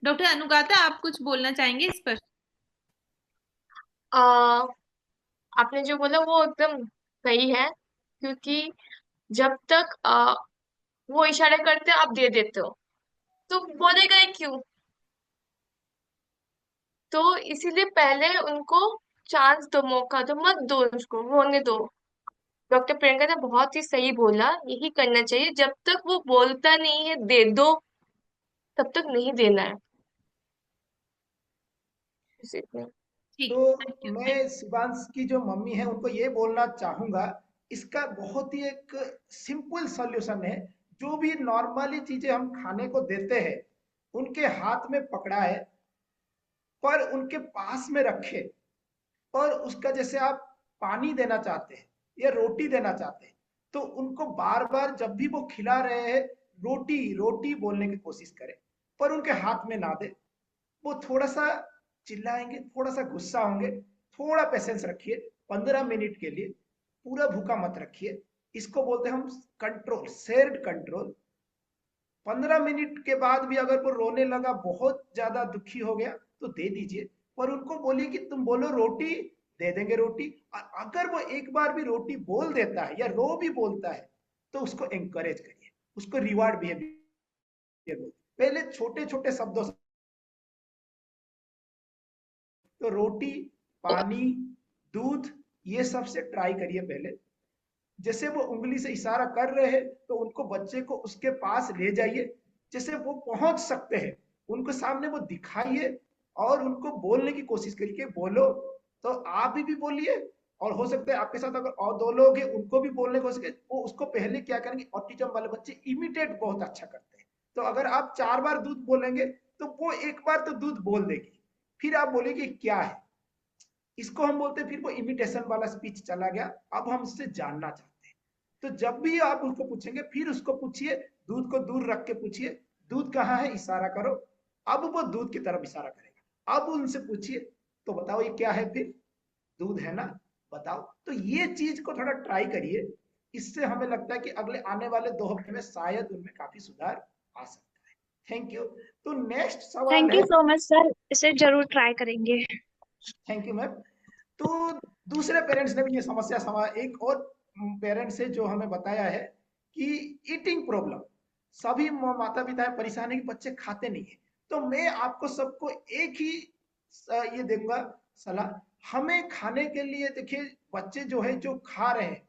Speaker 1: डॉक्टर अनुगाता, आप कुछ बोलना चाहेंगे इस पर?
Speaker 8: आ, आपने जो बोला वो एकदम सही है, क्योंकि जब तक वो इशारे करते आप दे देते हो तो बोलेगा ही क्यों। तो इसीलिए पहले उनको चांस दो, मौका दो, मत दो उसको रोने दो। डॉक्टर प्रियंका ने बहुत ही सही बोला, यही करना चाहिए। जब तक वो बोलता नहीं है दे दो, तब तक नहीं देना है। इसीलिए
Speaker 1: ठीक,
Speaker 4: तो
Speaker 1: थैंक यू थैंक।
Speaker 4: मैं शिवांश की जो मम्मी है उनको ये बोलना चाहूंगा, इसका बहुत ही एक सिंपल सॉल्यूशन है। जो भी नॉर्मली चीजें हम खाने को देते हैं, उनके हाथ में पकड़ा है, पर उनके पास में रखे, और उसका जैसे आप पानी देना चाहते हैं या रोटी देना चाहते हैं, तो उनको बार बार जब भी वो खिला रहे हैं रोटी रोटी बोलने की कोशिश करें, पर उनके हाथ में ना दे। वो थोड़ा सा चिल्लाएंगे, थोड़ा सा गुस्सा होंगे, थोड़ा पेशेंस रखिए। 15 मिनट के लिए पूरा भूखा मत रखिए। इसको बोलते हैं हम कंट्रोल, शेयर्ड कंट्रोल। 15 मिनट के बाद भी अगर वो रोने लगा, बहुत ज्यादा दुखी हो गया, तो दे दीजिए, पर उनको बोलिए कि तुम बोलो रोटी, दे देंगे रोटी। और अगर वो एक बार भी रोटी बोल देता है या रो भी बोलता है, तो उसको एंकरेज करिए, उसको रिवार्ड बिहेवियर बोलते, पहले छोटे छोटे शब्दों से। तो रोटी, पानी, दूध, ये सबसे ट्राई करिए पहले। जैसे वो उंगली से इशारा कर रहे हैं, तो उनको, बच्चे को उसके पास ले जाइए, जैसे वो पहुंच सकते हैं उनको सामने वो दिखाइए, और उनको बोलने की कोशिश करिए कि बोलो। तो आप भी बोलिए, और हो सकता है आपके साथ अगर और दो लोग हैं उनको भी बोलने की कोशिश करिए। वो उसको पहले क्या करेंगे, ऑटिज्म वाले बच्चे इमिटेट बहुत अच्छा करते हैं, तो अगर आप 4 बार दूध बोलेंगे तो वो एक बार तो दूध बोल देगी, फिर आप बोलेंगे क्या है। इसको हम बोलते हैं, फिर वो इमिटेशन वाला स्पीच चला गया। अब हम उससे जानना चाहते हैं, तो जब भी आप उसको पूछेंगे, फिर उसको पूछिए, दूध को दूर रख के पूछिए, दूध कहाँ है, इशारा करो। अब वो दूध की तरफ इशारा करेगा। अब उनसे पूछिए, तो बताओ ये क्या है, फिर दूध है ना, बताओ। तो ये चीज को थोड़ा ट्राई करिए। इससे हमें लगता है कि अगले आने वाले 2 हफ्ते में शायद उनमें काफी सुधार आ सकता है। Thank you. तो नेक्स्ट सवाल
Speaker 9: थैंक
Speaker 4: है।
Speaker 9: यू सो मच सर, इसे जरूर ट्राई करेंगे।
Speaker 4: Thank you ma'am. तो दूसरे पेरेंट्स ने भी ये समस्या एक और पेरेंट्स है जो हमें बताया है कि ईटिंग प्रॉब्लम, सभी माता पिता परेशान है कि बच्चे खाते नहीं है। तो मैं आपको सबको एक ही ये दूंगा सलाह। हमें खाने के लिए, देखिए बच्चे जो है जो खा रहे हैं,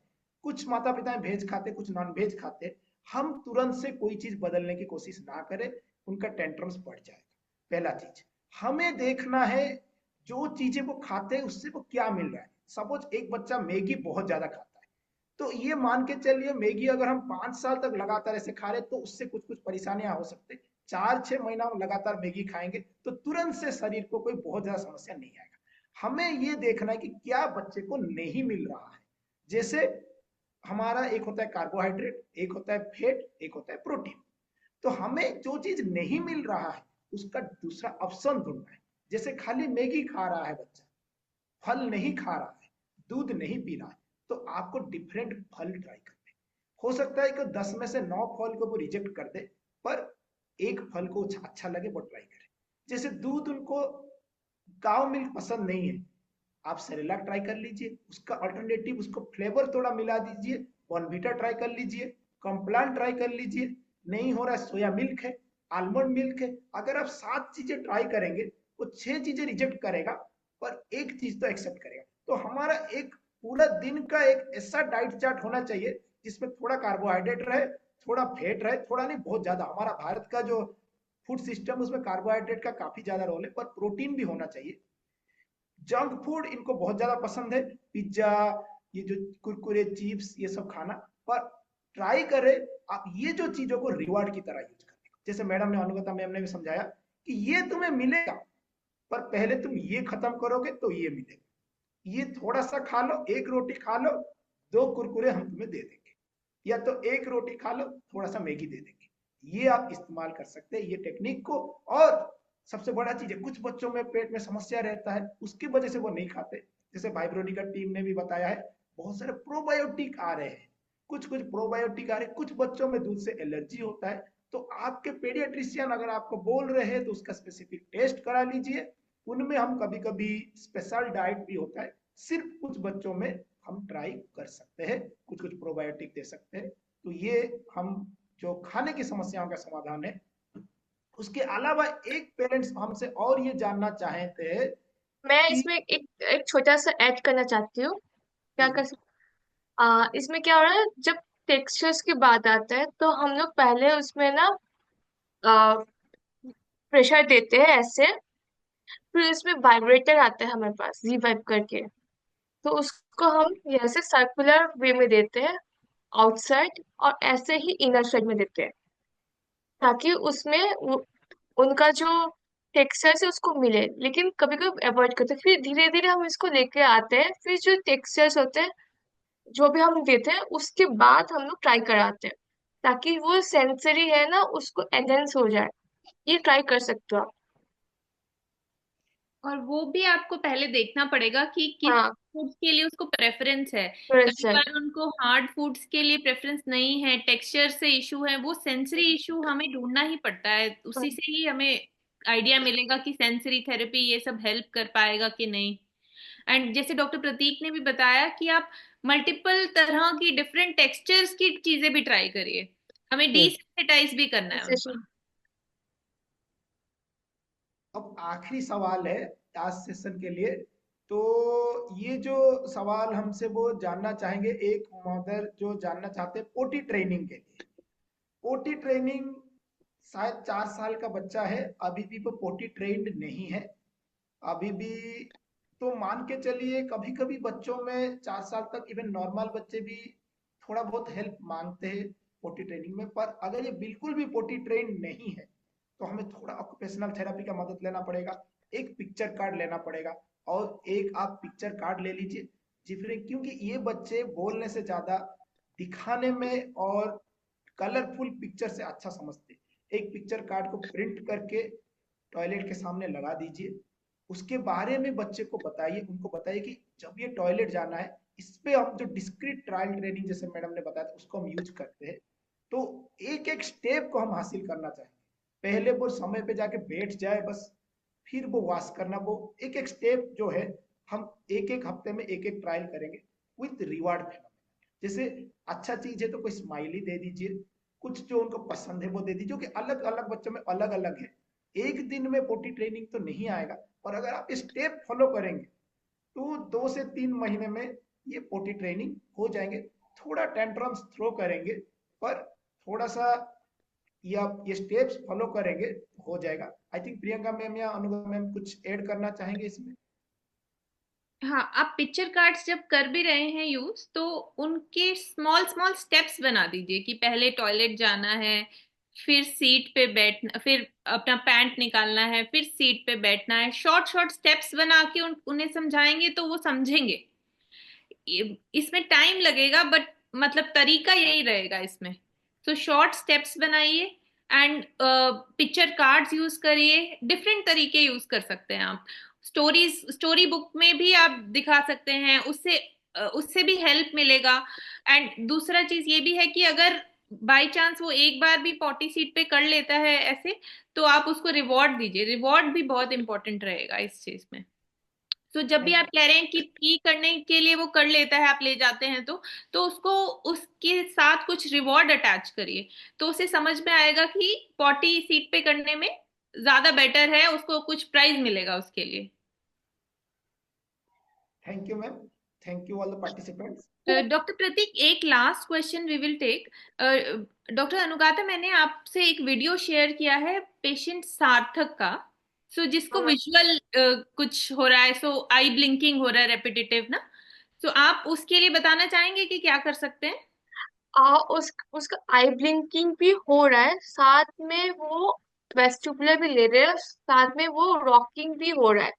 Speaker 4: कुछ माता पिता वेज खाते, कुछ नॉन वेज खाते, हम तुरंत से कोई चीज बदलने की कोशिश ना करें, उनका टेंट्रम्स बढ़ जाएगा। पहला चीज हमें देखना है, जो चीजें वो खाते हैं उससे वो क्या मिल रहा है। सपोज एक बच्चा मैगी बहुत ज्यादा खाता है, तो ये मान के चलिए मैगी अगर हम 5 साल तक लगातार ऐसे खा रहे तो उससे कुछ कुछ परेशानियां हो सकती है। 4-6 महीना हम लगातार मैगी खाएंगे तो तुरंत से शरीर को कोई बहुत ज्यादा समस्या नहीं आएगा। हमें ये देखना है कि क्या बच्चे को नहीं मिल रहा है। जैसे हमारा एक होता है कार्बोहाइड्रेट, एक होता है फैट, एक होता है प्रोटीन। तो हमें जो चीज नहीं मिल रहा है उसका दूसरा ऑप्शन ढूंढना है। जैसे खाली मैगी खा रहा है बच्चा, फल नहीं खा रहा है, दूध नहीं पी रहा है, तो आपको डिफरेंट फल ट्राई करने। हो सकता है कि 10 में से 9 फल को वो रिजेक्ट कर दे, पर एक फल को अच्छा लगे वो ट्राई करे। जैसे दूध उनको काउ मिल्क पसंद नहीं है, आप सेरेलैक ट्राई कर लीजिए, उसका अल्टरनेटिव उसको फ्लेवर थोड़ा मिला दीजिए, बॉर्नवीटा ट्राई कर लीजिए, कॉम्प्लान ट्राई कर लीजिए, नहीं हो रहा है सोया मिल्क है, आलमंड मिल्क है। अगर आप 7 चीजें ट्राई करेंगे, वो 6 चीजें रिजेक्ट करेगा, पर एक चीज तो एक्सेप्ट करेगा। तो हमारा एक पूरा दिन का एक ऐसा डाइट चार्ट होना चाहिए जिसमें थोड़ा कार्बोहाइड्रेट रहे, थोड़ा फैट रहे, थोड़ा नहीं बहुत ज्यादा। हमारा भारत का जो फूड सिस्टम उसमें कार्बोहाइड्रेट का काफी ज्यादा रोल है, पर प्रोटीन भी होना चाहिए। जंक फूड इनको बहुत ज्यादा पसंद है, पिज्जा, ये जो कुरकुरे, चिप्स, ये सब खाना। पर ट्राई करें आप ये जो चीजों को रिवार्ड की तरह यूज करने का। जैसे मैडम ने, अनुगता मैम ने भी समझाया कि ये तुम्हें मिलेगा, पर पहले तुम ये खत्म करोगे तो ये मिलेगा। ये थोड़ा सा खा लो, एक रोटी खा लो, 2 कुरकुरे हम तुम्हें दे देंगे, या तो एक रोटी खा लो, थोड़ा सा मैगी दे देंगे। ये आप इस्तेमाल कर सकते हैं ये टेक्निक को। और सबसे बड़ा चीज है, कुछ बच्चों में पेट में समस्या रहता है, उसकी वजह से वो नहीं खाते। जैसे वाइब्रोनिका टीम ने भी बताया है, बहुत सारे प्रोबायोटिक आ रहे हैं, कुछ कुछ प्रोबायोटिक आ रहे हैं, कुछ बच्चों में दूध से एलर्जी होता है। तो आपके पेडियाट्रिशियन अगर आपको बोल रहे हैं तो उसका स्पेसिफिक टेस्ट करा लीजिए। उनमें हम कभी कभी स्पेशल डाइट भी होता है, सिर्फ कुछ बच्चों में हम ट्राई कर सकते हैं, कुछ कुछ प्रोबायोटिक दे सकते हैं। तो ये हम जो खाने की समस्याओं का समाधान है। उसके अलावा एक पेरेंट्स हमसे और ये जानना चाहे थे
Speaker 8: मैं
Speaker 4: कि
Speaker 8: इसमें एक छोटा सा ऐड करना चाहती हूँ। क्या कर सकते, इसमें क्या हो रहा है, जब टेक्सचर्स की बात आता है तो हम लोग पहले उसमें ना प्रेशर देते हैं ऐसे, फिर इसमें वाइब्रेटर आता है हमारे पास जी वाइब करके, तो उसको हम ऐसे सर्कुलर वे में देते हैं आउटसाइड, और ऐसे ही इनर साइड में देते हैं, ताकि उसमें उनका जो टेक्सचर है उसको मिले। लेकिन कभी कभी अवॉइड करते हैं, फिर धीरे धीरे हम इसको लेके आते हैं, फिर जो टेक्सचर्स होते हैं जो भी हम देते हैं उसके बाद हम लोग ट्राई कराते हैं, ताकि वो सेंसरी है ना उसको एनहेंस हो जाए। ये ट्राई कर सकते हो आप।
Speaker 1: और वो भी आपको पहले देखना पड़ेगा कि किस
Speaker 8: हाँ,
Speaker 1: फूड्स के लिए उसको प्रेफरेंस है। कई
Speaker 8: प्रेजेंट।
Speaker 1: बार उनको हार्ड फूड्स के लिए प्रेफरेंस नहीं है, टेक्सचर से इशू है, वो सेंसरी इशू हमें ढूंढना ही पड़ता है, उसी से ही हमें आइडिया मिलेगा कि सेंसरी थेरेपी ये सब हेल्प कर पाएगा कि नहीं। एंड जैसे डॉक्टर प्रतीक ने भी बताया कि आप मल्टीपल तरह की डिफरेंट टेक्सचर्स की चीजें भी ट्राई करिए, हमें डिसेंसिटाइज भी करना है उनको।
Speaker 4: अब आखिरी सवाल है आज सेशन के लिए। तो ये जो सवाल हमसे वो जानना चाहेंगे, एक मदर जो जानना चाहते हैं पोटी ट्रेनिंग के लिए। पोटी ट्रेनिंग, शायद 4 साल का बच्चा है, अभी भी वो पोटी ट्रेंड नहीं है अभी भी। तो मान के चलिए कभी कभी बच्चों में 4 साल तक, इवन नॉर्मल बच्चे भी थोड़ा बहुत हेल्प मांगते हैं पोटी ट्रेनिंग में। पर अगर ये बिल्कुल भी पोटी ट्रेंड नहीं है तो हमें थोड़ा ऑक्यूपेशनल थेरेपी का मदद लेना पड़ेगा, एक पिक्चर कार्ड लेना पड़ेगा। और एक आप पिक्चर कार्ड ले लीजिए जिसमें, क्योंकि ये बच्चे बोलने से ज्यादा दिखाने में और कलरफुल पिक्चर से अच्छा समझते। एक पिक्चर कार्ड को प्रिंट करके टॉयलेट के सामने लगा दीजिए, उसके बारे में बच्चे को बताइए, उनको बताइए कि जब ये टॉयलेट जाना है, इस पे हम जो डिस्क्रीट ट्रायल ट्रेनिंग जैसे मैडम ने बताया था उसको हम यूज करते हैं। तो एक एक स्टेप को हम हासिल करना चाहेंगे। पहले वो समय पे जाके बैठ जाए बस, फिर वो वॉश करना, वो एक एक स्टेप जो है हम एक एक हफ्ते में एक एक ट्रायल करेंगे विथ रिवार्ड फिनोमेना। जैसे अच्छा चीज है तो कोई स्माइली दे दीजिए, कुछ जो उनको पसंद है वो दे दीजिए, कि अलग अलग बच्चों में अलग अलग है। एक दिन में पोटी ट्रेनिंग तो नहीं आएगा, और अगर आप स्टेप फॉलो करेंगे तो 2 से 3 महीने में ये पोटी ट्रेनिंग हो जाएंगे। थोड़ा टेंट्रम्स थ्रो करेंगे, पर थोड़ा सा ये आप ये स्टेप्स फॉलो करेंगे तो हो जाएगा। आई थिंक प्रियंका मैम या अनुभव मैम कुछ ऐड करना चाहेंगे इसमें।
Speaker 1: हाँ, आप पिक्चर कार्ड्स जब कर भी रहे हैं यूज, तो उनके स्मॉल स्मॉल स्टेप्स बना दीजिए कि पहले टॉयलेट जाना है, फिर सीट पे बैठना, फिर अपना पैंट निकालना है, फिर सीट पे बैठना है। शॉर्ट शॉर्ट स्टेप्स बना के उन्हें समझाएंगे तो वो समझेंगे। इसमें टाइम लगेगा, बट मतलब तरीका यही रहेगा इसमें। तो शॉर्ट स्टेप्स बनाइए एंड पिक्चर कार्ड्स यूज करिए, डिफरेंट तरीके यूज कर सकते हैं आप। स्टोरी बुक में भी आप दिखा सकते हैं, उससे भी हेल्प मिलेगा। एंड दूसरा चीज ये भी है कि अगर बाय चांस वो एक बार भी पॉटी सीट पे कर लेता है ऐसे, तो आप उसको रिवॉर्ड दीजिए। रिवॉर्ड भी बहुत इंपॉर्टेंट रहेगा इस चीज में। तो जब भी आप कह रहे हैं कि पी करने के लिए वो कर लेता है, आप ले जाते हैं तो उसको उसके साथ कुछ रिवॉर्ड अटैच करिए, तो उसे समझ में आएगा कि पॉटी सीट पे करने में ज्यादा बेटर है, उसको कुछ प्राइज मिलेगा उसके लिए।
Speaker 4: Thank you ma'am, thank you all the participants.
Speaker 1: Doctor Prateek, एक last question we will take. Doctor Anugata, मैंने आपसे एक वीडियो शेयर किया है पेशेंट सार्थक का, सो जिसको विजुअल कुछ हो रहा है, सो आई ब्लिंकिंग हो रहा है रेपिटेटिव ना, सो आप उसके लिए बताना चाहेंगे कि क्या कर सकते हैं?
Speaker 8: उसका आई ब्लिंकिंग भी हो रहा है, साथ में वो वेस्टिबुलर भी ले रहे हैं, साथ में वो रॉकिंग भी हो रहा है।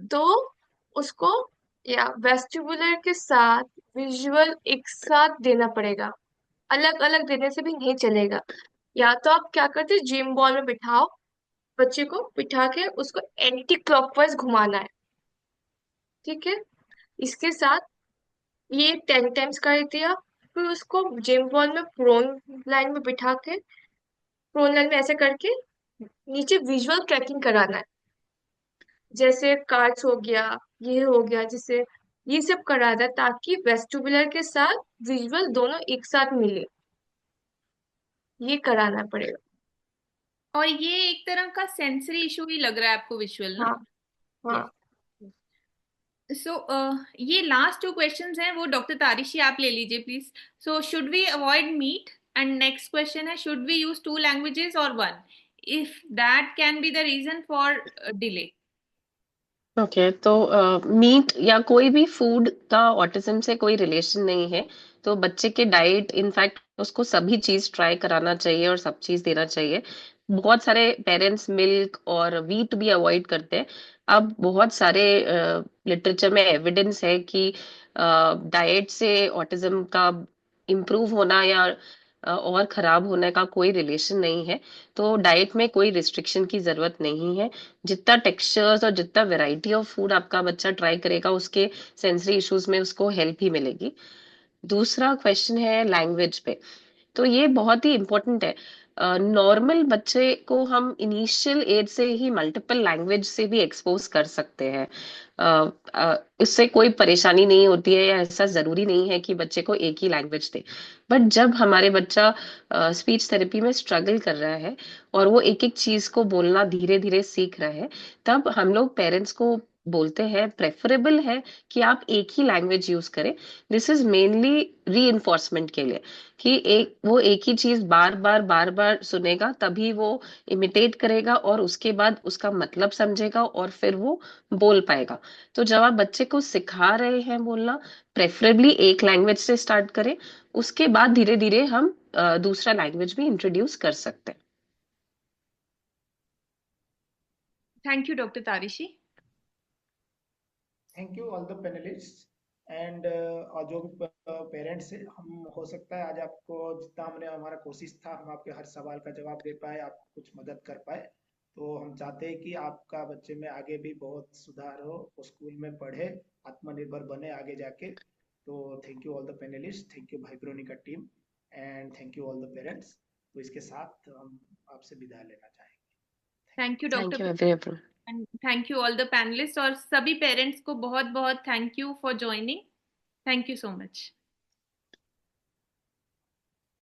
Speaker 8: तो उसको या वेस्टिबुलर के साथ विजुअल एक साथ देना पड़ेगा, अलग अलग देने से भी नहीं चलेगा। या तो आप क्या करते, जिम बॉल में बिठाओ, बच्चे को बिठा के उसको एंटी क्लॉकवाइज घुमाना है, ठीक है। इसके साथ ये 10 टाइम्स कर दिया, फिर उसको जिम बॉल में प्रोन लाइन में बिठा के, प्रोन लाइन में ऐसे करके नीचे विजुअल ट्रैकिंग कराना है, जैसे कार्ड्स हो गया, ये हो गया, जिससे ये सब कराना है ताकि वेस्टिबुलर के साथ विजुअल दोनों एक साथ मिले, ये कराना पड़ेगा।
Speaker 1: और ये एक तरह का सेंसरी इशू ही लग रहा है आपको, विजुअल ना?
Speaker 8: हाँ हाँ।
Speaker 1: सो ये लास्ट जो क्वेश्चंस हैं वो डॉक्टर तारिशी आप ले लीजिए please. So should we avoid meet, and next question है शुड वी यूज 2 लैंग्वेजेस और 1 if that can be the reason for delay.
Speaker 6: Okay, तो मीट या कोई भी फूड का ऑटिज्म से कोई रिलेशन नहीं है। तो बच्चे के डाइट, इनफैक्ट उसको सभी चीज ट्राई कराना चाहिए और सब चीज देना चाहिए। बहुत सारे पेरेंट्स मिल्क और वीट भी अवॉइड करते हैं। अब बहुत सारे लिटरेचर में एविडेंस है कि डाइट से ऑटिज्म का इम्प्रूव होना या और खराब होने का कोई रिलेशन नहीं है। तो डाइट में कोई रिस्ट्रिक्शन की जरूरत नहीं है। जितना टेक्सचर्स और जितना वैरायटी ऑफ फूड आपका बच्चा ट्राई करेगा, उसके सेंसरी इश्यूज में उसको हेल्प ही मिलेगी। दूसरा क्वेश्चन है लैंग्वेज पे। तो ये बहुत ही इम्पोर्टेंट है। नॉर्मल बच्चे को हम इनिशियल एज से ही मल्टीपल लैंग्वेज से भी एक्सपोज कर सकते हैं। इससे कोई परेशानी नहीं होती है, या ऐसा जरूरी नहीं है कि बच्चे को एक ही लैंग्वेज दे। बट जब हमारे बच्चा स्पीच थेरेपी में स्ट्रगल कर रहा है और वो एक एक चीज को बोलना धीरे धीरे सीख रहा है, तब हम लोग पेरेंट्स को बोलते हैं प्रेफरेबल है कि आप एक ही लैंग्वेज यूज करें। दिस इज मेनली री के लिए, कि वो एक ही चीज बार बार सुनेगा, तभी वो इमिटेट करेगा और उसके बाद उसका मतलब समझेगा और फिर वो बोल पाएगा। तो जब आप बच्चे को सिखा रहे हैं बोलना, प्रेफरेबली एक लैंग्वेज से स्टार्ट करें, उसके बाद धीरे धीरे हम दूसरा लैंग्वेज भी इंट्रोड्यूस कर सकते हैं।
Speaker 1: Thank you doctor Tarishi.
Speaker 4: Thank you all the panelist and जो भी पेरेंट्स हैं, हम हो सकता है आज आपको जितना हमने हमारा कोशिश था हम आपके हर सवाल का जवाब दे पाए, आपको कुछ मदद कर पाए। तो हम चाहते हैं कि आपका बच्चे में आगे भी बहुत सुधार हो, वो स्कूल में पढ़े, आत्मनिर्भर बने आगे जाके। तो thank you all the panelist, thank you Vibronica team and thank you all the parents. तो इसके साथ हम आपसे विदाई लेना चाहेंगे।
Speaker 1: Thank you
Speaker 6: thank you
Speaker 1: doctor,
Speaker 6: everyone.
Speaker 1: And thank you all the panelist, और सभी पेरेंट्स को बहुत बहुत thank you for joining. Thank you so much.